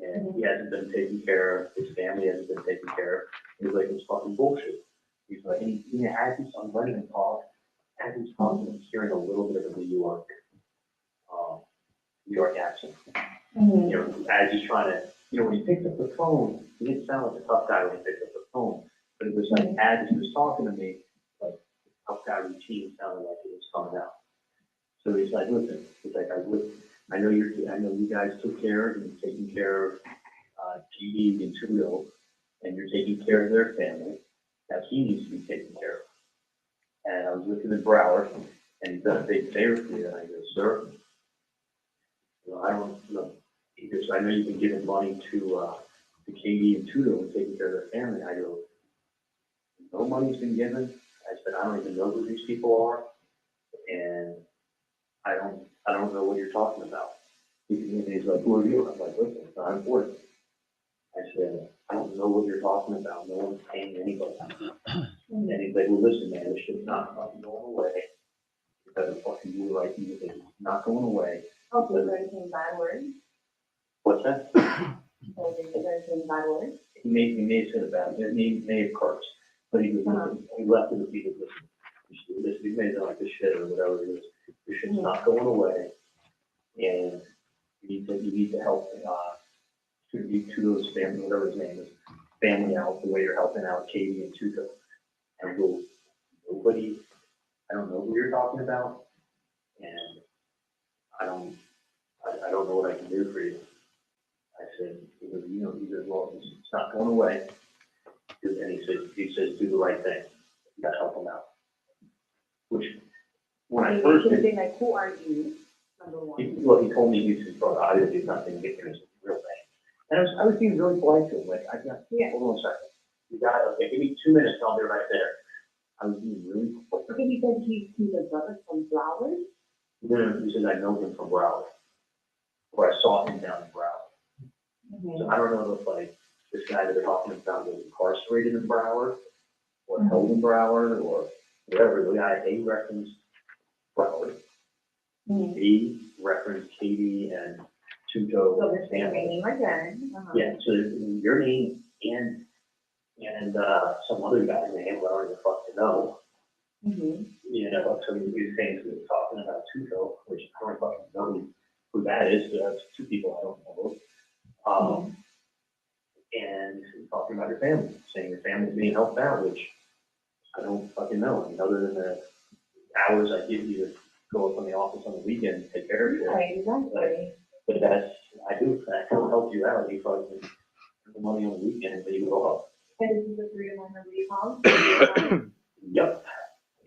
And he hasn't been taken care of. His family hasn't been taken care of. He's like, it's fucking bullshit. He's like, and he had this, I'm letting him talk. As he's talking, I'm hearing a little bit of a New York accent. As he's trying to, when he picked up the phone, he didn't sound like a tough guy when he picked up the phone. But it was like, as he was talking to me, like, tough guy routine sounded like it was coming out. So he's like, listen, he's like, I know you guys took care of and taking care of GD and Trudeau, and you're taking care of their family. Now he needs to be taken care of. And I was with him in Broward, and he's done a big favor for you. And I go, sir, I don't know. Because I know you've been giving money to KD and Trudeau and taking care of their family. I go, no money's been given. I said, I don't even know who these people are, and I don't know what you're talking about. He's like, who are you? I'm like, listen, it's not important. I said, I don't know what you're talking about. No one's paying anybody. And he's like, well, listen, man, this shit's not fucking going away. You better fucking do the right thing. It's not going away. Okay, you're going to say bad words? What's that? So you're going to say bad words? He may say about it. He may have cursed. But he left it to be this. He made it like this shit or whatever it is. This shit's not going away. And you need to help to those family, whatever his name is, family out the way you're helping out Katie and Tuco. And go, I don't know who you're talking about, and I don't know what I can do for you. I said, he said, well, it's not going away. And he says, do the right thing. You gotta help him out. Which, when I first should have been like, who are you? Number one. He told me he's his brother. I didn't do nothing to get his real name. And I was being really polite to him, like, Yeah. hold on a second. You got, okay, give me 2 minutes, I'll be right there. I was being really polite. Okay, he said he's a brother from Flowers? No, he said I know him from Broward, or I saw him down in Broward. So I don't know if like, this guy that they're talking about was incarcerated in Broward, or held in Broward, or whatever, the guy, A referenced Broward. B referenced Katie and Tuco. So the same name again. Yeah, so your name and some other guy's name, I don't even fuck to know. You know, so he was saying, he was talking about Tuco, which I don't fucking know who that is, but that's two people I don't know. And he's talking about your family, saying your family's being helped out, which I don't fucking know. I mean, other than the hours I give you to go up on the office on the weekend and take care of you. Right, exactly. But that's, I do, that help you out. You fucking earn the money on the weekend, but you go up. And this is the freedom number you called? Yep.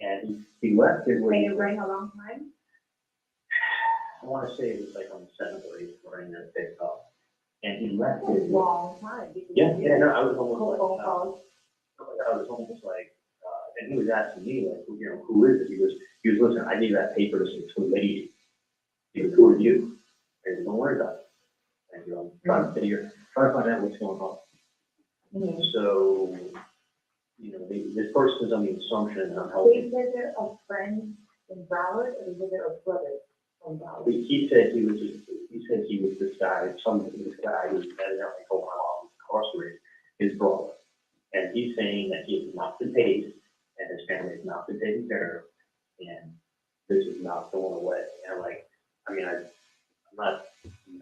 And he left it where And he, you bring a long time? I want to say it was like on the 7th or 8th morning that it picked up. And he left That's a it. long time. Yeah, no, I was almost Phone like, calls. I was almost like, and he was asking me, like, you know, who is it? He was, listen, I need that paper to say to a lady. He goes, who are you? I said, don't worry about it. And, you know, I'm trying to find out what's going on. So, you know, this person is on the assumption that I'm So you helping. said they're a friend in Broward, or you said they're a brother from Broward? He said he was this guy, this guy who evidently told my mom was incarcerated, his brother. And he's saying that he has not been paid, and his family has not been taken care of, and this is not going away. And like, I mean, I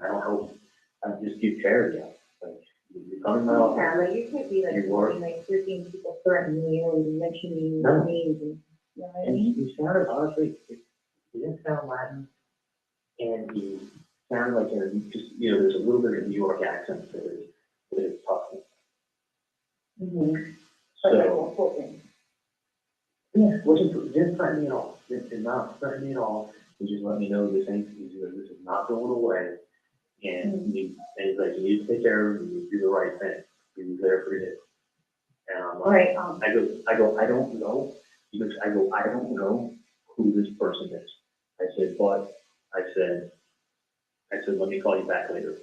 don't help, I just give charity out. Like, you come in my office. Yeah, like you can't be like, You work. like 13 people threatening you and mentioning No. names and, you know what I And mean? he sounded, honestly, he didn't sound Latin, and he sounded like just, you know, there's a little bit of New York accent to his talking. But like, So, well, full thing. yeah, didn't threaten me at all. Did not threaten me at all. He just let me know this is not going away. And he's like, you need to take care of him, you need to do the right thing. He was there for you. And I'm All like, right, I go, I don't know. He goes, I don't know who this person is. I said, let me call you back later.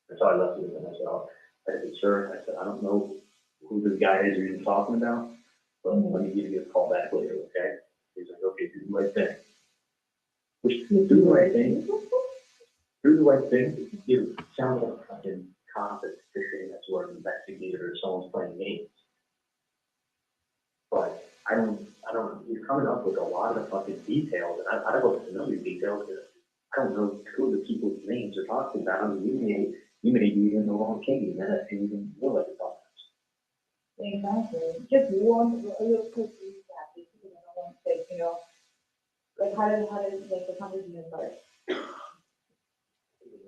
That's how I left it with him. I said, sir, I said, I don't know who this guy is you're talking about, but let me give you a call back later, okay? He's like, okay, do the right thing. Which, do the right thing. Do the right thing. You sound like a fucking cop that's fishing, that's or an investigator, or someone's playing games. But I don't, you're coming up with a lot of fucking details, and I don't know these details, because I don't know who the people's names are talking about. I mean, you may be in the wrong case, and that's even more like a problem. exactly. Just one, a little quick recap, because I don't want to say, you know, like how did like the conversation start?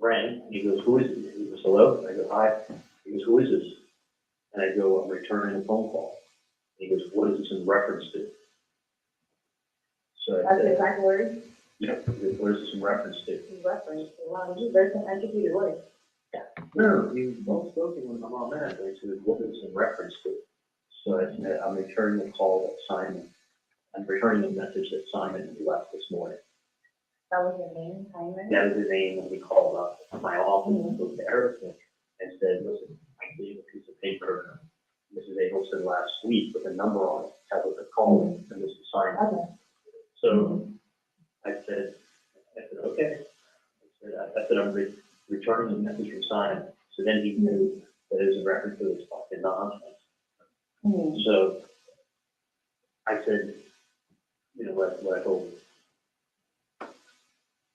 Rang, he goes, who is it? He goes, hello? I go, hi. He goes, who is this? And I go, I'm returning a phone call. He goes, what is this in reference to? So I That's the said, exact word, yeah, he goes, what is this in reference to? reference. Wow, you very some educated word. No, he was well spoken when I'm on that. I said, what is this in reference to? So I said, I'm returning the call that Simon, I'm returning the message that Simon left this morning. That was your name, Simon? That was his name when he called up my office and spoke to Adelson and said, listen, I gave a piece of paper, Mrs. Adelson last week with a number on it, tell her to call and this is Simon. Okay. So I said, okay. I said, I'm returning the message from Simon. So then he knew that it was a reference to this fucking nonsense. So I said, you know, what I told him.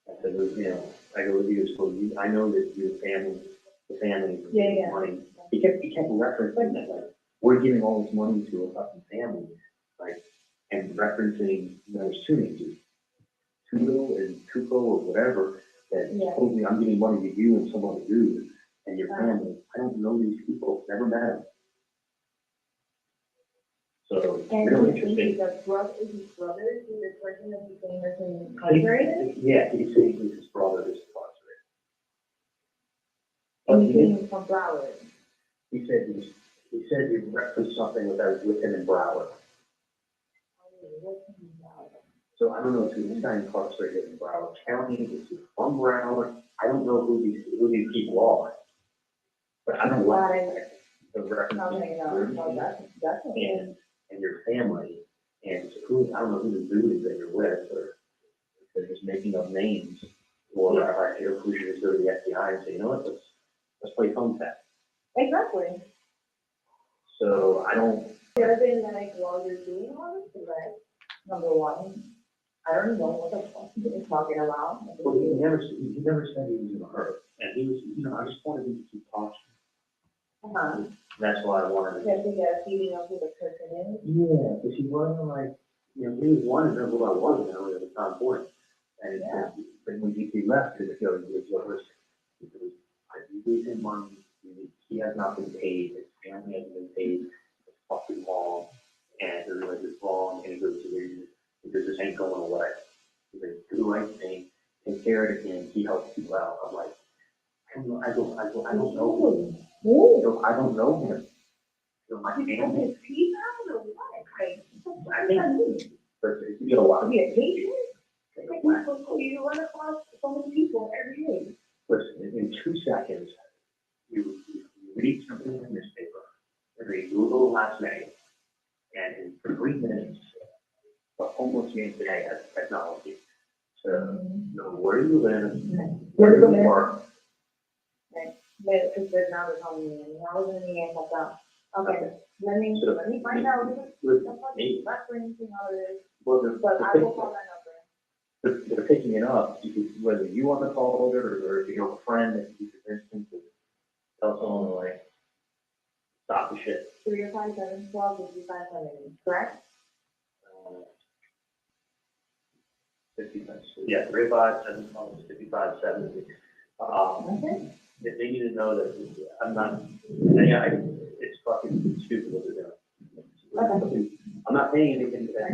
I said, you know, I go, he goes, well, I know that your family, the family, Yeah. money. He kept referencing that, like, we're giving all this money to a fucking family, like, and referencing, you know, there's two names, Tudo and Tuco or whatever, that told me I'm giving money to you and some other dude and your family. I don't know these people, never met them. So, And really he interesting. is his brother to the person that became incarcerated? Yeah, he's saying he's his brother who's incarcerated. And you came from Broward. He said he referenced something with him in Broward. So I don't know if he's got incarcerated in Broward County, is he from Broward? I don't know who these people are. But I don't like the reference Okay, no, that's okay. and your family, and who, I don't know who the dude is that you're with, or if they're just making up names, or if we should just go to the FBI and say, you know what, let's play phone tag. Exactly. So I don't. The other thing, like, while you're doing all this, like, number one, I don't know what the fuck he's talking about. Well, he never said he was in a hurry, and he was, I just wanted him to keep talking. That's why I wanted to. Because he got a feeling of who the person is. Yeah, because he wasn't like, he was wanting to know who I was, and it was not important. And but when he left, he was like, I gave him money, he has not been paid, his family hasn't been paid, it's fucking wrong, and he realizes it's wrong, and he goes to the, because this ain't going away. He's like, do the right thing, take care of the kid, he helps people out. I'm like, I don't know him. I don't know him. So my family. He's out or what? I think, but if you get a lot of. Be a patient? You run across so many people every day. Listen, in 2 seconds, you read something in the newspaper, or you Google last name, and in 3 minutes, the homeless man today has technology to know where you live, where you work. But it's good now it's on me, and I was in the end of that. Okay, let me find out what the fuck is that for anything out of this. Well, But I will call that number. they're picking it up, whether you want to call it, or if you have a friend that you can instant to tell someone, like, stop the shit. 305-712-5570, correct? 55, yeah, 357-5570. Okay. If they need to know that I'm not, it's fucking stupid what they're doing. Okay. I'm not paying anything to that.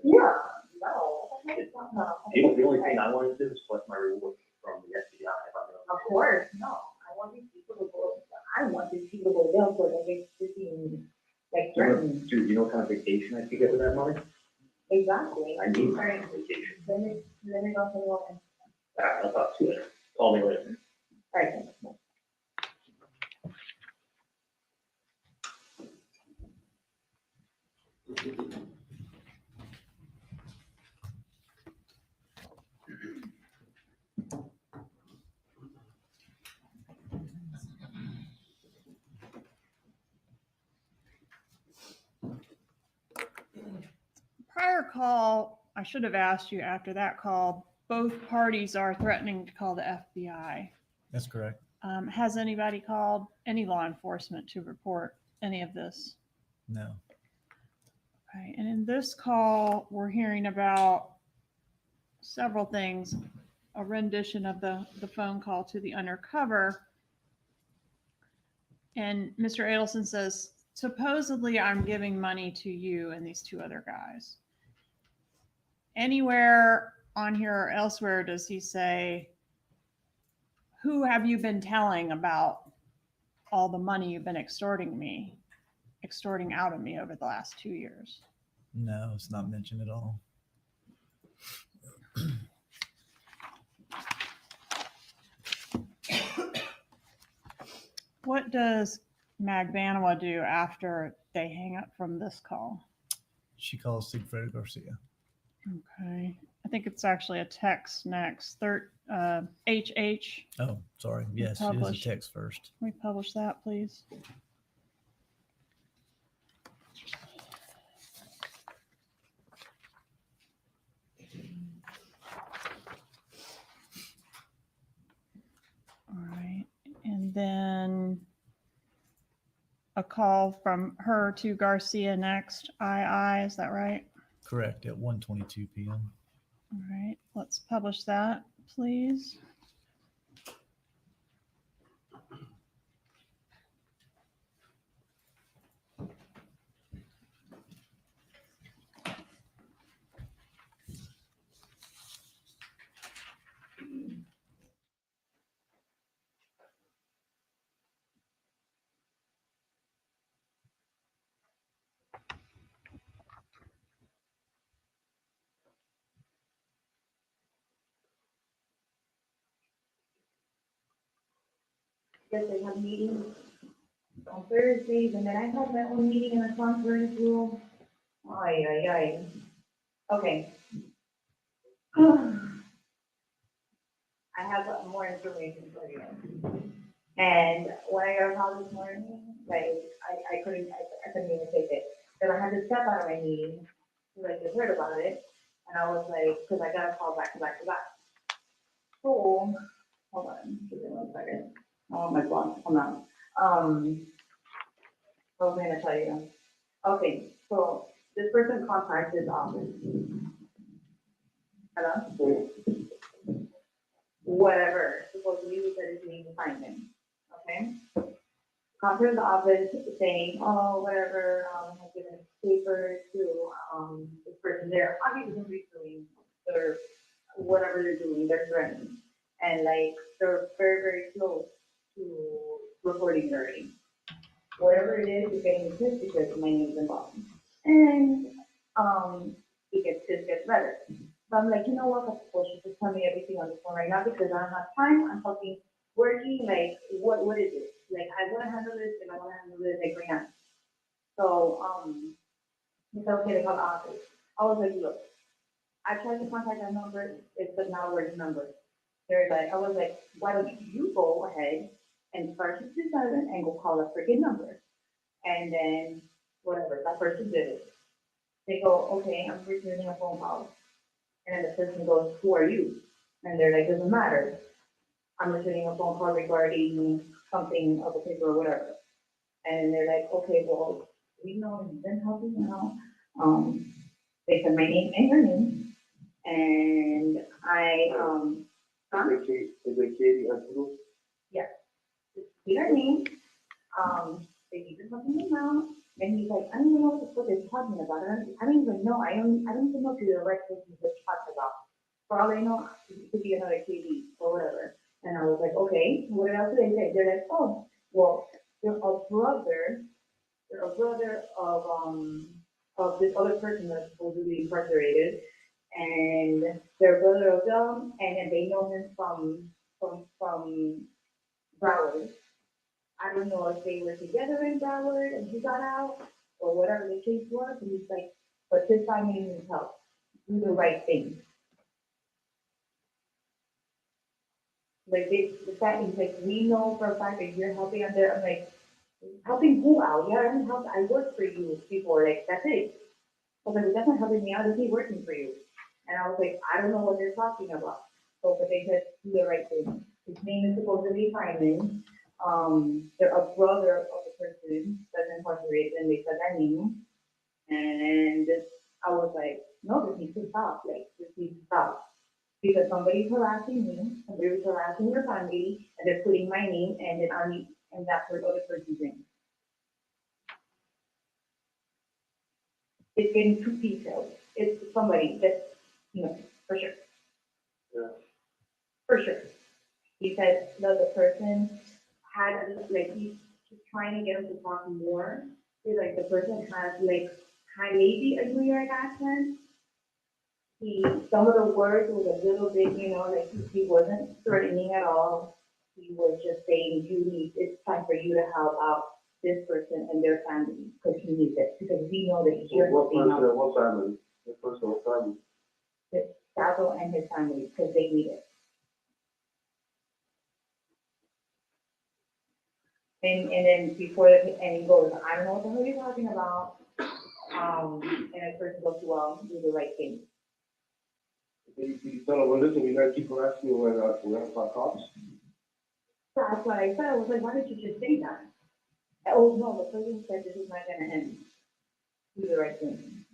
Yeah, no. The only thing I want to do is collect my reward from the FBI. Of course, no. I want these people to go down for the freaking, like, threatened. Dude, you know what kind of vacation I could get with that money? Exactly. I need vacation. Let me go for the one. All right, I'll talk to you later. Call me later. All right. Prior call, I should have asked you after that call, both parties are threatening to call the FBI. That's correct. Has anybody called any law enforcement to report any of this? No. Okay, and in this call, we're hearing about several things. A rendition of the phone call to the undercover. And Mr. Adelson says, supposedly I'm giving money to you and these two other guys. Anywhere on here or elsewhere does he say, who have you been telling about all the money you've been extorting out of me over the last 2 years? No, it's not mentioned at all. What does Magbanua do after they hang up from this call? She calls Sigfredo Garcia. Okay. I think it's actually a text next. HH. Oh, sorry. Yes, it is a text first. Can we publish that, please? All right. And then a call from her to Garcia next. Is that right? Correct, at 1:22 p.m. All right. Let's publish that, please. Yes, they have meetings on Thursdays, and then I have my own meeting in the conference room. Ay, ay, ay. Okay. I have more information for you. And when I got a call this morning, like, I couldn't even take it. Then I had to step out of my meeting, because I just heard about it, and I was like, because I got a call back to back to back. So, hold on, give me 1 second. Oh my God, hold on. What was I gonna tell you? Okay, so this person contacted the office. Hello? Whatever, supposedly we said it's being assignment, okay? Contacted the office saying, oh, whatever, have given paper to, this person there, obviously doing their, whatever they're doing, they're threatening. And like, they're very, very close to reporting already. Whatever it is, you're getting pissed because my name's involved. And, just gets better. So I'm like, you know what, well, she just tell me everything on the phone right now because I don't have time. I'm talking, working, like, what is it? Like, I want to handle this and I want to handle this like right now. So, he said, okay, to call the office. I was like, look, I tried to contact that number, it's but not a working number. They're like, I was like, why don't you go ahead and start 67 and go call a freaking number? And then, whatever, that person did it. They go, okay, I'm returning a phone call. And then the person goes, who are you? And they're like, doesn't matter. I'm returning a phone call regarding something of a paper or whatever. And they're like, okay, well, we know you've been helping out. They said my name and your name. And I, Is it Katie Antigo? yeah, see her name. They keep it something out. And he's like, I don't even know what the fuck they're talking about. I don't even know. I don't even know if you're the right person to talk about. For all I know, it could be another KD or whatever. And I was like, okay, what else do they say? They're like, oh, well, they're a brother of this other person that's supposed to be incarcerated. And they're a brother of them, and then they know him from Broward. I don't know if they were together in Broward and he got out or whatever the case was. And he's like, but this time he needs help. Do the right thing. Like the fact is like, we know for a fact that you're helping out there. I'm like, helping who out? Yeah, I helped. I worked for you before. Like, that's it. I was like, that's not helping me out. Is he working for you? And I was like, I don't know what they're talking about. So, but they said, do the right thing. His name is supposed to be Simon. They're a brother of the person that's incarcerated, and they said that name. And I was like, no, this needs to stop. Like, this needs to stop. Because somebody's harassing me, somebody's harassing your family, and they're putting my name and then on me, and that's what other person's name. It's getting too detailed. It's somebody that's, for sure. Yeah. For sure. He said, no, the person had, like, he's trying to get him to talk more. He's like, the person has, like, maybe a New York accent. Some of the words was a little bit, like, he wasn't threatening at all. He was just saying, it's time for you to help out this person and their family, because he needs it, because we know that you're helping out. What family? The person, what family? Dazzle and his family, because they need it. And then and he goes, I don't know what the hell you're talking about. And the person goes, well, do the right thing. You tell them, well, listen, you gotta keep harassing me when I call cops. That's what I said. I was like, why did you just say that? Oh, no, the person said this is not gonna end. Do the right thing.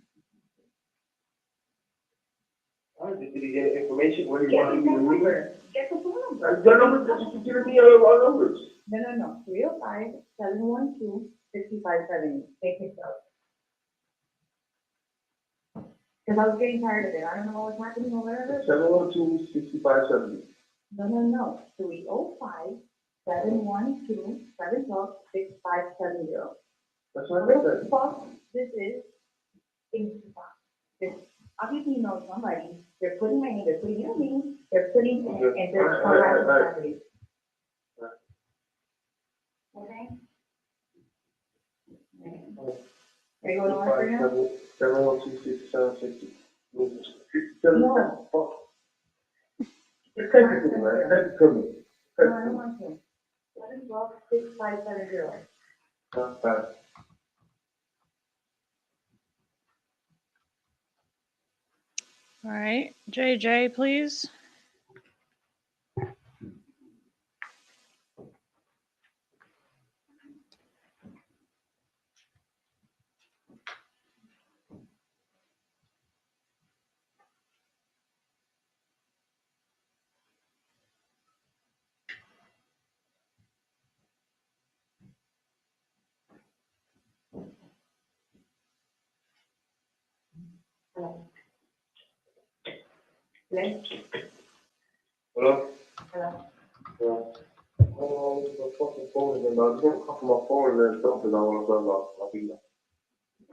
All right, did you get information? What do you Get want the me to phone read? number. Get the phone number. The number, just give me our numbers. No. 305-712-5570. Take it out. Because I was getting tired of it. I don't know what was happening or whatever. 712-6570. No. 305-712-5570. That's what I What said. the fuck this is? This obviously knows somebody. They're putting my name, they're putting your name, they're putting, and they're harassing somebody. Okay? Are you going on right now? 7126760. No. Just text it to me, man. Text it to me. No, I don't want to. 7126570. That's fine. All right, JJ, please. Hello. Hello? Hello? Hello? Yeah. Oh, the fucking phone again, man. I'm gonna come from my phone and then something I wanna talk about. I'll be back.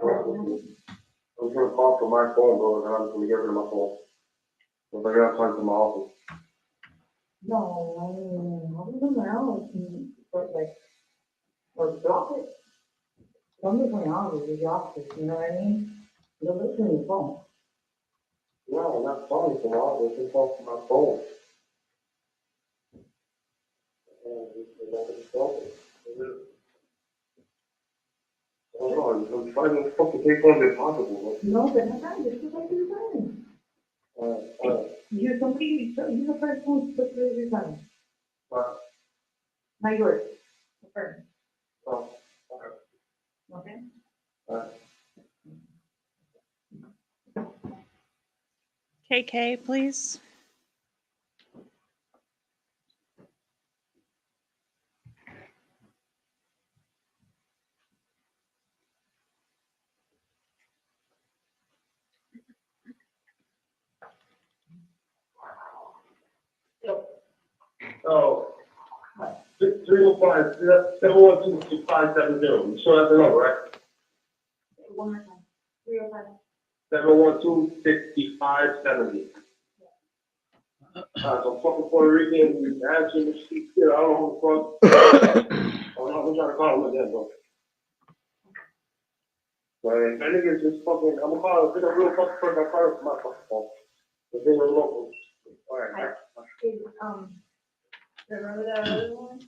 I was gonna call from my phone, bro, and I'm gonna get rid of my phone. So I gotta come to my office. No, I don't know. But like, or block it. Somebody's going on with your office, you know what I mean? You don't listen to your phone. No, I'm not calling from my office, I'm calling from my phone. I don't know, I'm trying to fucking take one if possible, bro. No, but not that. This is like your phone. You're somebody, you're the person who's supposed to be your phone. Not yours. The first. Oh, Okay? KK, please. Oh. 305, 712-6570. You sure that's the number, right? One more time. 305. 712-6570. So fucking Puerto Rican, answering the shit, I don't know who the fuck. I'm trying to call him again, bro. But that nigga's just fucking, I'm gonna call him, if it's a real fucking person, I'll call him from my fucking phone. If it's a local. Alright, Remember the other one?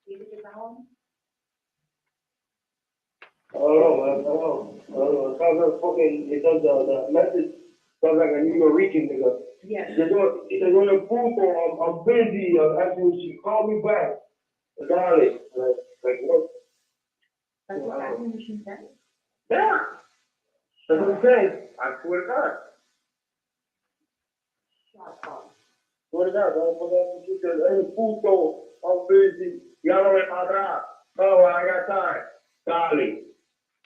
You did that one? I don't know, man, I don't know. It sounds like fucking, it does the message, sounds like a New Yorker nigga. Yes. They're doing a phone call, I'm busy, actually, she called me back. Darling, like what? That's what the machine said? Yeah. That's what I'm saying. I swear to God. Shut up. Swear to God, don't forget to get the any puto, I'm busy. Llámame para atrás. Oh, I got time. Darling.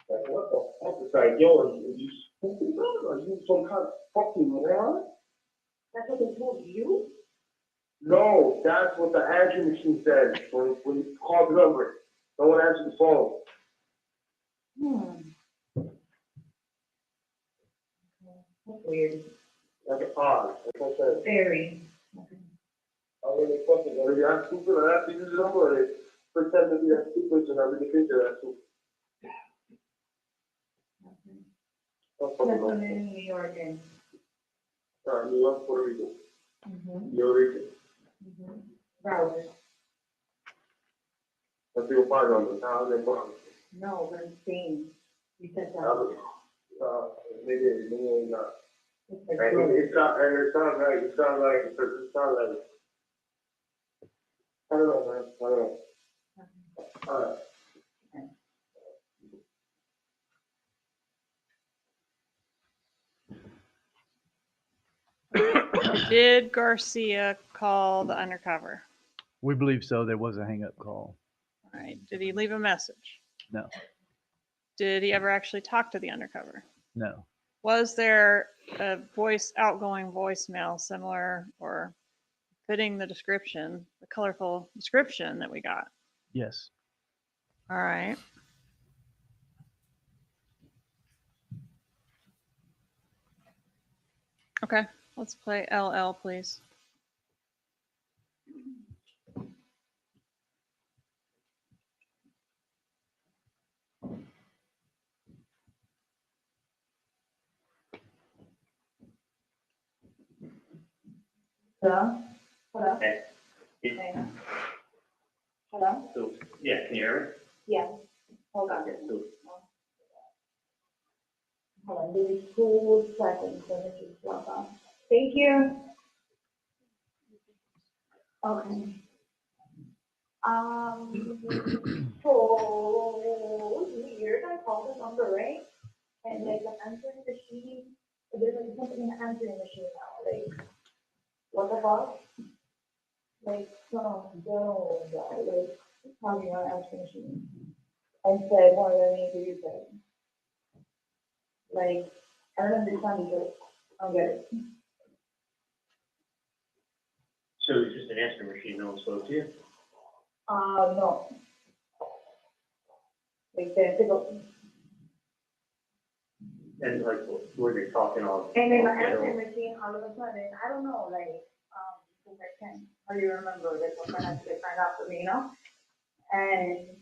Like, what the fuck is that? Yo, are you stupid, bro? Are you some kind of fucking moron? That's what they told you? No, that's what the answering machine said when you call the number. No one answered the phone. That's weird. That's odd. That's what I said. Very. I really fucking, are you that stupid? I have to use the number, or they pretend to be that stupid and I really think they're that stupid. That's what in New York is. New York, Puerto Rico. Puerto Rico. Browsers. That's your phone number. How are they from? No, but I'm saying, you said that. Maybe not. It's like, And it sounds like, I don't know, man. I don't know. Alright. Did Garcia call the undercover? We believe so. There was a hang-up call. All right. Did he leave a message? No, Did he ever actually talk to the undercover? no. Was there a outgoing voicemail similar or fitting the description, the colorful description that we got? Yes. All right. Okay, let's play LL, please. Hello? Hello? Okay. Hang Hello? So, yeah, can you hear Yeah. Hold me? on. Okay, so, Hold on, give me 2 seconds, let me just log on. Thank you. Okay. So, weird, I called the number, right? And like the answering machine, there's like something in the answering machine now, like, what the fuck? Like, so, like, talking on answering machine. And said more than I need to use it. Like, I don't understand it, I don't get it. so it's just an answering machine, no one spoke to you? No. Like, they go, And like, were they talking on? and then the on video? answering machine, all of a sudden, I don't know, like, because I can't, how do you remember, like, what kind of shit turned out for me, you know? And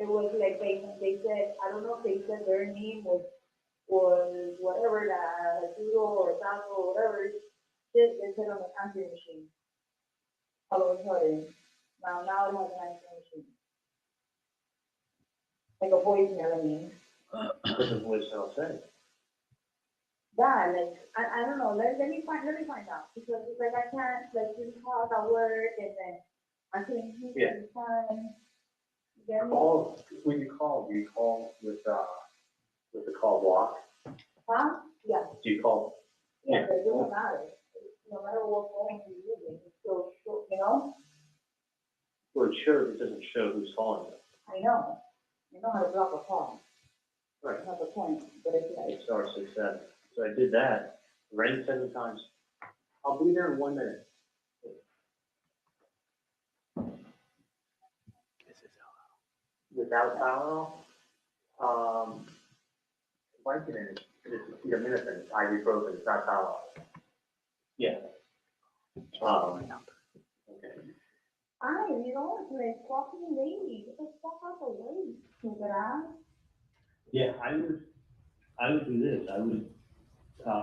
it was like, they said, I don't know if they said their name was whatever, that Judo or Taco or whatever, shit, they said on the answering machine. All of a sudden, now it has an answering machine. Like a voicemail, I mean. What the voicemail said? Yeah, like, I don't know, let me find out, because it's like, I can't, like, really talk at work, and then I couldn't hear Yeah. the time. You get me? Call, when you call, do you call with the call block? Huh? Yeah, Do you call? yeah, but it doesn't matter, no matter what phone you're using, it's still, you know? Well, it shows, it doesn't show who's calling you. I know how to drop a call, Right. that's the point, but it's like, Star 6 7. So I did that, rang 7 times. I'll be there in 1 minute. Without Tylenol, Vicodin is acetaminophen, it's ibuprofen, it's not Tylenol. Yeah. Okay. you know, it's like fucking lady, get the fuck out the way, stupid ass. Yeah, I would do this, I would, I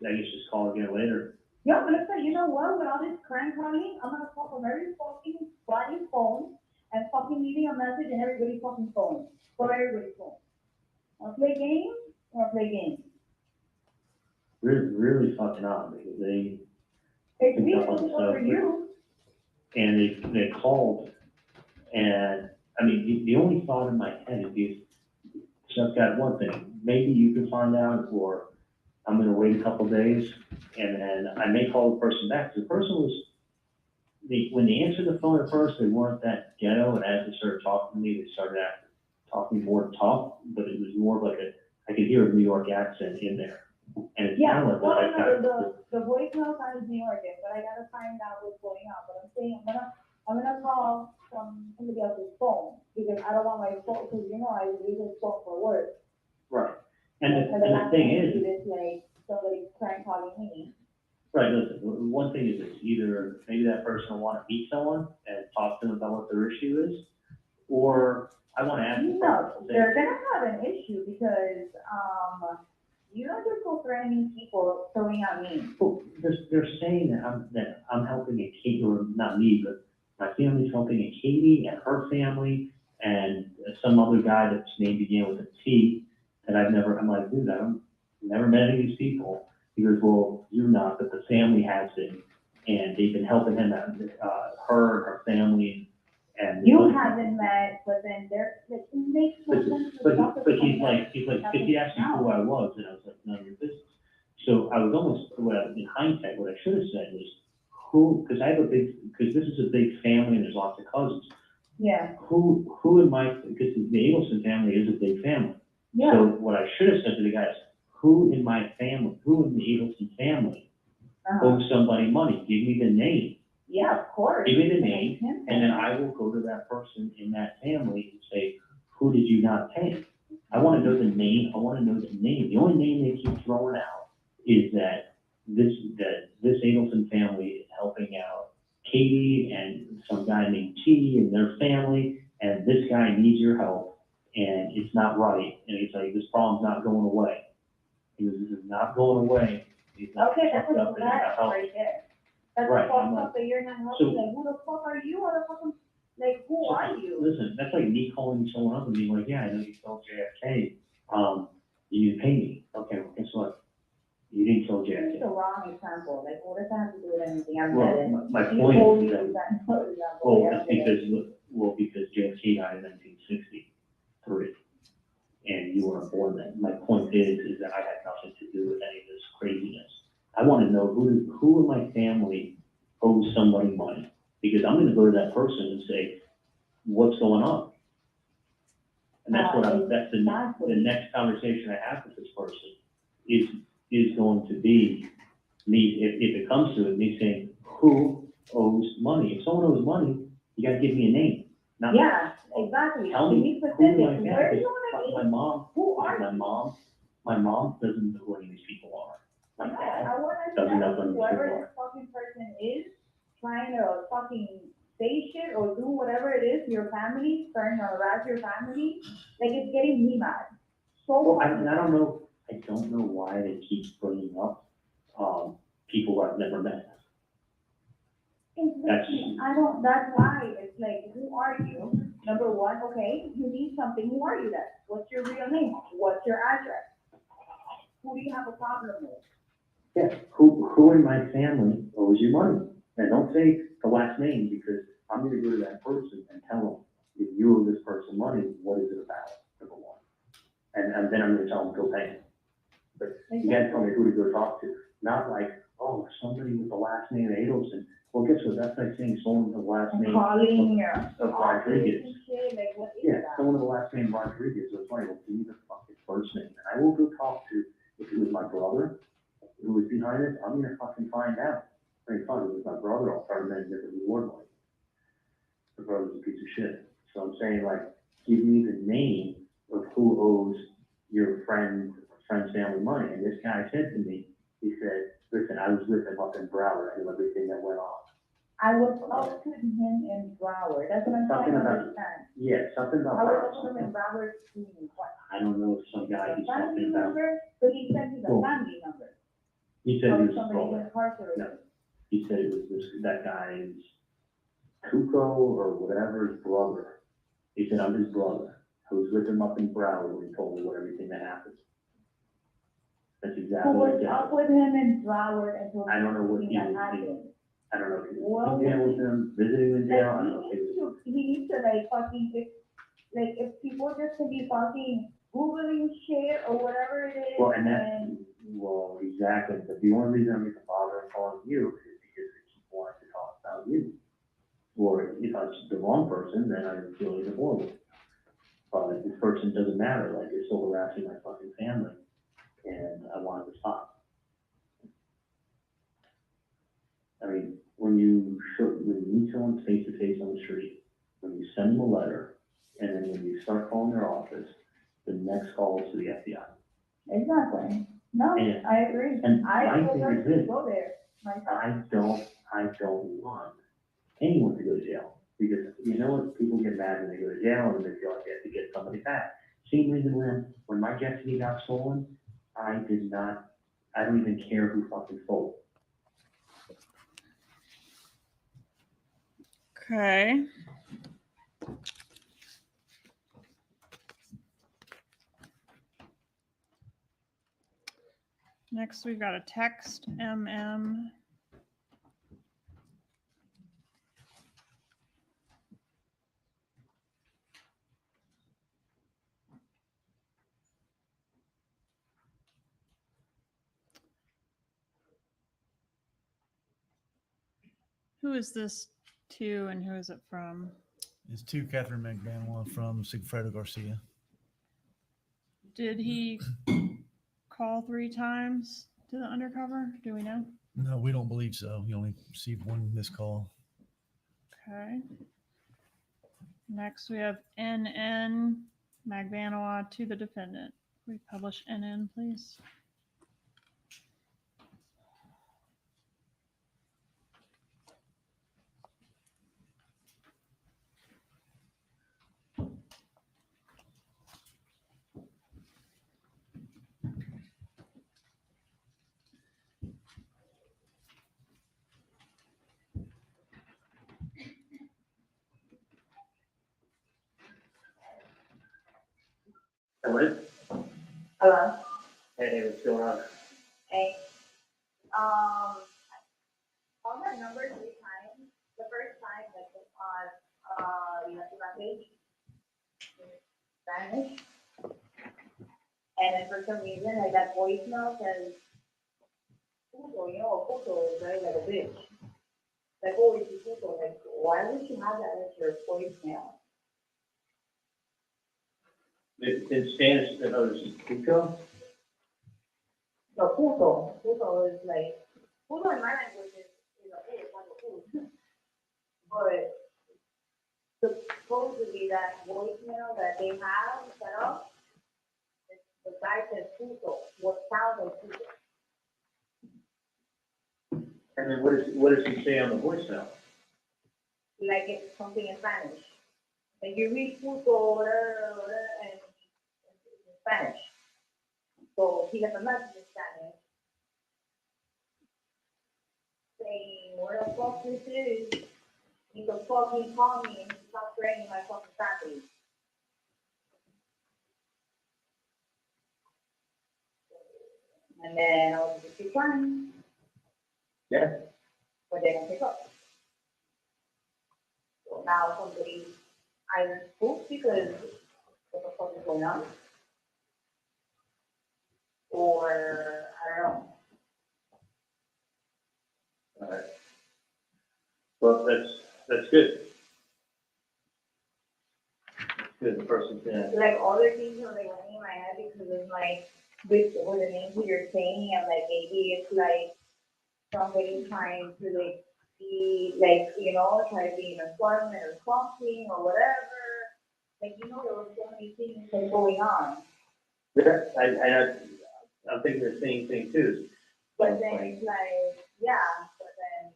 guess just call again later. Yeah, but listen, you know what, with all this crank calling, I'm gonna call from every fucking bloody phone and fucking leaving a message in everybody's fucking phone, from everybody's phone. Wanna play games? Really fucking up, because they, It's me, Yeah, it's over you. and they called, and, I mean, the only thought in my head is, so I've got one thing, maybe you can find out, or I'm gonna wait a couple days, and then I may call the person back. The person was, when they answered the phone at first, they weren't that ghetto, and as they started talking to me, they started talking more tough, but it was more like I could hear a New York accent in there. And it Yeah, sounded well, like I the voicemail sounds New York, but I gotta find out what's going on, but I'm saying, I'm gonna call from somebody else's phone, because I don't want my phone, because you know, I use this phone for work. right. And the last thing I is, did, it's like, somebody's trying calling me. right, listen, one thing is it's either maybe that person will want to meet someone and talk to them about what their issue is, or I want to ask the No, person. they're gonna have an issue, because, you don't just go threatening people, throwing at me. Well, they're saying that I'm helping a Katie, or not me, but my family's helping a Katie and her family, and some other guy that's name began with a T, that I'm like, dude, I've never met any of these people. He goes, well, you're not, but the family has been, and they've been helping him out, her and her family, and. You haven't met, but then like, it makes no sense. But he's like, because he asked me who I was, and I was like, none of your business. So I was almost, in hindsight, what I should have said was, because because this is a big family and there's lots of cousins. Yeah. Who in my, because the Adelson family is a big family. Yeah. So what I should have said to the guys, who in my family, who in the Adelson family owes somebody money? Give me the name. Yeah, of course. Give me the name, and then I will go to that person in that family and say, who did you not pay? I want to know the name. I want to know the name. The only name they keep throwing out is that this Adelson family is helping out Katie and some guy named T and their family, and this guy needs your help, and it's not right. And he's like, this problem's not going away. He goes, this is not going away Okay, that's fucked a up and not flag helping. right there. That's Right, fucked I'm up like- that you're not So- helping, like, who the fuck are you, motherfucker? Like, who are you? Listen, that's like me calling someone up and being like, yeah, I know you sold JFK, you need to pay me. Okay, well, guess what? You didn't sell This is JFK. the wrong example, like, what does that have to do with anything? I'm Well, dead. my You point told is me that, that, for example, well, yeah, it's because JFK died in 1963, and you weren't born then. My point is that I had nothing to do with any of this craziness. I want to know who in my family owes somebody money, because I'm gonna go to that person and say, what's going on? And that's the next conversation I have with this person is going to be me, if it comes to it, me saying, who owes money? If someone owes money, you gotta give me a name, not. Yeah, exactly. Tell You me need who in specifics. my Where do family, you wanna be? my mom, Who are my you? mom doesn't know who any of these people are. My Yeah, dad I wanna doesn't know know who whoever people this are. fucking person is, trying to fucking say shit or do whatever it is to your family, starting to harass your family, like, it's getting me mad. So Well, I fucking don't know why they keep bringing up, people who I've never met. Exactly. That's why, it's like, who are you? Number one, okay, you need something, who are you then? What's your real name? What's your address? Who do you have a problem with? Yeah, who in my family owes you money? And don't say the last name, because I'm gonna go to that person and tell them, if you owe this person money, what is it about, number one? And then I'm gonna tell them, go pay it. But you gotta tell me who to go talk to, not like, oh, somebody with the last name Adelson. Well, guess what, that's like saying someone with the last And name calling your of office Rodriguez. and shit, like, what is Yeah, that? someone with the last name Rodriguez, so it's like, well, give me the fucking first name, and I will go talk to, if it was my brother who was behind it, I'm gonna fucking find out. I mean, fine, if it was my brother, I'll try to make it reward money. The brother's a piece of shit, so I'm saying, like, give me the name of who owes your friend's family money, and this guy said to me, he said, listen, I was with him up in Broward, I knew everything that went on. I was up to him in Broward, that's what I'm trying Something to about- understand. Yeah, something about I was Broward. up to him in Broward, doing what? I don't know if some guy The he's family talking about, member, but he said he's a Cool. family member. he said he Of was somebody brother. incarcerated. No. He said it was that guy's Kuko or whatever, his brother. He said, I'm his brother. I was with him up in Broward when he told me what everything that happened. That's Who exactly what was he up said. with him in Broward until I don't know what something he that was happened. I don't know if he Well, was in jail with him, visiting in jail, I don't know Like, if he was. he needs to like fucking, if people just can be fucking Googling shit or whatever it is, Well, and that's, well, exactly, but the only reason I'm even bothering calling you is because they keep wanting to talk about you. Or if I was the wrong person, then I would feel even more. But this person doesn't matter, like, they're still harassing my fucking family, and I wanted to stop. I mean, when you meet someone face to face on the street, when you send them a letter, and then when you start calling their office, the next call is to the FBI. Exactly. No, And- I agree. and I my would thing like is to this. go there myself. I don't want anyone to go to jail, because you know what, people get mad when they go to jail and they feel like they have to get somebody back. Same reason when my jet ski got stolen, I don't even care who fucking stole it. Okay. Next, we've got a text MM. Who is this to and who is it from? It's to Catherine McManua from Sigfredo Garcia. Did he call 3 times to the undercover? Do we know? No, we don't believe so. He only received one missed call. Okay. Next, we have NN Magbanua to the defendant. We publish NN, please. Hello? Hello? Hey, what's going on? Hey. Call that number 3 times. The first time, like, on, the message, Spanish. And then for some reason, like, that voicemail says, puto, you know, puto is very like a bitch. Like, oh, it's puto. Like, why would you have that as your voicemail? In Spanish, I know this is Pico. So puto is like, puto in my language is like a food. But supposedly that voicemail that they have set up, the guy says puto, what sounds like puto. And then what does he say on the voicemail? Like it's something in Spanish. Like you read puto, whatever, and it's in Spanish. So he got the message in Spanish saying, where the fuck this is? He can fucking call me and stop threatening my fucking family. And then I was just keep trying, Yeah. but they don't pick up. So now somebody either spooked because what the fuck is going on? Or I don't know. All right. Well, that's good. That's good. The person's in. Like all the things are like running in my head because it's like with the names that you're saying, I'm like maybe it's like somebody trying to like be like, you know, try to be in employment or something or whatever. Like, you know, there were so many things like going on. Yeah, I'm thinking the same thing too. But then it's like, yeah, but then,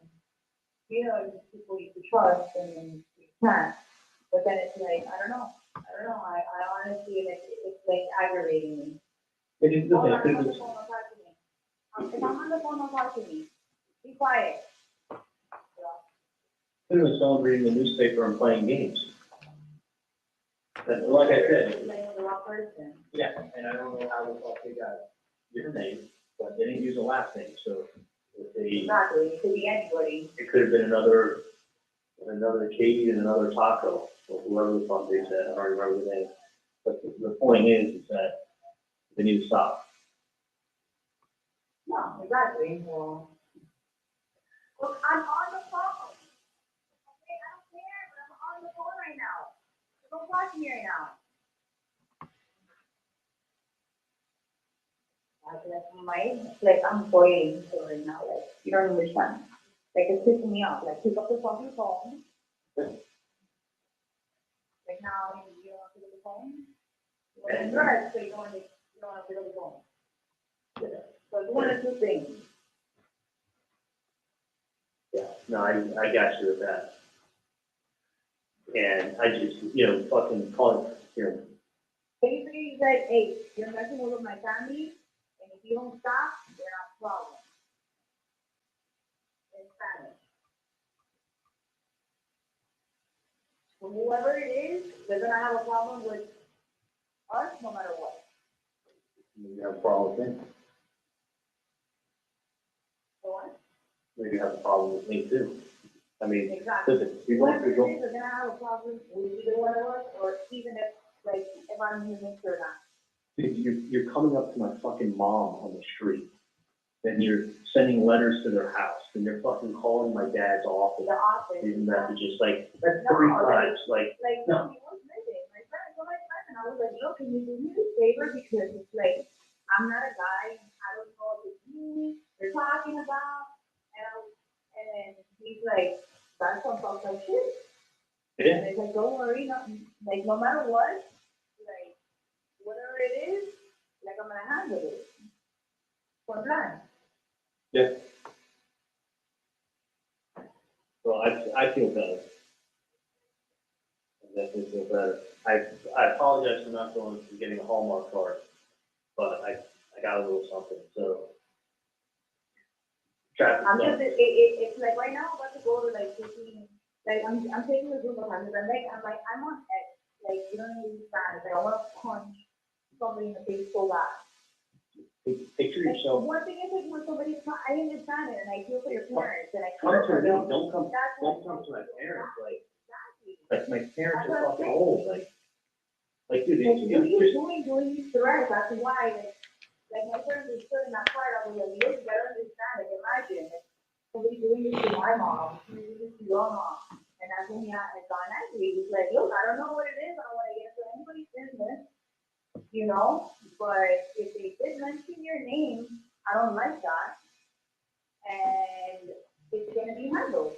you know, it's people you can trust and you can't. But then it's like, I don't know. I honestly, like, it's like aggravating me. It is Oh, the I'm thing. on the phone, don't talk to me. If I'm on the phone, don't talk to me. Be quiet. It was someone reading the newspaper and playing games. But like I said, Playing with the wrong person. yeah, and I don't know how the fuck they got your name, but they didn't use a last name, so if they, Exactly, it could be anybody. it could have been another Katie and another Taco, or whoever the fuck they said, I don't remember the name. But the point is that they need to stop. No, exactly. Well, look, I'm on the phone. Okay, I don't care, but I'm on the phone right now. So don't talk to me right now. Like I'm boiling so right now, like you don't understand. Like it's pissing me off. Like pick up the fucking phone. Like now you don't want to pick up the phone. You want to drive, so you don't want to pick up the phone. So it's one of two things. Yeah, no, I got you with that. And I just, fucking call it, Basically, he said, hey, you're messing with my family, and if you don't stop, you're not a problem. In Spanish. So whoever it is, they're gonna have a problem with us no matter what. you have a problem with me. So what? Maybe you have a problem with me too. I mean, Exactly. listen, people, Whoever it is, they're gonna have a problem with either one of us, or even if I'm human or not. you're coming up to my fucking mom on the street, and you're sending letters to their house, and you're fucking calling my dad's office, The office. leaving messages, like, that's No, 3 like- times, like, Like, no, he was missing. My friend, so my friend, and I was like, yo, can you do me a favor? Because it's like, I'm not a guy, I don't know what this means, they're talking about, and then he's like, that's some fucked up shit. yeah. And it's like, don't worry, no matter what, like, whatever it is, like, I'm gonna handle it. For plan. Yeah. Well, I feel better. I definitely feel better. I apologize for not going for getting a Hallmark card, but I got a little something, so. Traffic I'm light. just, it's like right now I'm about to go to like 15, like I'm taking a group of hundreds, I'm on edge, like you don't understand, like I want to punch somebody in the face so bad. Picture Like, yourself, one thing is like when somebody's not, I understand it and I feel for your parents and I come care to for me, them. don't come That's what- to my parents, Exactly. like my parents That's are what I'm fucking saying. old, like, dude, Like, it's what are you just, doing these threats? That's why, like my friends are still in that part of it, like, you gotta understand, like, imagine, like, somebody doing this to my mom, somebody doing this to your mom, and that's when he had gone angry, he's like, look, I don't know what it is, I don't wanna get into anybody's business, you know, but if they did mention your name, I don't like that, and it's gonna be handled.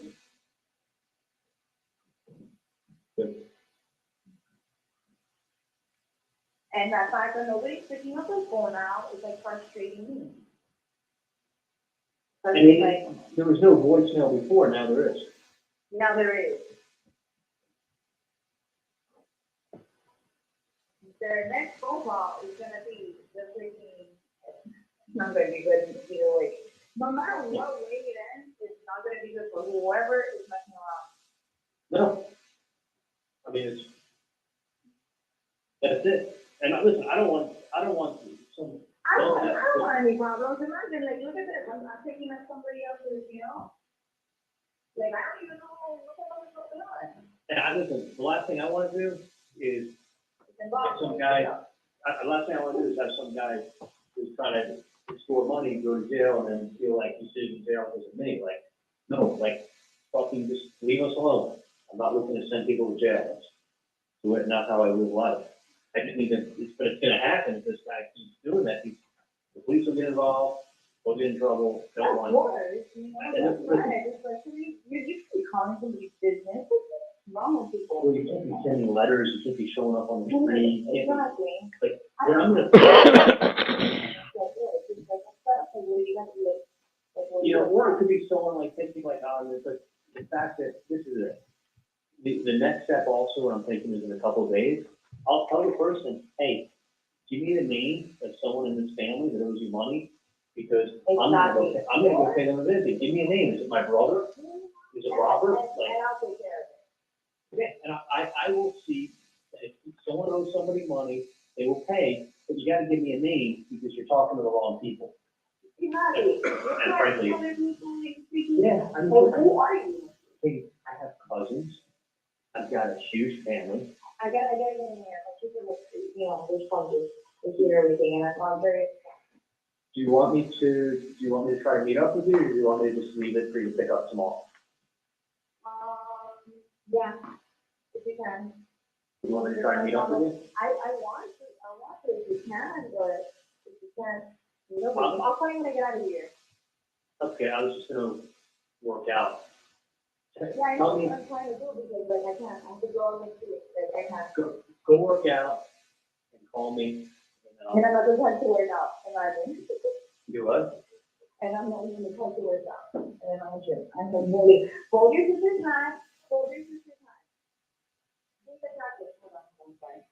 And that fact that nobody's picking up the phone now is like frustrating me. Cause I it's mean, like, there was no voicemail before, now there is. now there is. Their next phone call is gonna be the freaking, it's not gonna be good either way. No matter what way it ends, it's not gonna be good for whoever is messing around. No. I mean, that's it. And listen, I don't want some. I don't want any problems, imagine, like, look at this, I'm not taking up somebody else's, you know? Like, I don't even know what the hell is going on. And listen, the last thing I wanna do is It's involved. some guy, the last thing I wanna do is have some guy who's trying to score money, go to jail, and then feel like he's sitting in jail because of me, like, no, like, fucking just leave us alone. I'm not looking to send people to jail. That's not how I live life. I just need to, it's gonna happen if this guy keeps doing that. The police will get involved, we'll get in trouble, don't Of want. course, you know, that's right, especially, you keep calling somebody's business, what's wrong with people? Well, you can't be sending letters, you can't be showing up on the street. You can't Exactly. be- Like, I when I'm don't- gonna, You you know, or it could be someone like thinking like, oh, it's like, the fact that this is it. The next step also, what I'm thinking is in a couple of days, I'll tell the person, hey, give me the name of someone in this family that owes you money, because I'm gonna go pay them a visit. Give me a name. Is it my brother? Is it Robert? Like, And I'll take care of it. yeah, and I will see, that if someone owes somebody money, they will pay, but you gotta give me a name, because you're talking to the wrong people. Exactly. And frankly, Other people speaking. yeah, I mean, Well, who are you? hey, I have cousins, I've got a huge family. I gotta get in here, like, you can, you know, there's sponges, there's and everything, and that's why I'm very. Do you want me to try to meet up with you, or do you want me to just leave it for you to pick up tomorrow? Yeah, if you can. Do you want me to try to meet up with you? I want to if you can, but if you can't, you know, I'll call you when I get out of here. Okay, I was just gonna work out. Yeah, I know Tell me, what I'm trying to do, because like I can't, I have to go and see it, like I can't. go work out and call me. And I'm not going to work out, imagine. Do what? And I'm not even going to work out, and then I'm gym. I'm like, really, hold your sister's hand, hold your sister's hand. Take the practice, hold on, I'm sorry.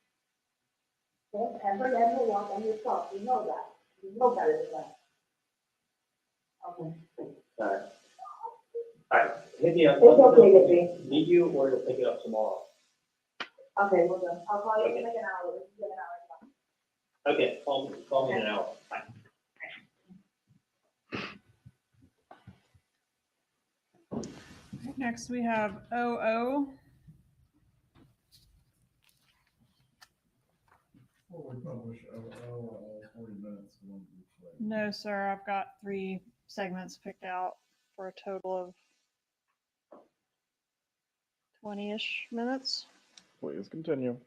Don't ever let her walk on yourself, you know that. You know better than that. Okay. Alright, hit me up. It's okay, baby. Meet you, or you'll pick it up tomorrow. Okay, well done. I'll call you in like an hour, this is an hour. Okay, call me in an hour. Bye. Next, we have OO. Before we publish, 40 minutes. No, sir, I've got 3 segments picked out for a total of 20-ish minutes. Please continue.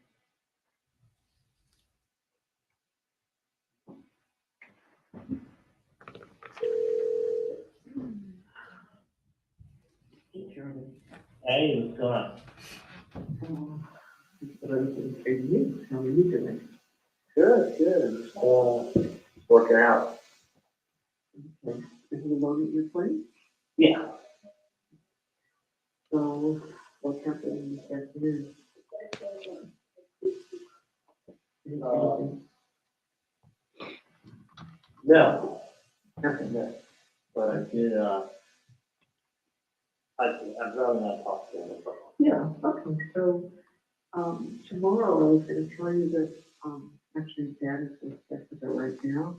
Hey, what's going on? How are you doing? Good, good. Working out. This is the one that you're playing? Yeah. So, what's happening this afternoon? No, Nothing good. but I did, I'd rather not talk to him. Yeah, okay, so, tomorrow I was gonna tell you that, actually, Dad is with Jessica right now.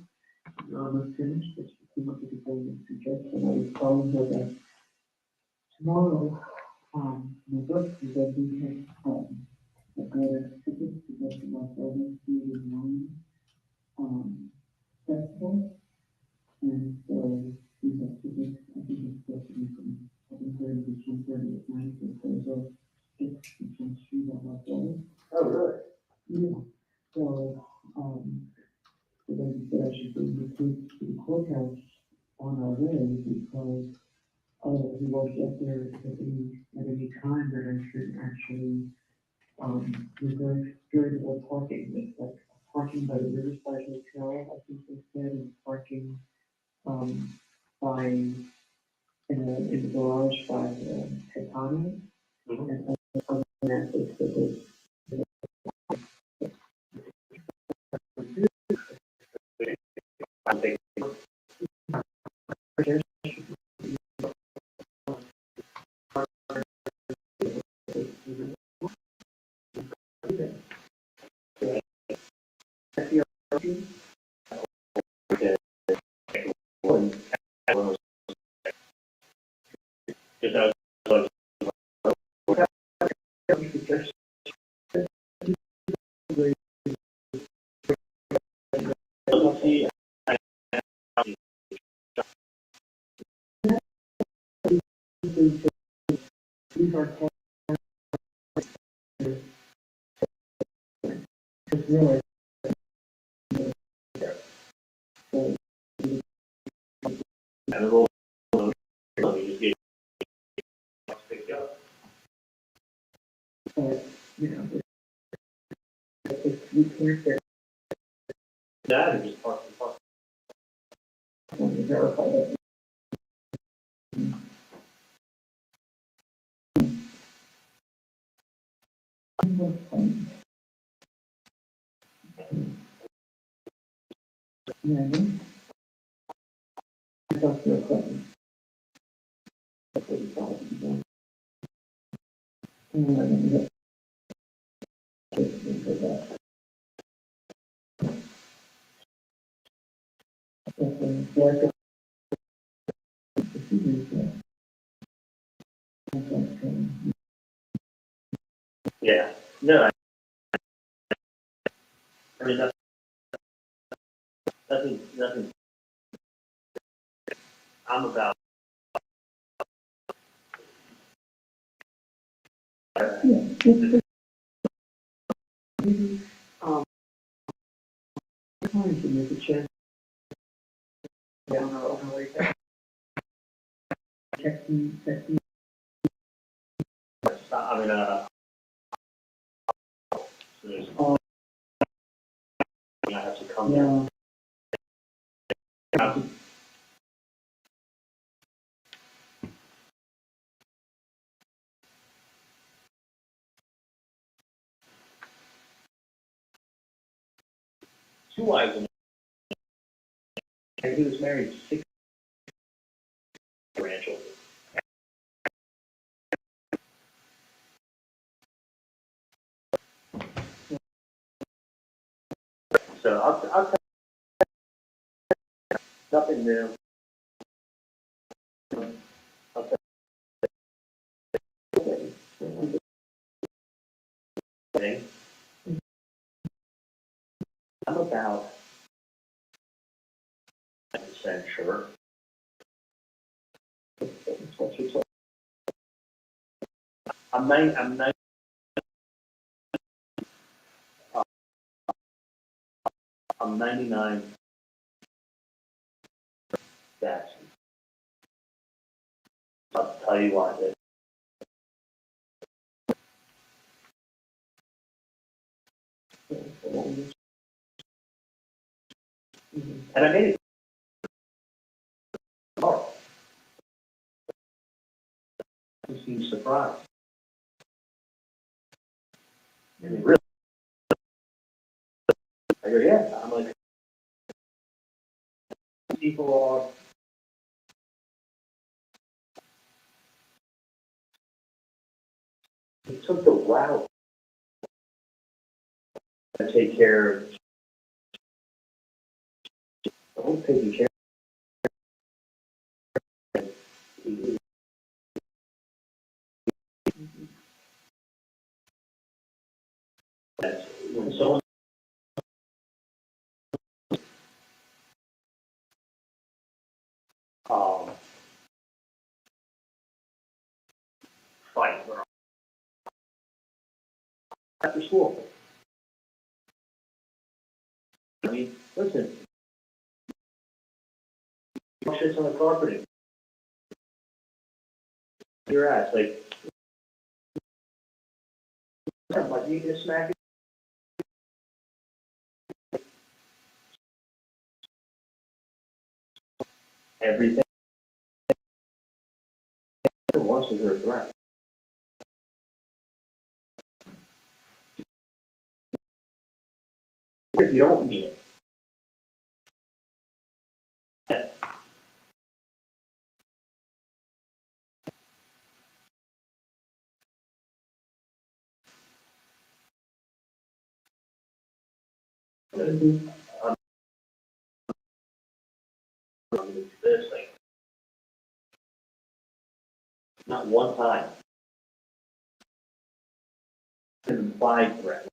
We're almost finished, but she came up with a golden suggestion. I was telling her that tomorrow, my birthday, that we had, I got a ticket to go to Las Vegas Food and Wine, festival. And so we have tickets, I think it's supposed to be from 7:30 to 10:30 at night, and there's a 6 street on Las Vegas. Oh, really? Yeah, so, so then he said I should bring the kids to the courthouse on our way because, he won't get there at any time, that I should actually, reserve durable parking, it's like parking by the Riverside Hotel, I think they said, and parking, by, in the garage by, Catano. And other than that, they said that I think these are really. You know, if we can't get That or just park. someone to verify that. Yeah, I know. Industrial equipment. That's what it's called. And I mean, that's for that. And then there's a procedure there. Yeah, no, I mean, nothing, I'm about. Trying to make a check. Down or over like that. Text me. I mean, so there's, I have to come there. Yeah. 2 wives and he was married to 6 grandchildren. So I'll tell you, nothing new. I'll tell you. I'm about 9% sure. I'm 99 that. I'll tell you why. And I made it tomorrow. He seems surprised. I mean, really? I go, yeah. I'm like, people are. It took the route to take care of know, taking care. When someone fight after school. I mean, listen, shit's on the carpeting. Your ass, like you just smack it. Everything wants to hear a threat. If you don't mean it. This thing. Not one time. An implied threat.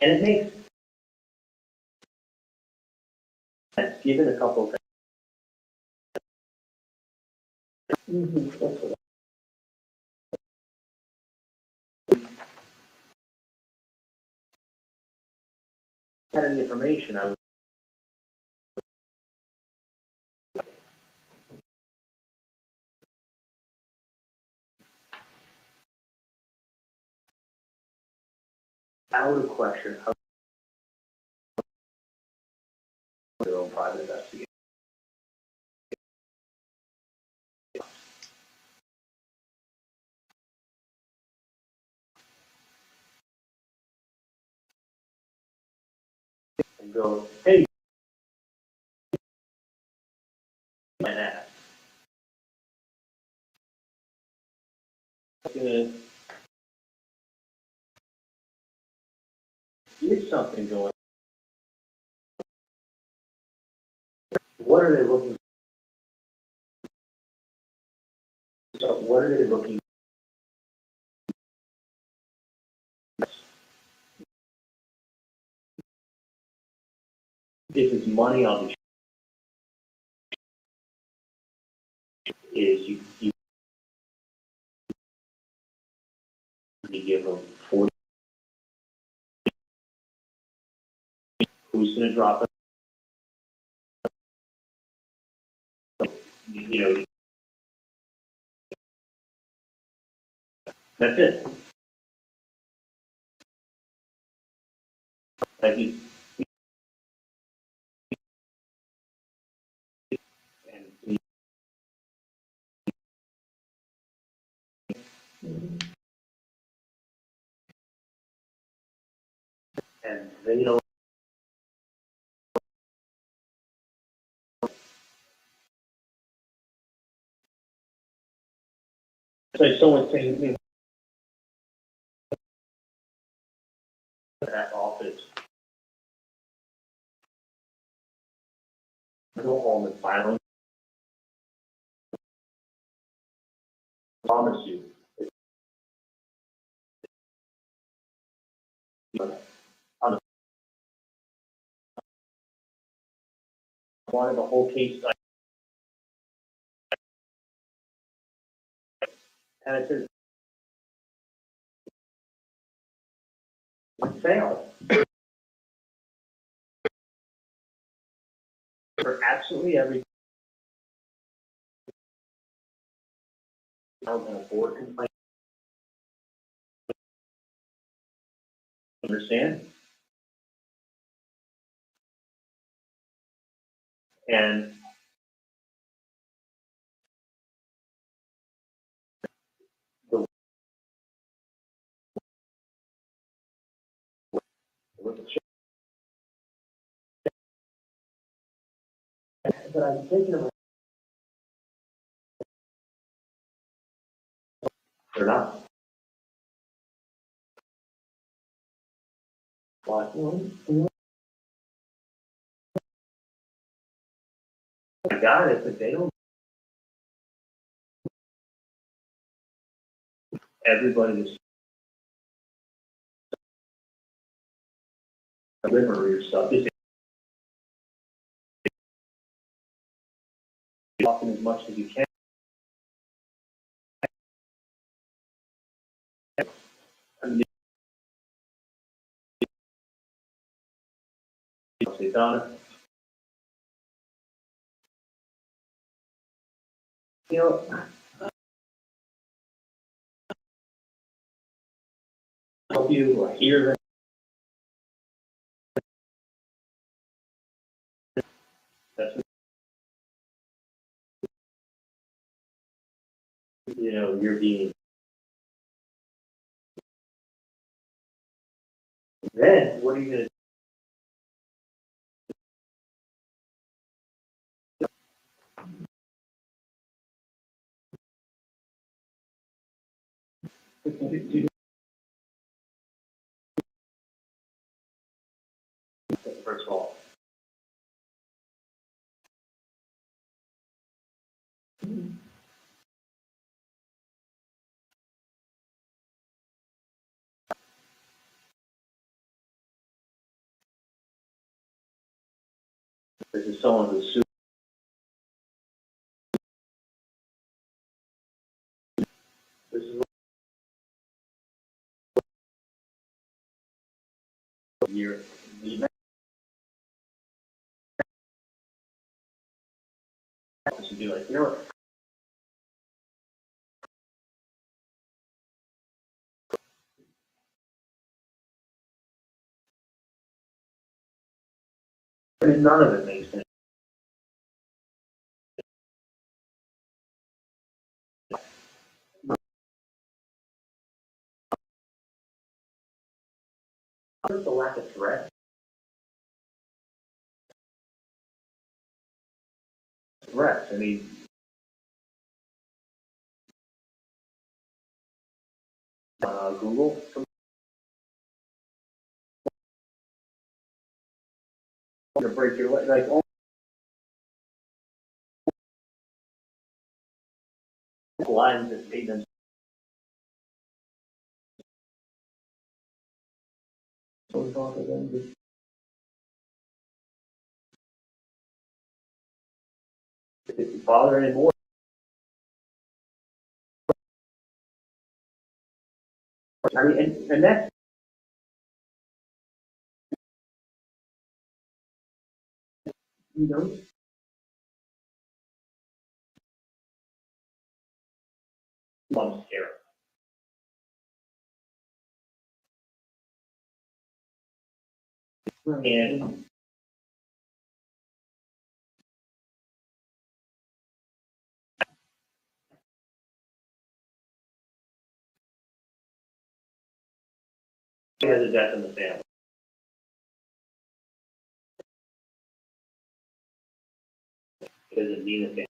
And it makes sense, given a couple of things. That's what I had any information, I was out of question. How their own private investigation. And go, hey, my ass. I'm gonna get something going. What are they looking for? So what are they looking for? If it's money on the is you give them 40. Who's going to drop it? You know, that's it. Like you, and they don't. It's like someone saying, you know, that office. Go home and finally promise you. On the wanted the whole case, and I said, it failed. For absolutely everything. And a board complaint. Understand? And the But I'm thinking of. They're not. Why? I got it, but they don't. Everybody is. Deliver your stuff. Just often as much as you can. I mean, they've done it. You know, help you or hear that. That's, you know, you're being. Then what are you going to do? First of all, this is someone who's super. This is what you're. To do like, you know what? None of it makes sense. What's the lack of threat? Threats. I mean, Google. To break your leg, like all lines that made them. If you bother anymore. I mean, and that's. You know. I'm scared. And he has a death in the family. It doesn't mean a thing.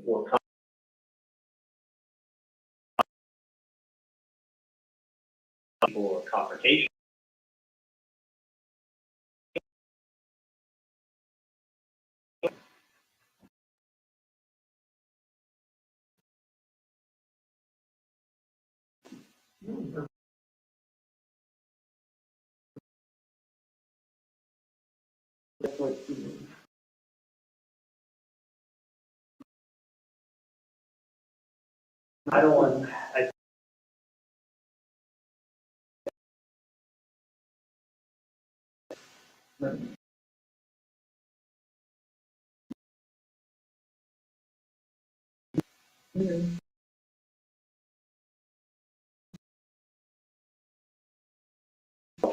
Or or confrontation. That's what, I don't want.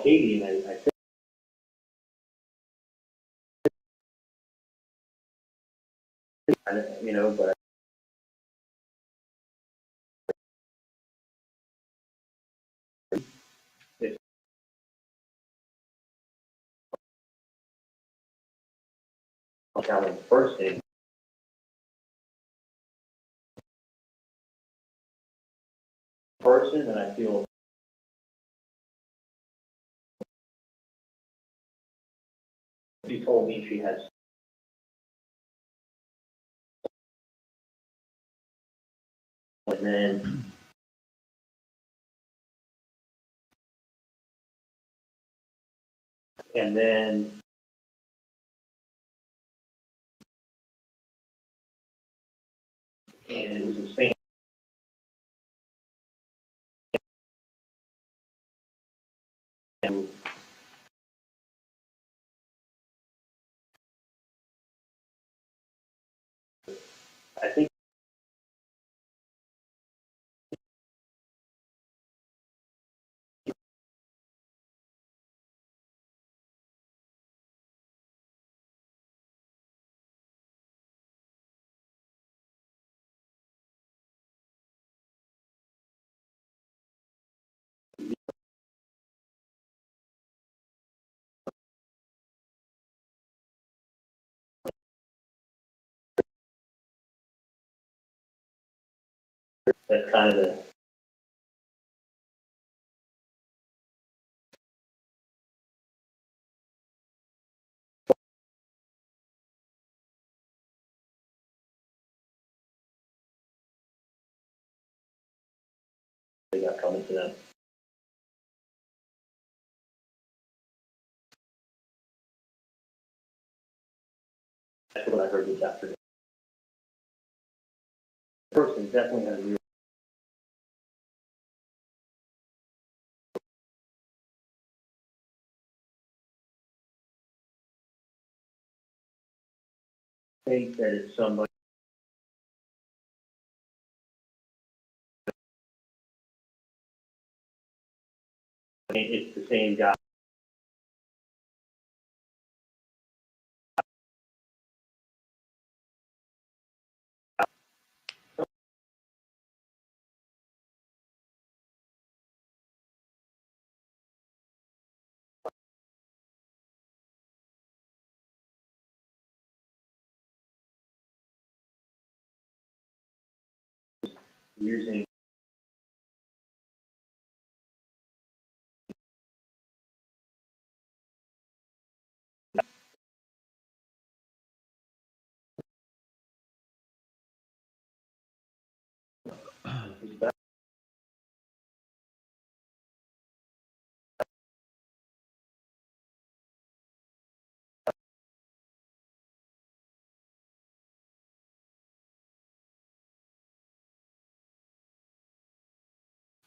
Katie and I think. You know, but. telling person. And I feel she told me she has and then and it was a same. I think that's kind of the they got coming to them. That's what I heard this afternoon. The person definitely has a real think that it's somebody. It's the same guy. Using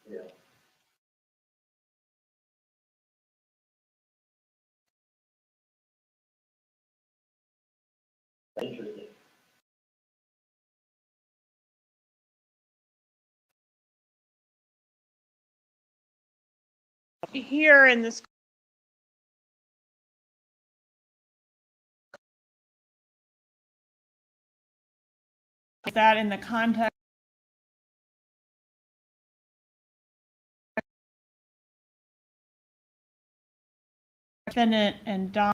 yeah. Interesting. Here in this that in the context defendant and Don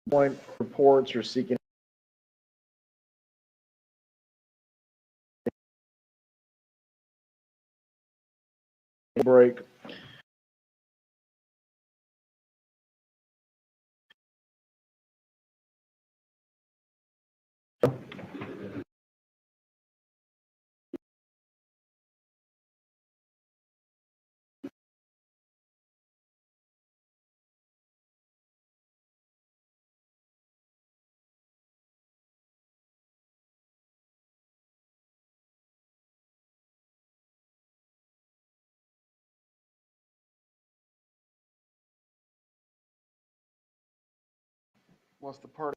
Point reports or seeking break. What's the part?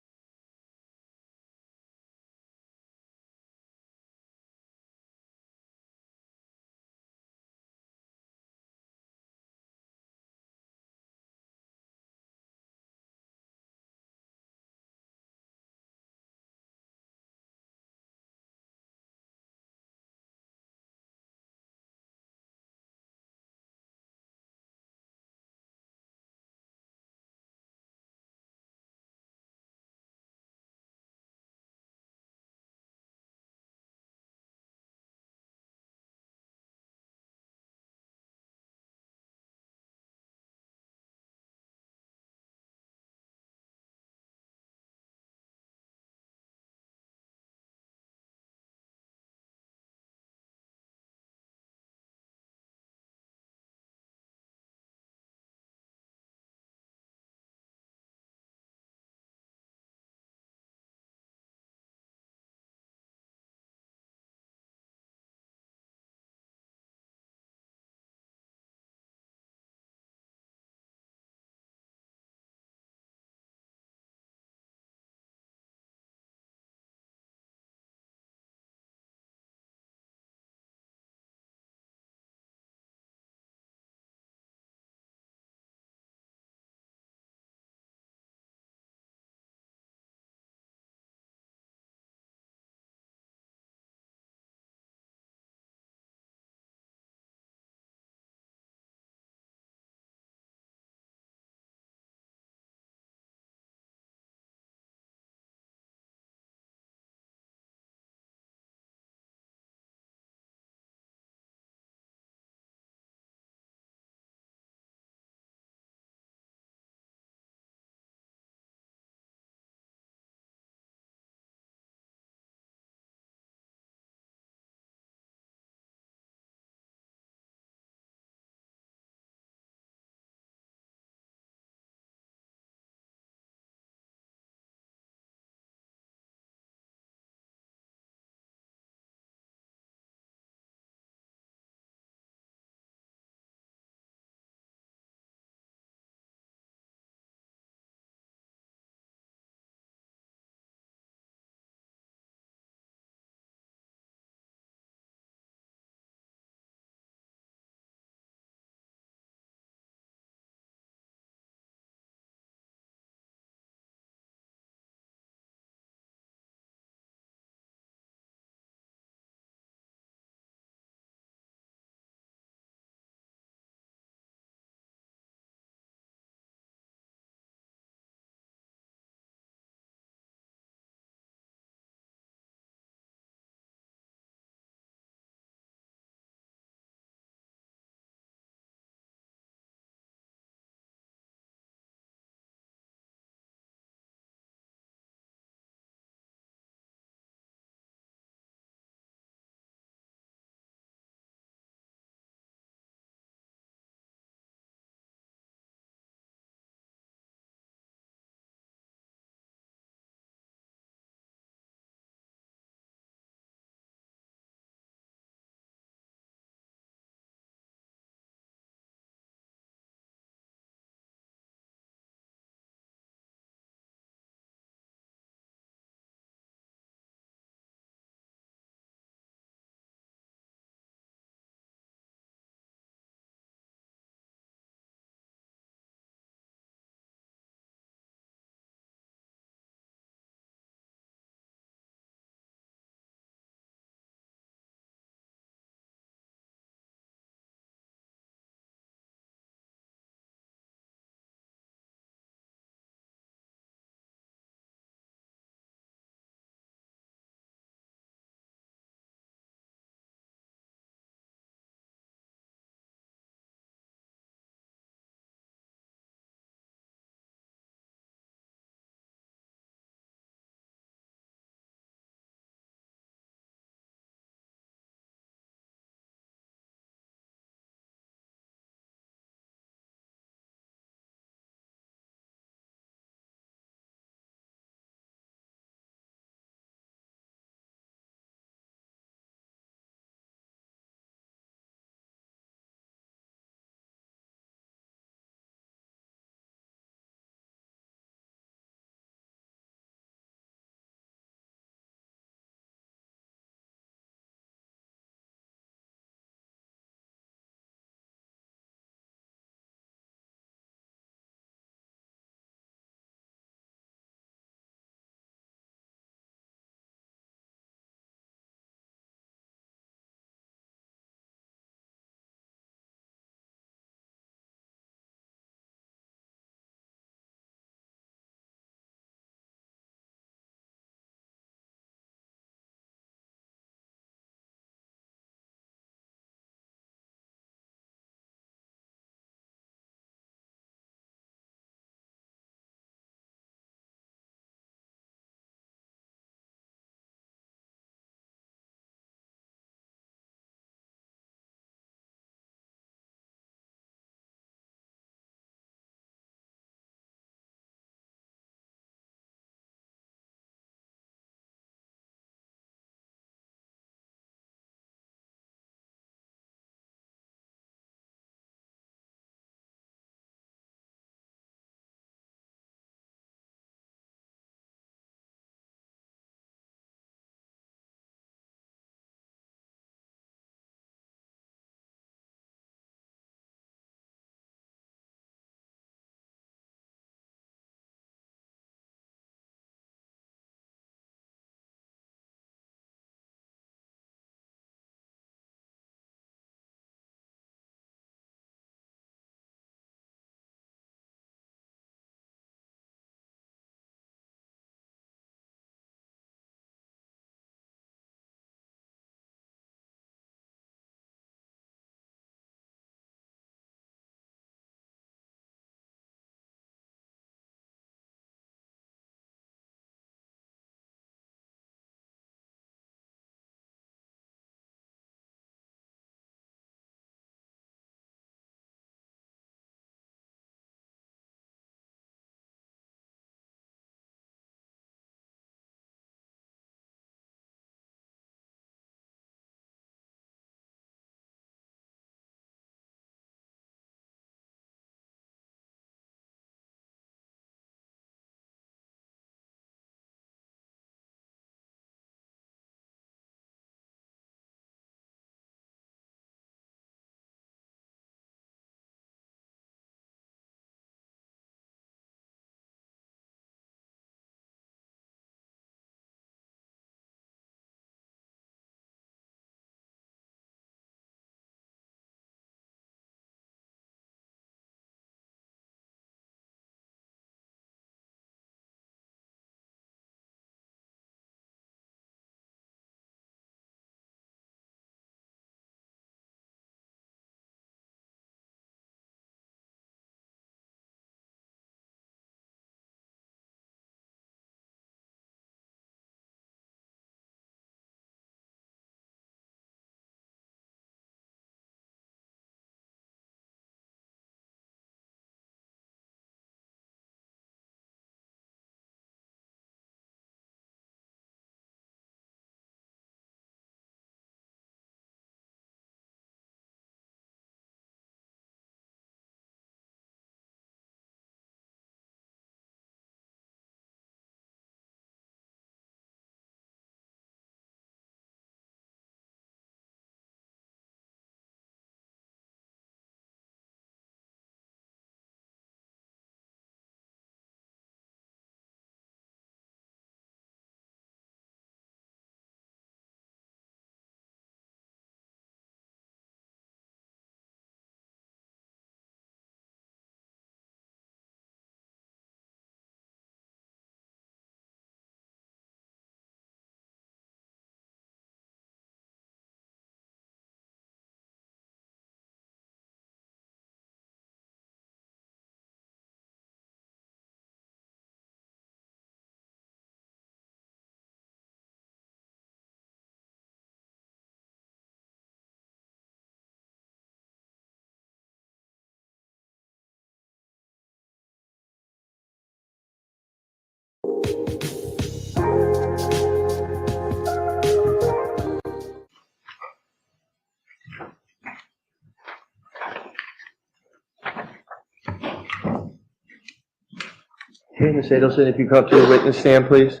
Okay, Ms. Adelson, if you come up to the witness stand, please.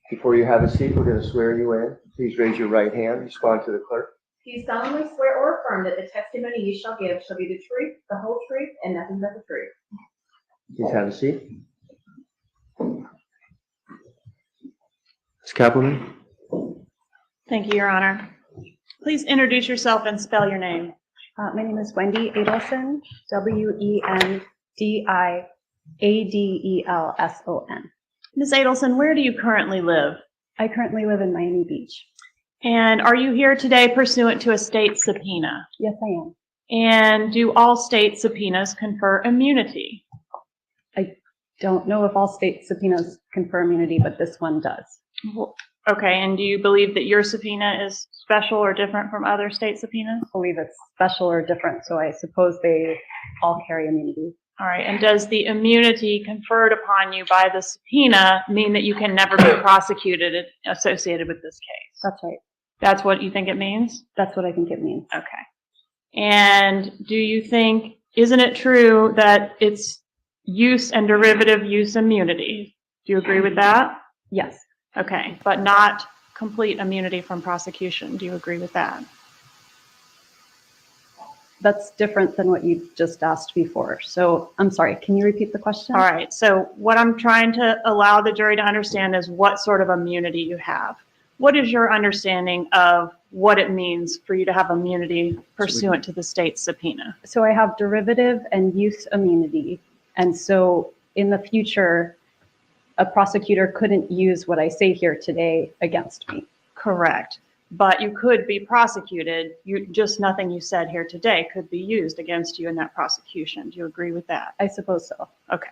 Before you have a seat, we're going to swear you in. Please raise your right hand. Respond to the clerk. Do you solemnly swear or affirm that the testimony you shall give shall be the truth, the whole truth, and nothing but the truth? Please have a seat. Ms. Kappelman? Thank you, Your Honor. Please introduce yourself and spell your name. My name is Wendy Adelson, Wendiadelson. Ms. Adelson, where do you currently live? I currently live in Miami Beach. And are you here today pursuant to a state subpoena? Yes, I am. And do all state subpoenas confer immunity? I don't know if all state subpoenas confer immunity, but this one does. Okay, and do you believe that your subpoena is special or different from other state subpoenas? I believe it's special or different, so I suppose they all carry immunity. All right, and does the immunity conferred upon you by the subpoena mean that you can never be prosecuted associated with this case? That's right. That's what you think it means? That's what I think it means. Okay. And do you think, isn't it true that it's use and derivative use immunity? Do you agree with that? Yes. Okay, but not complete immunity from prosecution. Do you agree with that? That's different than what you just asked before. So I'm sorry, can you repeat the question? All right, so what I'm trying to allow the jury to understand is what sort of immunity you have. What is your understanding of what it means for you to have immunity pursuant to the state subpoena? So I have derivative and use immunity. And so in the future, a prosecutor couldn't use what I say here today against me. Correct. But you could be prosecuted. Just nothing you said here today could be used against you in that prosecution. Do you agree with that? I suppose so. Okay.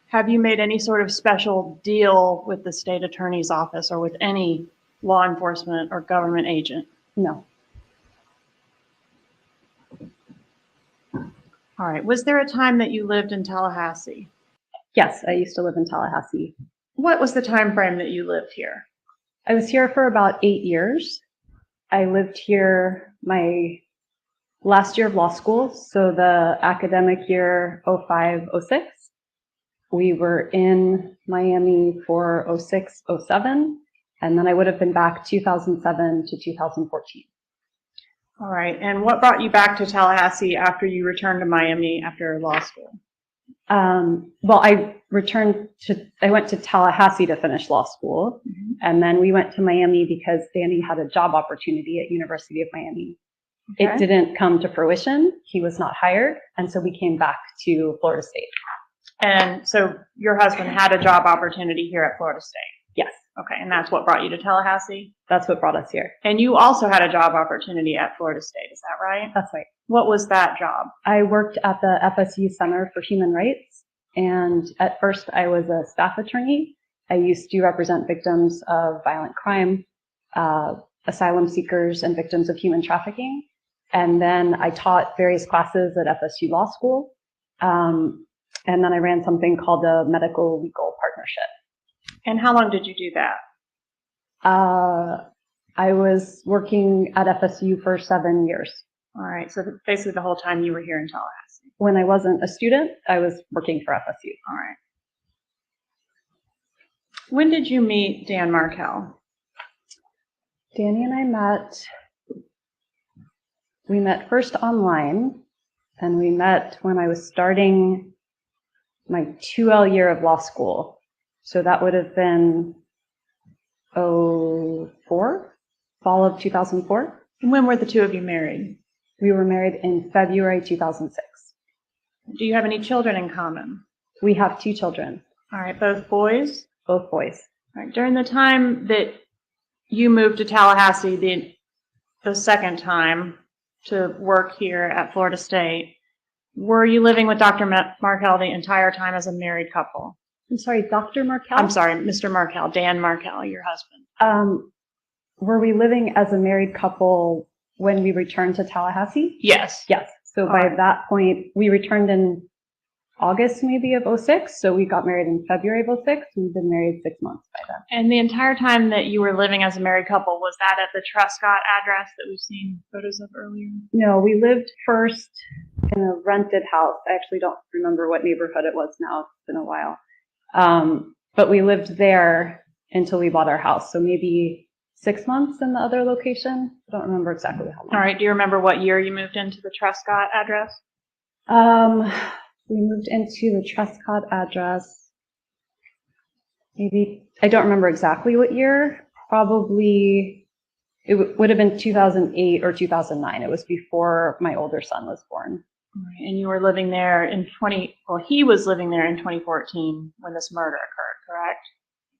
Have you made any sort of special deal with the state attorney's office or with any law enforcement or government agent? No. All right. Was there a time that you lived in Tallahassee? Yes, I used to live in Tallahassee. What was the time frame that you lived here? I was here for about 8 years. I lived here my last year of law school, so the academic year 05-06. We were in Miami for 06-07, and then I would have been back 2007 to 2014. All right. And what brought you back to Tallahassee after you returned to Miami after law school? Well, I went to Tallahassee to finish law school, and then we went to Miami because Danny had a job opportunity at University of Miami. Okay. It didn't come to fruition. He was not hired, and so we came back to Florida State. And so your husband had a job opportunity here at Florida State? Yes. Okay, and that's what brought you to Tallahassee? That's what brought us here. And you also had a job opportunity at Florida State, is that right? That's right. What was that job? I worked at the FSU Center for Human Rights, and at first I was a staff attorney. I used to represent victims of violent crime, asylum seekers, and victims of human trafficking. And then I taught various classes at FSU Law School. And then I ran something called the Medical Legal Partnership. And how long did you do that? I was working at FSU for 7 years. All right, so basically the whole time you were here in Tallahassee. When I wasn't a student, I was working for FSU. All right. When did you meet Dan Markell? Danny and I we met first online, and we met when I was starting my 2L year of law school. So that would have been 04, fall of 2004. And when were the two of you married? We were married in February 2006. Do you have any children in common? We have 2 children. All right, both boys? Both boys. All right, during the time that you moved to Tallahassee, the second time to work here at Florida State, were you living with Dr. Markell the entire time as a married couple? I'm sorry, Dr. Markell? I'm sorry, Mr. Markell, Dan Markell, your husband. Were we living as a married couple when we returned to Tallahassee? Yes. Yes. So by that point, we returned in August maybe of '06. So we got married in February of '06. We've been married 6 months by then. And the entire time that you were living as a married couple, was that at the Truscott address that we've seen photos of earlier? No, we lived first in a rented house. I actually don't remember what neighborhood it was now. It's been a while. But we lived there until we bought our house. So maybe 6 months in the other location. I don't remember exactly how long. All right. Do you remember what year you moved into the Truscott address? We moved into the Truscott address. Maybe, I don't remember exactly what year. Probably, it would have been 2008 or 2009. It was before my older son was born. Right. And you were living there he was living there in 2014 when this murder occurred, correct?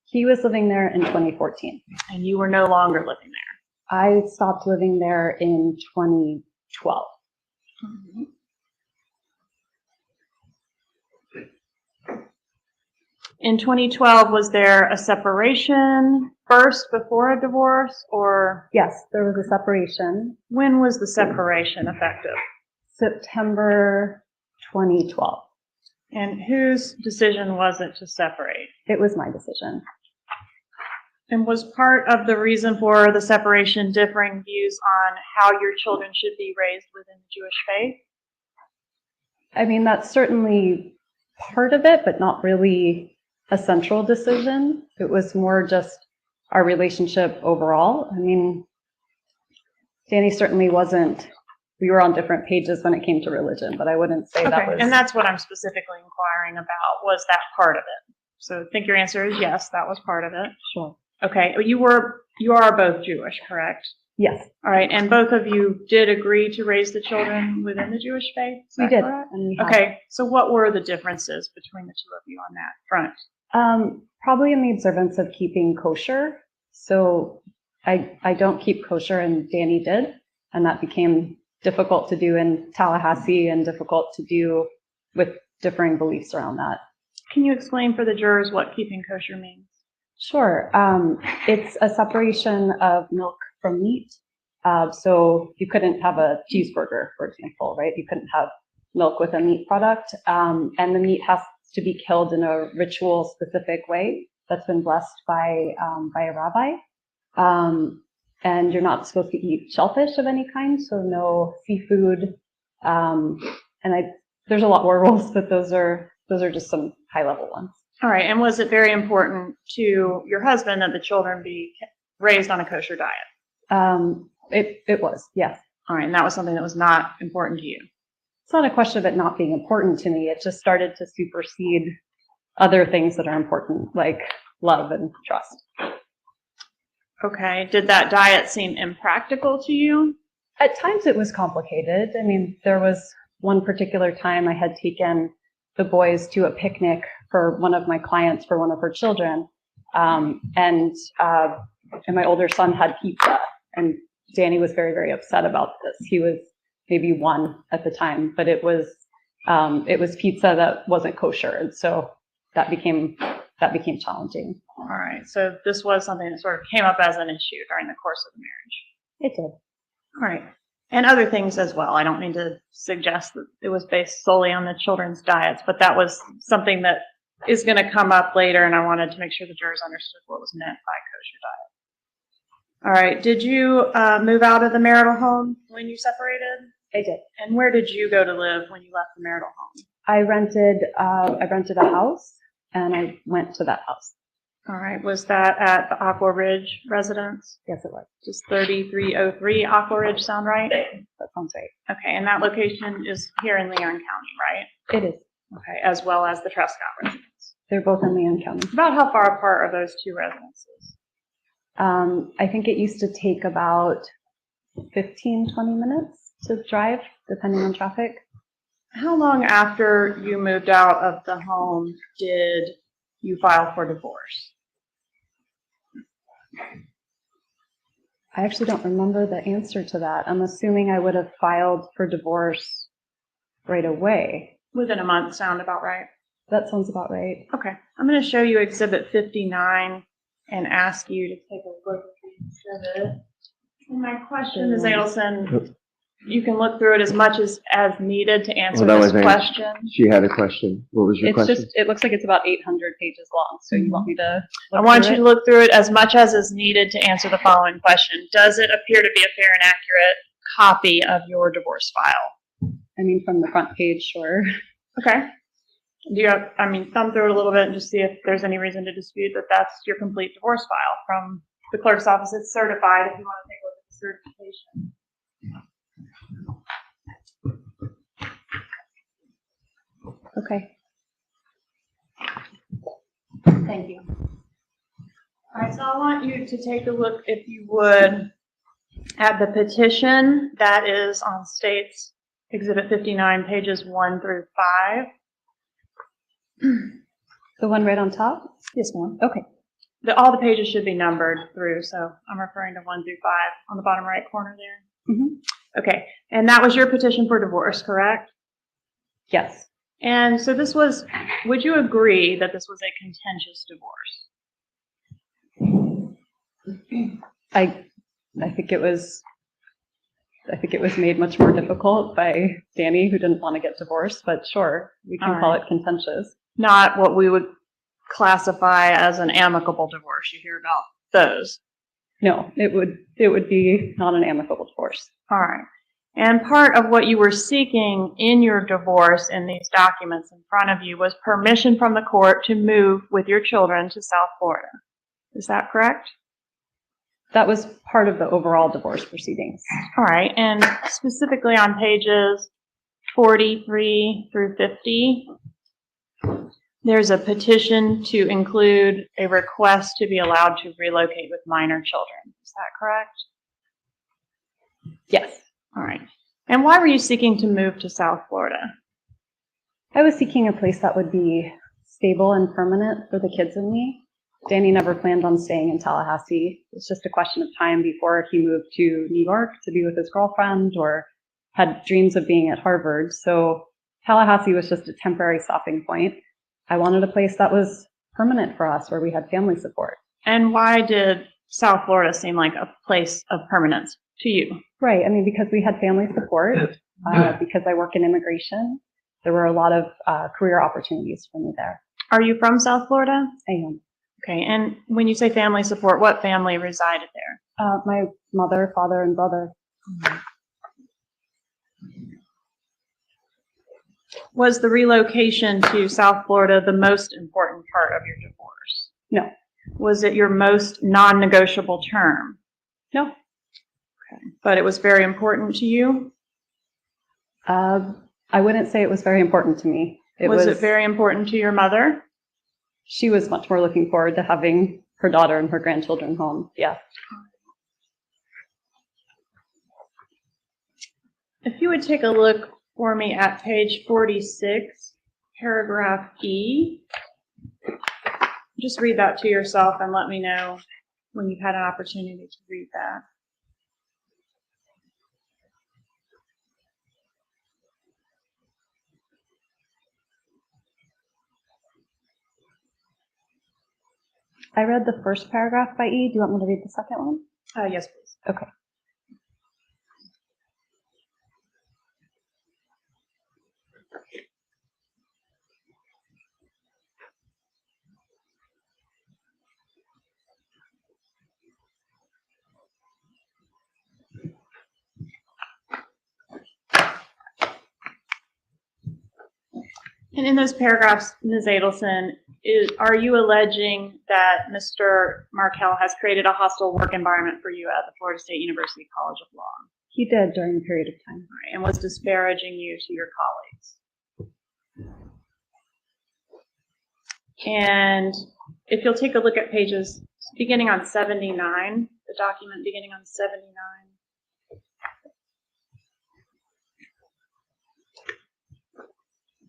He was living there in 2014. And you were no longer living there? I stopped living there in 2012. Mm-hmm. In 2012, was there a separation first before a divorce, or? Yes, there was a separation. When was the separation effective? September 2012. And whose decision was it to separate? It was my decision. And was part of the reason for the separation differing views on how your children should be raised within the Jewish faith? I mean, that's certainly part of it, but not really a central decision. It was more just our relationship overall. I mean, Danny certainly wasn't, we were on different pages when it came to religion, but I wouldn't say that was. And that's what I'm specifically inquiring about, was that part of it? So I think your answer is yes, that was part of it. Sure. Okay, you are both Jewish, correct? Yes. All right, and both of you did agree to raise the children within the Jewish faith? We did. Okay, so what were the differences between the two of you on that front? Probably in the observance of keeping kosher. So I don't keep kosher, and Danny did, and that became difficult to do in Tallahassee and difficult to do with differing beliefs around that. Can you explain for the jurors what keeping kosher means? Sure. It's a separation of milk from meat. So you couldn't have a cheeseburger, for example, right? You couldn't have milk with a meat product. And the meat has to be killed in a ritual specific way that's been blessed by a rabbi. And you're not supposed to eat shellfish of any kind, so no seafood. There's a lot more rules, but those are just some high level ones. All right, and was it very important to your husband that the children be raised on a kosher diet? It was, yes. All right, and that was something that was not important to you? It's not a question of it not being important to me. It just started to supersede other things that are important, like love and trust. Okay, did that diet seem impractical to you? At times it was complicated. I mean, there was one particular time I had taken the boys to a picnic for one of my clients, for one of her children. And my older son had pizza, and Danny was very, very upset about this. He was maybe 1 at the time, but it was pizza that wasn't kosher. And so that became challenging. All right, so this was something that sort of came up as an issue during the course of the marriage. It did. All right. And other things as well. I don't mean to suggest that it was based solely on the children's diets, but that was something that is going to come up later, and I wanted to make sure the jurors understood what was meant by kosher diet. All right. Did you move out of the marital home when you separated? I did. And where did you go to live when you left the marital home? I rented a house, and I went to that house. All right. Was that at the Aqua Ridge residence? Yes, it was. Does 3303 Aqua Ridge sound right? That sounds right. Okay. And that location is here in Leon County, right? It is. Okay. As well as the Truscott residence. They're both in Leon County. About how far apart are those two residences? I think it used to take about 15, 20 minutes to drive, depending on traffic. How long after you moved out of the home did you file for divorce? I actually don't remember the answer to that. I'm assuming I would have filed for divorce right away. Within a month sound about right? That sounds about right. Okay. I'm going to show you Exhibit 59 and ask you to take a look at the exhibit. And my question is, Adelson, You can look through it as much as needed to answer Hold on this one second. question. She had a question. What was your It's question? just, it looks like it's about 800 pages long. So you want me to I look want through you to it? look through it as much as is needed to answer the following question. Does it appear to be a fair and accurate copy of your divorce file? I mean, from the front page, sure. Okay. Do you have, thumb through it a little bit and just see if there's any reason to dispute that that's your complete divorce file from the clerk's office. It's certified if you want to take a look at the certification. Okay. Thank you. All right, so I want you to take a look, if you would, at the petition that is on State's Exhibit 59, pages 1 through 5. The one right on top? Yes, ma'am. Okay. All the pages should be numbered through, so I'm referring to 1 through 5 on the bottom right corner there. Mm-hmm. Okay, and that was your petition for divorce, correct? Yes. And so this was, would you agree that this was a contentious divorce? I think it was made much more difficult by Danny, who didn't want to get divorced, but sure, we can call it contentious. Not what we would classify as an amicable divorce. You hear about those. No, it would be not an amicable divorce. All right. And part of what you were seeking in your divorce in these documents in front of you was permission from the court to move with your children to South Florida. Is that correct? That was part of the overall divorce proceedings. All right. And specifically on pages 43 through 50, there's a petition to include a request to be allowed to relocate with minor children. Is that correct? Yes. All right. And why were you seeking to move to South Florida? I was seeking a place that would be stable and permanent for the kids and me. Danny never planned on staying in Tallahassee. It's just a question of time before he moved to New York to be with his girlfriend or had dreams of being at Harvard. So Tallahassee was just a temporary stopping point. I wanted a place that was permanent for us, where we had family support. And why did South Florida seem like a place of permanence to you? Right. I mean, because we had family support, because I work in immigration, there were a lot of career opportunities for me there. Are you from South Florida? I am. Okay. And when you say family support, what family resided there? My mother, father, and brother. Was the relocation to South Florida the most important part of your divorce? No. Was it your most non-negotiable term? No. Okay. But it was very important to you? I wouldn't say it was very important to me. Was it very important to your mother? She was much more looking forward to having her daughter and her grandchildren home. Yeah. If you would take a look for me at page 46, paragraph E. Just read that to yourself and let me know when you've had an opportunity to read that. I read the first paragraph by E. Do you want me to read the second one? Yes, please. Okay. And in those paragraphs, Ms. Adelson, are you alleging that Mr. Markel has created a hostile work environment for you at the Florida State University College of Law? He did during a period of time. Right, and was disparaging you to your colleagues. And if you'll take a look at pages beginning on 79, the document beginning on 79.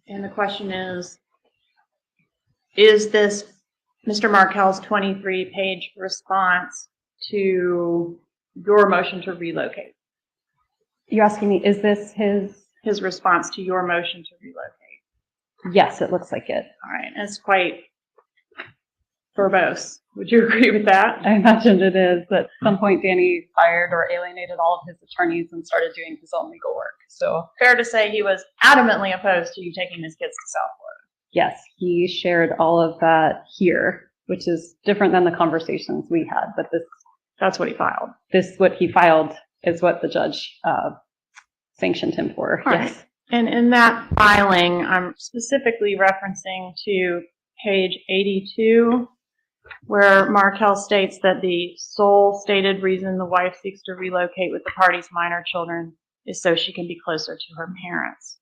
And the question is this Mr. Markel's 23-page response to your motion to relocate? You're asking me, is this his response to your motion to relocate? Yes, it looks like it. All right, it's quite verbose. Would you agree with that? I imagine it is. At some point, Danny fired or alienated all of his attorneys and started doing his own legal work. So Fair to say he was adamantly opposed to you taking his kids to South Florida. yes, he shared all of that here, which is different than the conversations we had. But That's what he filed. what he filed is what the judge sanctioned him for. All Yes. right. And in that filing, I'm specifically referencing to page 82, where Markel states that the sole stated reason the wife seeks to relocate with the party's minor children is so she can be closer to her parents.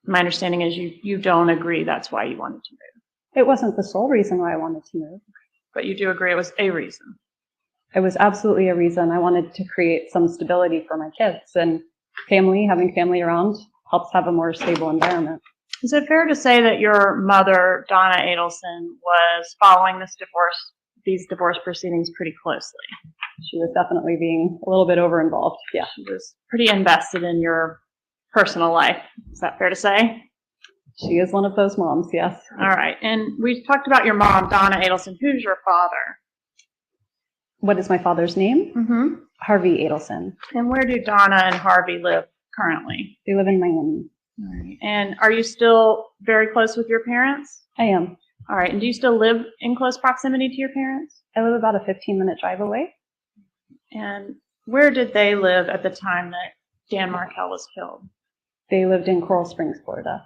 My understanding is you don't agree that's why you wanted to move. It wasn't the sole reason why I wanted to move. But you do agree it was a reason. It was absolutely a reason. I wanted to create some stability for my kids, and having family around helps have a more stable environment. Is it fair to say that your mother, Donna Adelson, was following these divorce proceedings pretty closely? She was definitely being a little bit over involved. Yeah. She was pretty invested in your personal life. Is that fair to say? She is one of those moms, yes. All right. And we talked about your mom, Donna Adelson. Who's your father? What is my father's name? Mm-hmm. Harvey Adelson. And where do Donna and Harvey live currently? They live in Miami. All right. And are you still very close with your parents? I am. All right. And do you still live in close proximity to your parents? I live about a 15-minute drive away. And where did they live at the time that Dan Markel was killed? They lived in Coral Springs, Florida.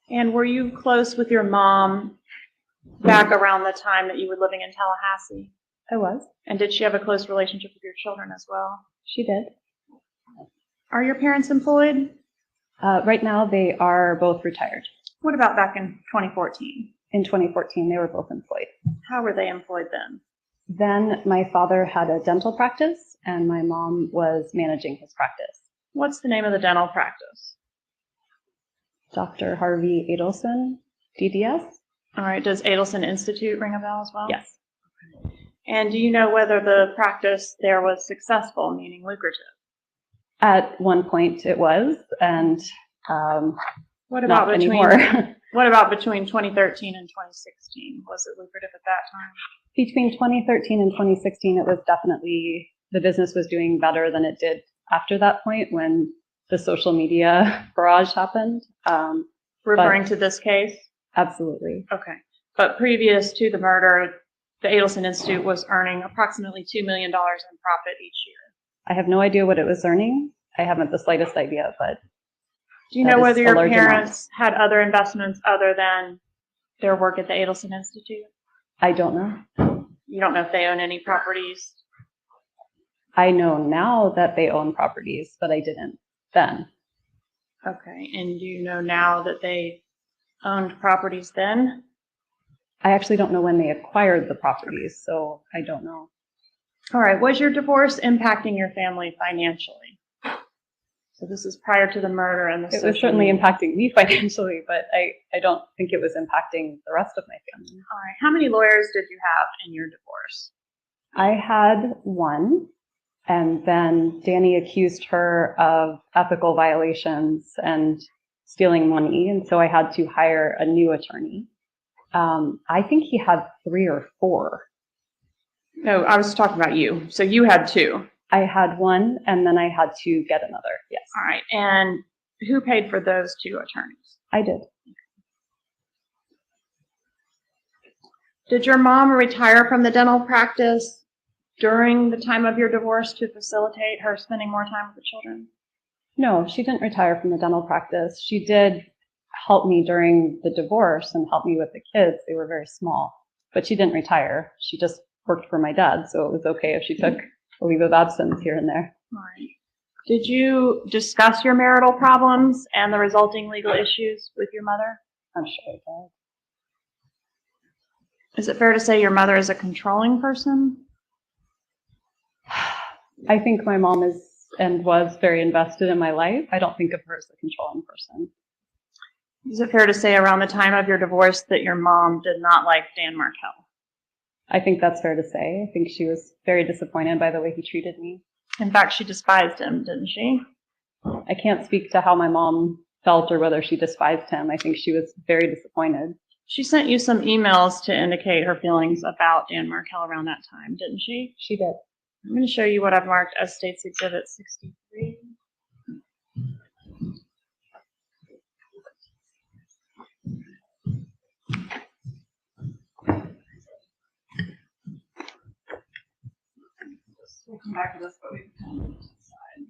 And were you close with your mom back around the time that you were living in Tallahassee? I was. And did she have a close relationship with your children as well? She did. Are your parents employed? Right now, they are both retired. What about back in 2014? In 2014, they were both employed. How were they employed then? Then my father had a dental practice, and my mom was managing his practice. What's the name of the dental practice? Dr. Harvey Adelson, DDS. All right. Does Adelson Institute ring a bell as well? Yes. And do you know whether the practice there was successful, meaning lucrative? At one point it was, and What about not between anymore. What about between 2013 and 2016? Was it lucrative at that time? Between 2013 and 2016, it was definitely, the business was doing better than it did after that point when the social media barrage happened. Referring to this case? Absolutely. Okay. But previous to the murder, the Adelson Institute was earning approximately $2 million in profit each year. I have no idea what it was earning. I haven't the slightest idea, but do you know whether your parents had other investments other than their work at the Adelson Institute? I don't know. You don't know if they own any properties? I know now that they own properties, but I didn't then. Okay. And do you know now that they owned properties then? I actually don't know when they acquired the properties, so I don't know. All right. Was your divorce impacting your family financially? So this is prior to the murder and the It was certainly impacting me financially, but I don't think it was impacting the rest of my family. All right. How many lawyers did you have in your divorce? I had one, and then Danny accused her of ethical violations and stealing money, and so I had to hire a new attorney. I think he had 3 or 4. No, I was talking about you. So you had 2. I had one, and then I had to get another. Yes. All right. And who paid for those 2 attorneys? I did. Did your mom retire from the dental practice during the time of your divorce to facilitate her spending more time with the children? No, she didn't retire from the dental practice. She did help me during the divorce and help me with the kids. They were very small, but she didn't retire. She just worked for my dad, so it was okay if she took a leave of absence here and there. All right. Did you discuss your marital problems and the resulting legal issues with your mother? I'm sure I did. Is it fair to say your mother is a controlling person? I think my mom is and was very invested in my life. I don't think of her as a controlling person. Is it fair to say around the time of your divorce that your mom did not like Dan Markel? I think that's fair to say. I think she was very disappointed by the way he treated me. In fact, she despised him, didn't she? I can't speak to how my mom felt or whether she despised him. I think she was very disappointed. She sent you some emails to indicate her feelings about Dan Markell around that time, didn't she? She did. I'm going to show you what I've marked as State's Exhibit 63. We'll come back to this, but we can kind of move to the side.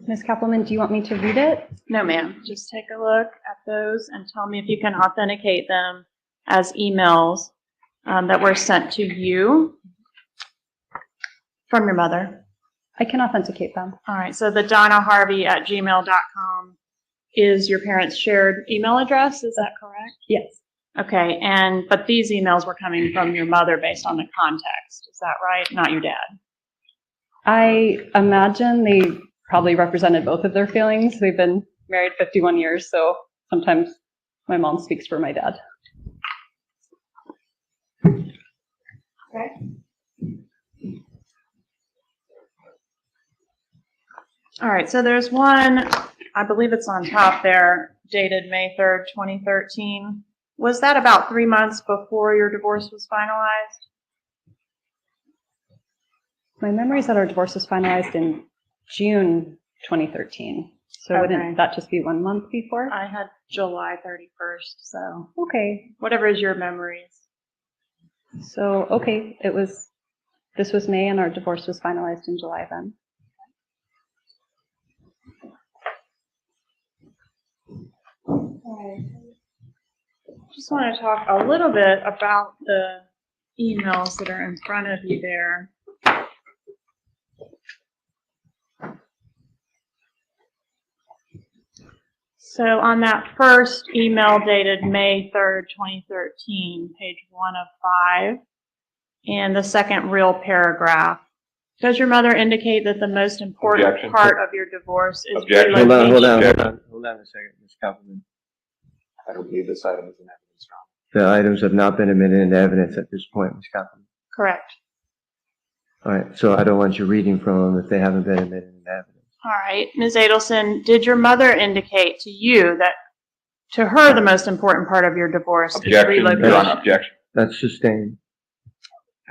Ms. Kappelman, do you want me to read it? No, ma'am. Just take a look at those and tell me if you can authenticate them as emails that were sent to you from your mother. I can authenticate them. All right. So the DonnaHarvey@gmail.com is your parents' shared email address. Is that correct? Yes. Okay. But these emails were coming from your mother based on the context. Is that right? Not your dad. I imagine they probably represented both of their feelings. They've been married 51 years, so sometimes my mom speaks for my dad. Okay. All right, so there's one, I believe it's on top there, dated May 3rd, 2013. Was that about 3 months before your divorce was finalized? My memory is that our divorce was finalized in June 2013. So wouldn't that just be 1 month before? I had July 31st, so Okay. whatever is your memories. So, okay, this was May and our divorce was finalized in July then. Just want to talk a little bit about the emails that are in front of you there. So on that first email dated May 3rd, 2013, page 1 of 5, and the second real paragraph, does your mother indicate that the most important Objection. part of your divorce is Objection. relocation? Hold on a second, Ms. Kaufman. I don't believe this item is in evidence, John. The items have not been admitted into evidence at this point, Ms. Kaufman. Correct. All right, so I don't want you reading from them if they haven't been admitted into evidence. All right, Ms. Adelson, did your mother indicate to you that to her the most important part of your divorce is relocation? Your Honor, objection. That's sustained.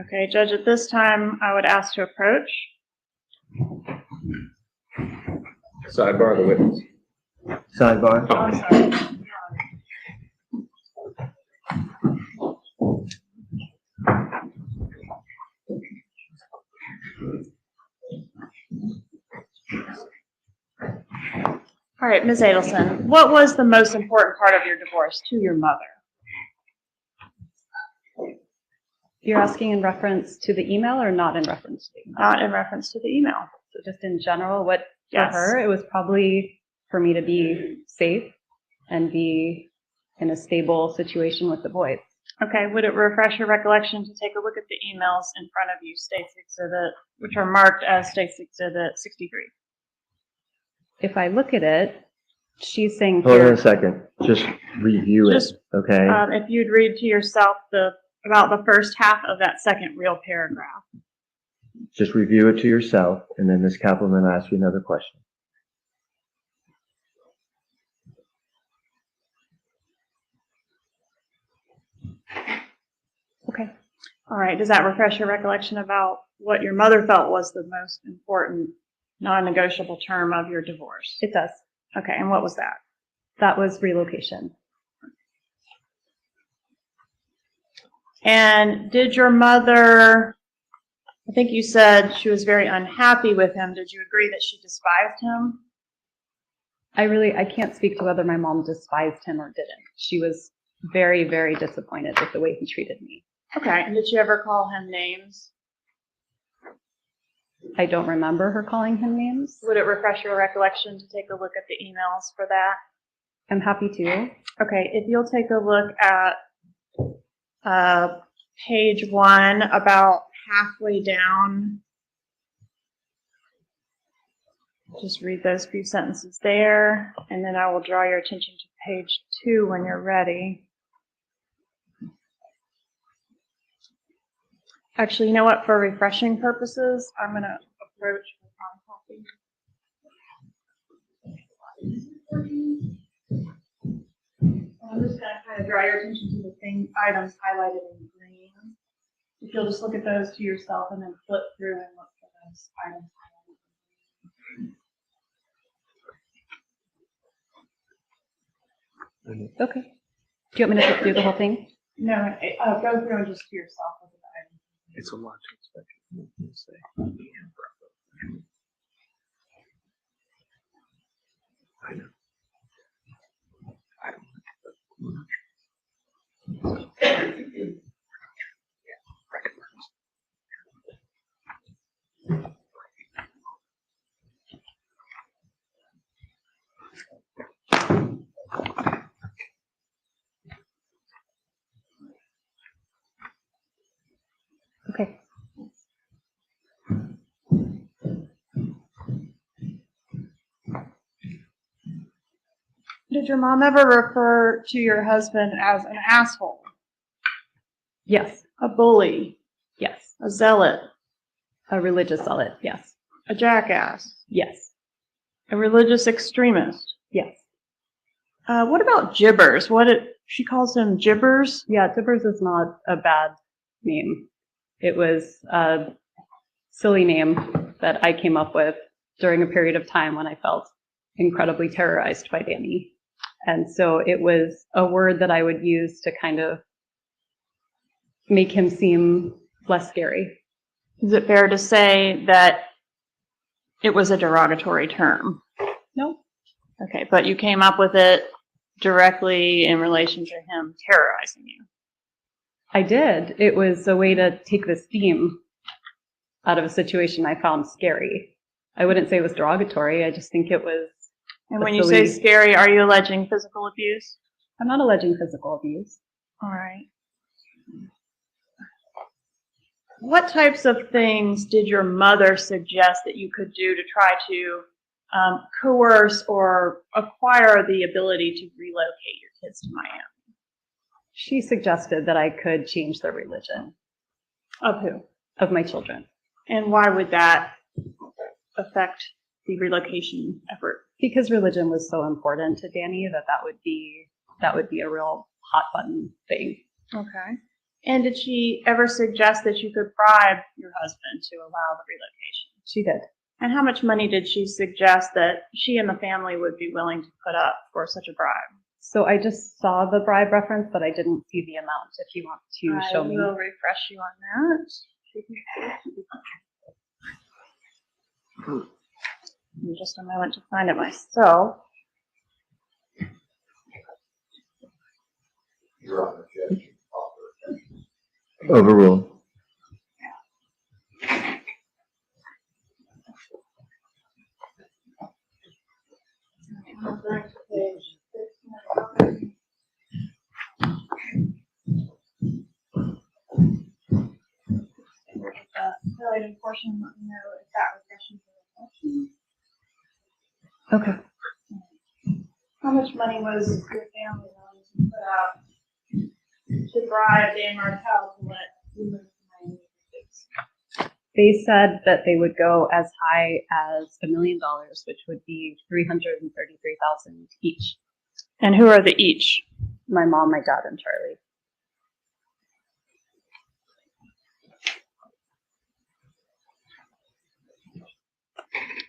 Okay, Judge, at this time, I would ask to approach. Sidebar the witness. Sidebar. Oh, I'm sorry. All right, Ms. Adelson, what was the most important part of your divorce to your mother? You're asking in reference to the email or not in reference to the email? Not in reference to the email. So just in general, what for Yes. her, it was probably for me to be safe and be in a stable situation with the boys. Okay, would it refresh your recollection to take a look at the emails in front of you, State's Exhibit, which are marked as State's Exhibit 63? If I look at it, she's saying Hold on here, a second. Just review it, Just, okay? If you'd read to yourself about the first half of that second real paragraph. Just review it to yourself, and then Ms. Kappelman will ask you another question. okay. All right, does that refresh your recollection about what your mother felt was the most important non-negotiable term of your divorce? It does. Okay, and what was that? That was relocation. And did your mother, I think you said she was very unhappy with him. Did you agree that she despised him? I can't speak to whether my mom despised him or didn't. She was very, very disappointed with the way he treated me. Okay, and did you ever call him names? I don't remember her calling him names. Would it refresh your recollection to take a look at the emails for that? I'm happy to. Okay, if you'll take a look at page 1, about halfway down. Just read those few sentences there, and then I will draw your attention to page 2 when you're ready. Actually, you know what? For refreshing purposes, I'm going to approach the copy. I'm just going to kind of draw your attention to the items highlighted in green. If you'll just look at those to yourself and then flip through and look for those items highlighted. Okay. Do you want me to flip through the whole thing? No, go through and just to yourself look at the items. It's a lot to expect. I know. I don't. Okay. Did your mom ever refer to your husband as an asshole, Yes. a bully, Yes. a zealot, A religious zealot. Yes. a jackass, Yes. a religious extremist? Yes. What about gibbers? She calls him gibbers? Yeah, Tibbers is not a bad name. It was a silly name that I came up with during a period of time when I felt incredibly terrorized by Danny. And so it was a word that I would use to kind of make him seem less scary. Is it fair to say that it was a derogatory term? No. Okay, but you came up with it directly in relation to him terrorizing you. I did. It was a way to take the steam out of a situation I found scary. I wouldn't say it was derogatory. I just think it was. And when you say scary, are you alleging physical abuse? I'm not alleging physical abuse. All right. What types of things did your mother suggest that you could do to try to coerce or acquire the ability to relocate your kids to Miami? She suggested that I could change the religion. Of who? Of my children. And why would that affect the relocation effort? Because religion was so important to Danny that would be a real hot button thing. Okay. And did she ever suggest that you could bribe your husband to allow the relocation? She did. And how much money did she suggest that she and the family would be willing to put up for such a bribe? So I just saw the bribe reference, but I didn't see the amount. If you want to show me. I will refresh you on that. Just a moment to find it myself. Overruled. Highlighted portion, let me know if that refreshing for the question. Okay. How much money was your family willing to put out to bribe Dan Martell to let you move to Miami? They said that they would go as high as $1 million, which would be $333,000 each. And who are the each? My mom, my dad, and Charlie.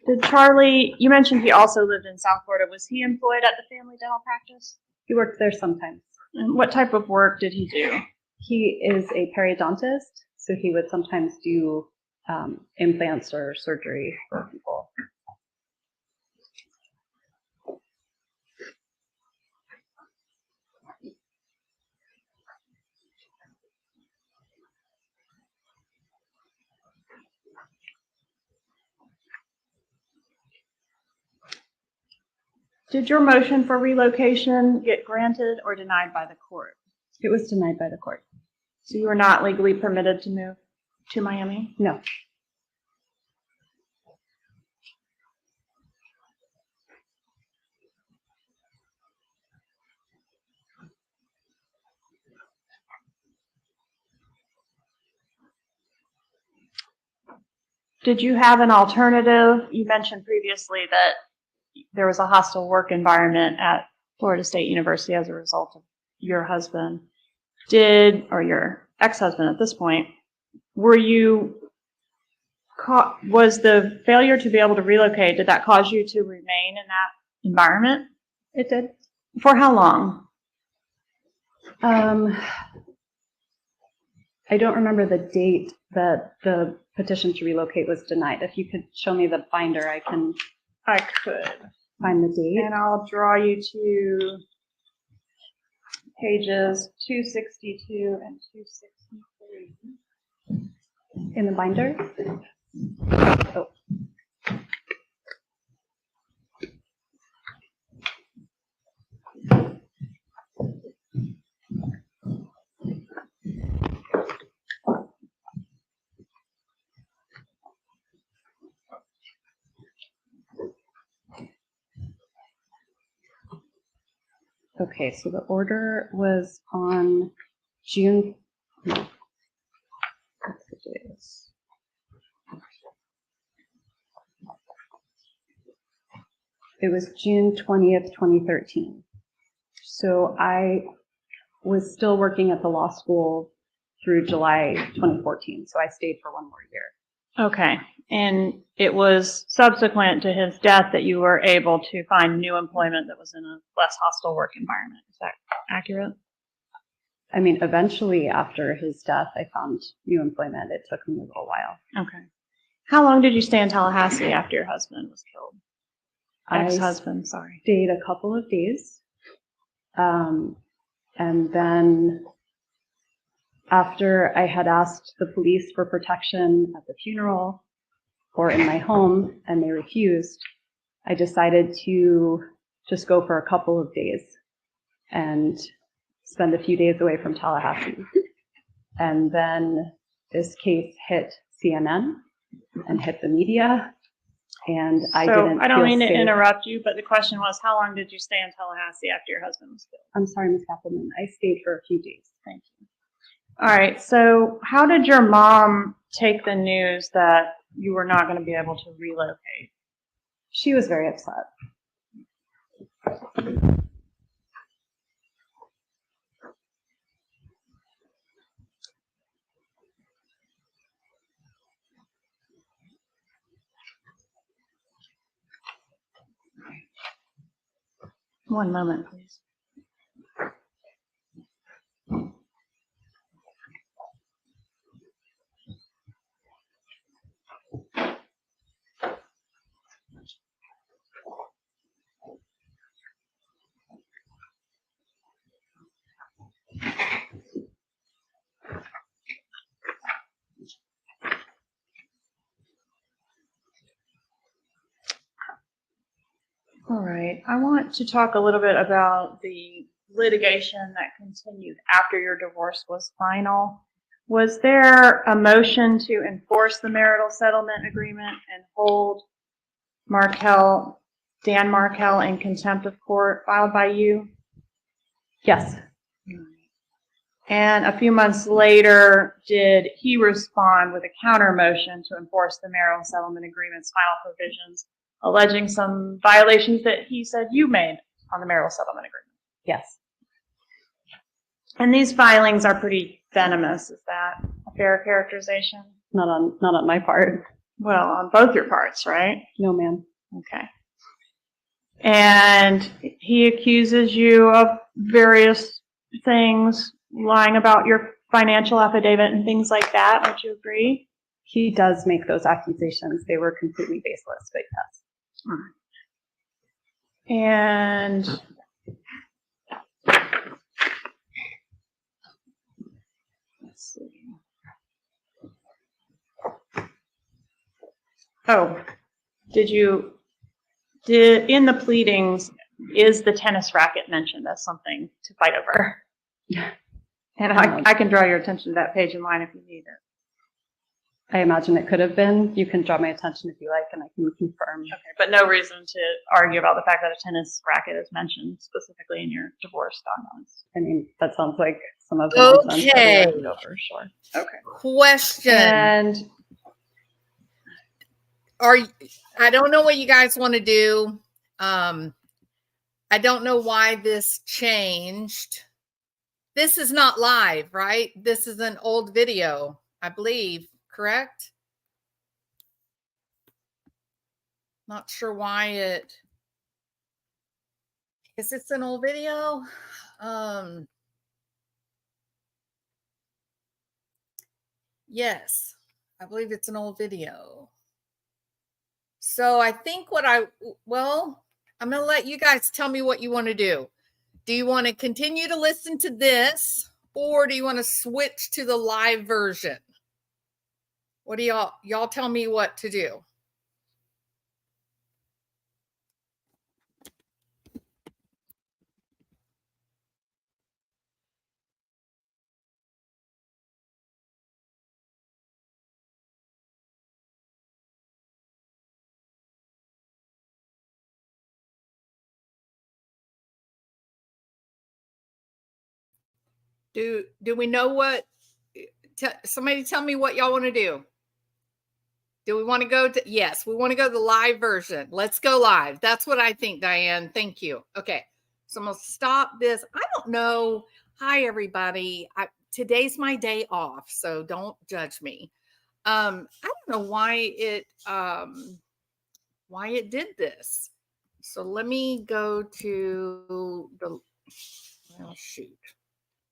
Did Charlie, you mentioned he also lived in South Florida. Was he employed at the family dental practice? He worked there sometimes. And what type of work did he do? He is a periodontist, so he would sometimes do implants or surgery for people. Did your motion for relocation get granted or denied by the court? It was denied by the court. So you were not legally permitted to move to Miami? No. Did you have an alternative? You mentioned previously that there was a hostile work environment at Florida State University as a result of your husband. Or your ex-husband at this point, was the failure to be able to relocate, did that cause you to remain in that environment? It did. For how long? I don't remember the date that the petition to relocate was denied. If you could show me the binder, I could find the date. And I'll draw you to pages 262 and 263. In the binder? Oh. Okay, so the order was on June. No. What's the date? It was June 20th, 2013. So I was still working at the law school through July 2014. So I stayed for one more year. Okay. And it was subsequent to his death that you were able to find new employment that was in a less hostile work environment. Is that accurate? I mean, eventually after his death, I found new employment. It took me a little while. Okay. How long did you stay in Tallahassee after your husband was killed? Ex-husband, sorry. Stayed a couple of days. And then after I had asked the police for protection at the funeral or in my home and they refused, I decided to just go for a couple of days and spend a few days away from Tallahassee. And then this case hit CNN and hit the media. And I didn't. I don't feel mean to safe. interrupt you, but the question was, how long did you stay in Tallahassee after your husband was killed? I'm sorry, Ms. Kappelman. I stayed for a few days. Thank you. All right. So how did your mom take the news that you were not going to be able to relocate? She was very upset. One moment, please. All right. I want to talk a little bit about the litigation that continued after your divorce was final. Was there a motion to enforce the marital settlement agreement and hold Dan Markell in contempt of court filed by you? Yes. And a few months later, did he respond with a counter motion to enforce the marital settlement agreement's final provisions, alleging some violations that he said you made on the marital settlement agreement? Yes. And these filings are pretty venomous. Is that a fair characterization? Not on my part. Well, on both your parts, right? No, ma'am. Okay. And he accuses you of various things, lying about your financial affidavit and things like that. Would you agree? He does make those accusations. They were completely baseless, but yes. And let's see. Oh, in the pleadings, is the tennis racket mentioned as something to fight over? And I can draw your attention to that page in line if you need it. I imagine it could have been. You can draw my attention if you like, and I can confirm. Okay, but no reason to argue about the fact that a tennis racket is mentioned specifically in your divorce documents. I mean, that sounds like some of the nonsense that we argued over, sure. Okay. Question. And I don't know what you guys want to do. I don't know why this changed. This is not live, right? This is an old video, I believe, correct? Not sure why is this an old video? Yes, I believe it's an old video. So I think I'm going to let you guys tell me what you want to do. Do you want to continue to listen to this, or do you want to switch to the live version? What do y'all tell me what to do? Do we know what? Somebody tell me what y'all want to do. Do we want to go to? Yes, we want to go to the live version. Let's go live. That's what I think, Diane. Thank you. Okay, so I'm gonna stop this. I don't know. Hi, everybody. Today's my day off, so don't judge me. I don't know why it did this. So let me go to the. Oh shoot.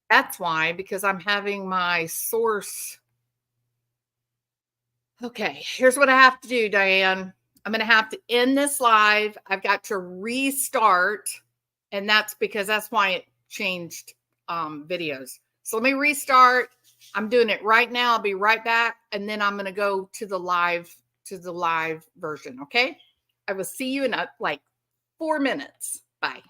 That's why, because I'm having my source. Okay, here's what I have to do, Diane. I'm going to have to end this live. I've got to restart, and that's because that's why it changed videos. So let me restart. I'm doing it right now. I'll be right back, and then I'm going to go to the live version. Okay. I will see you in like 4 minutes. Bye.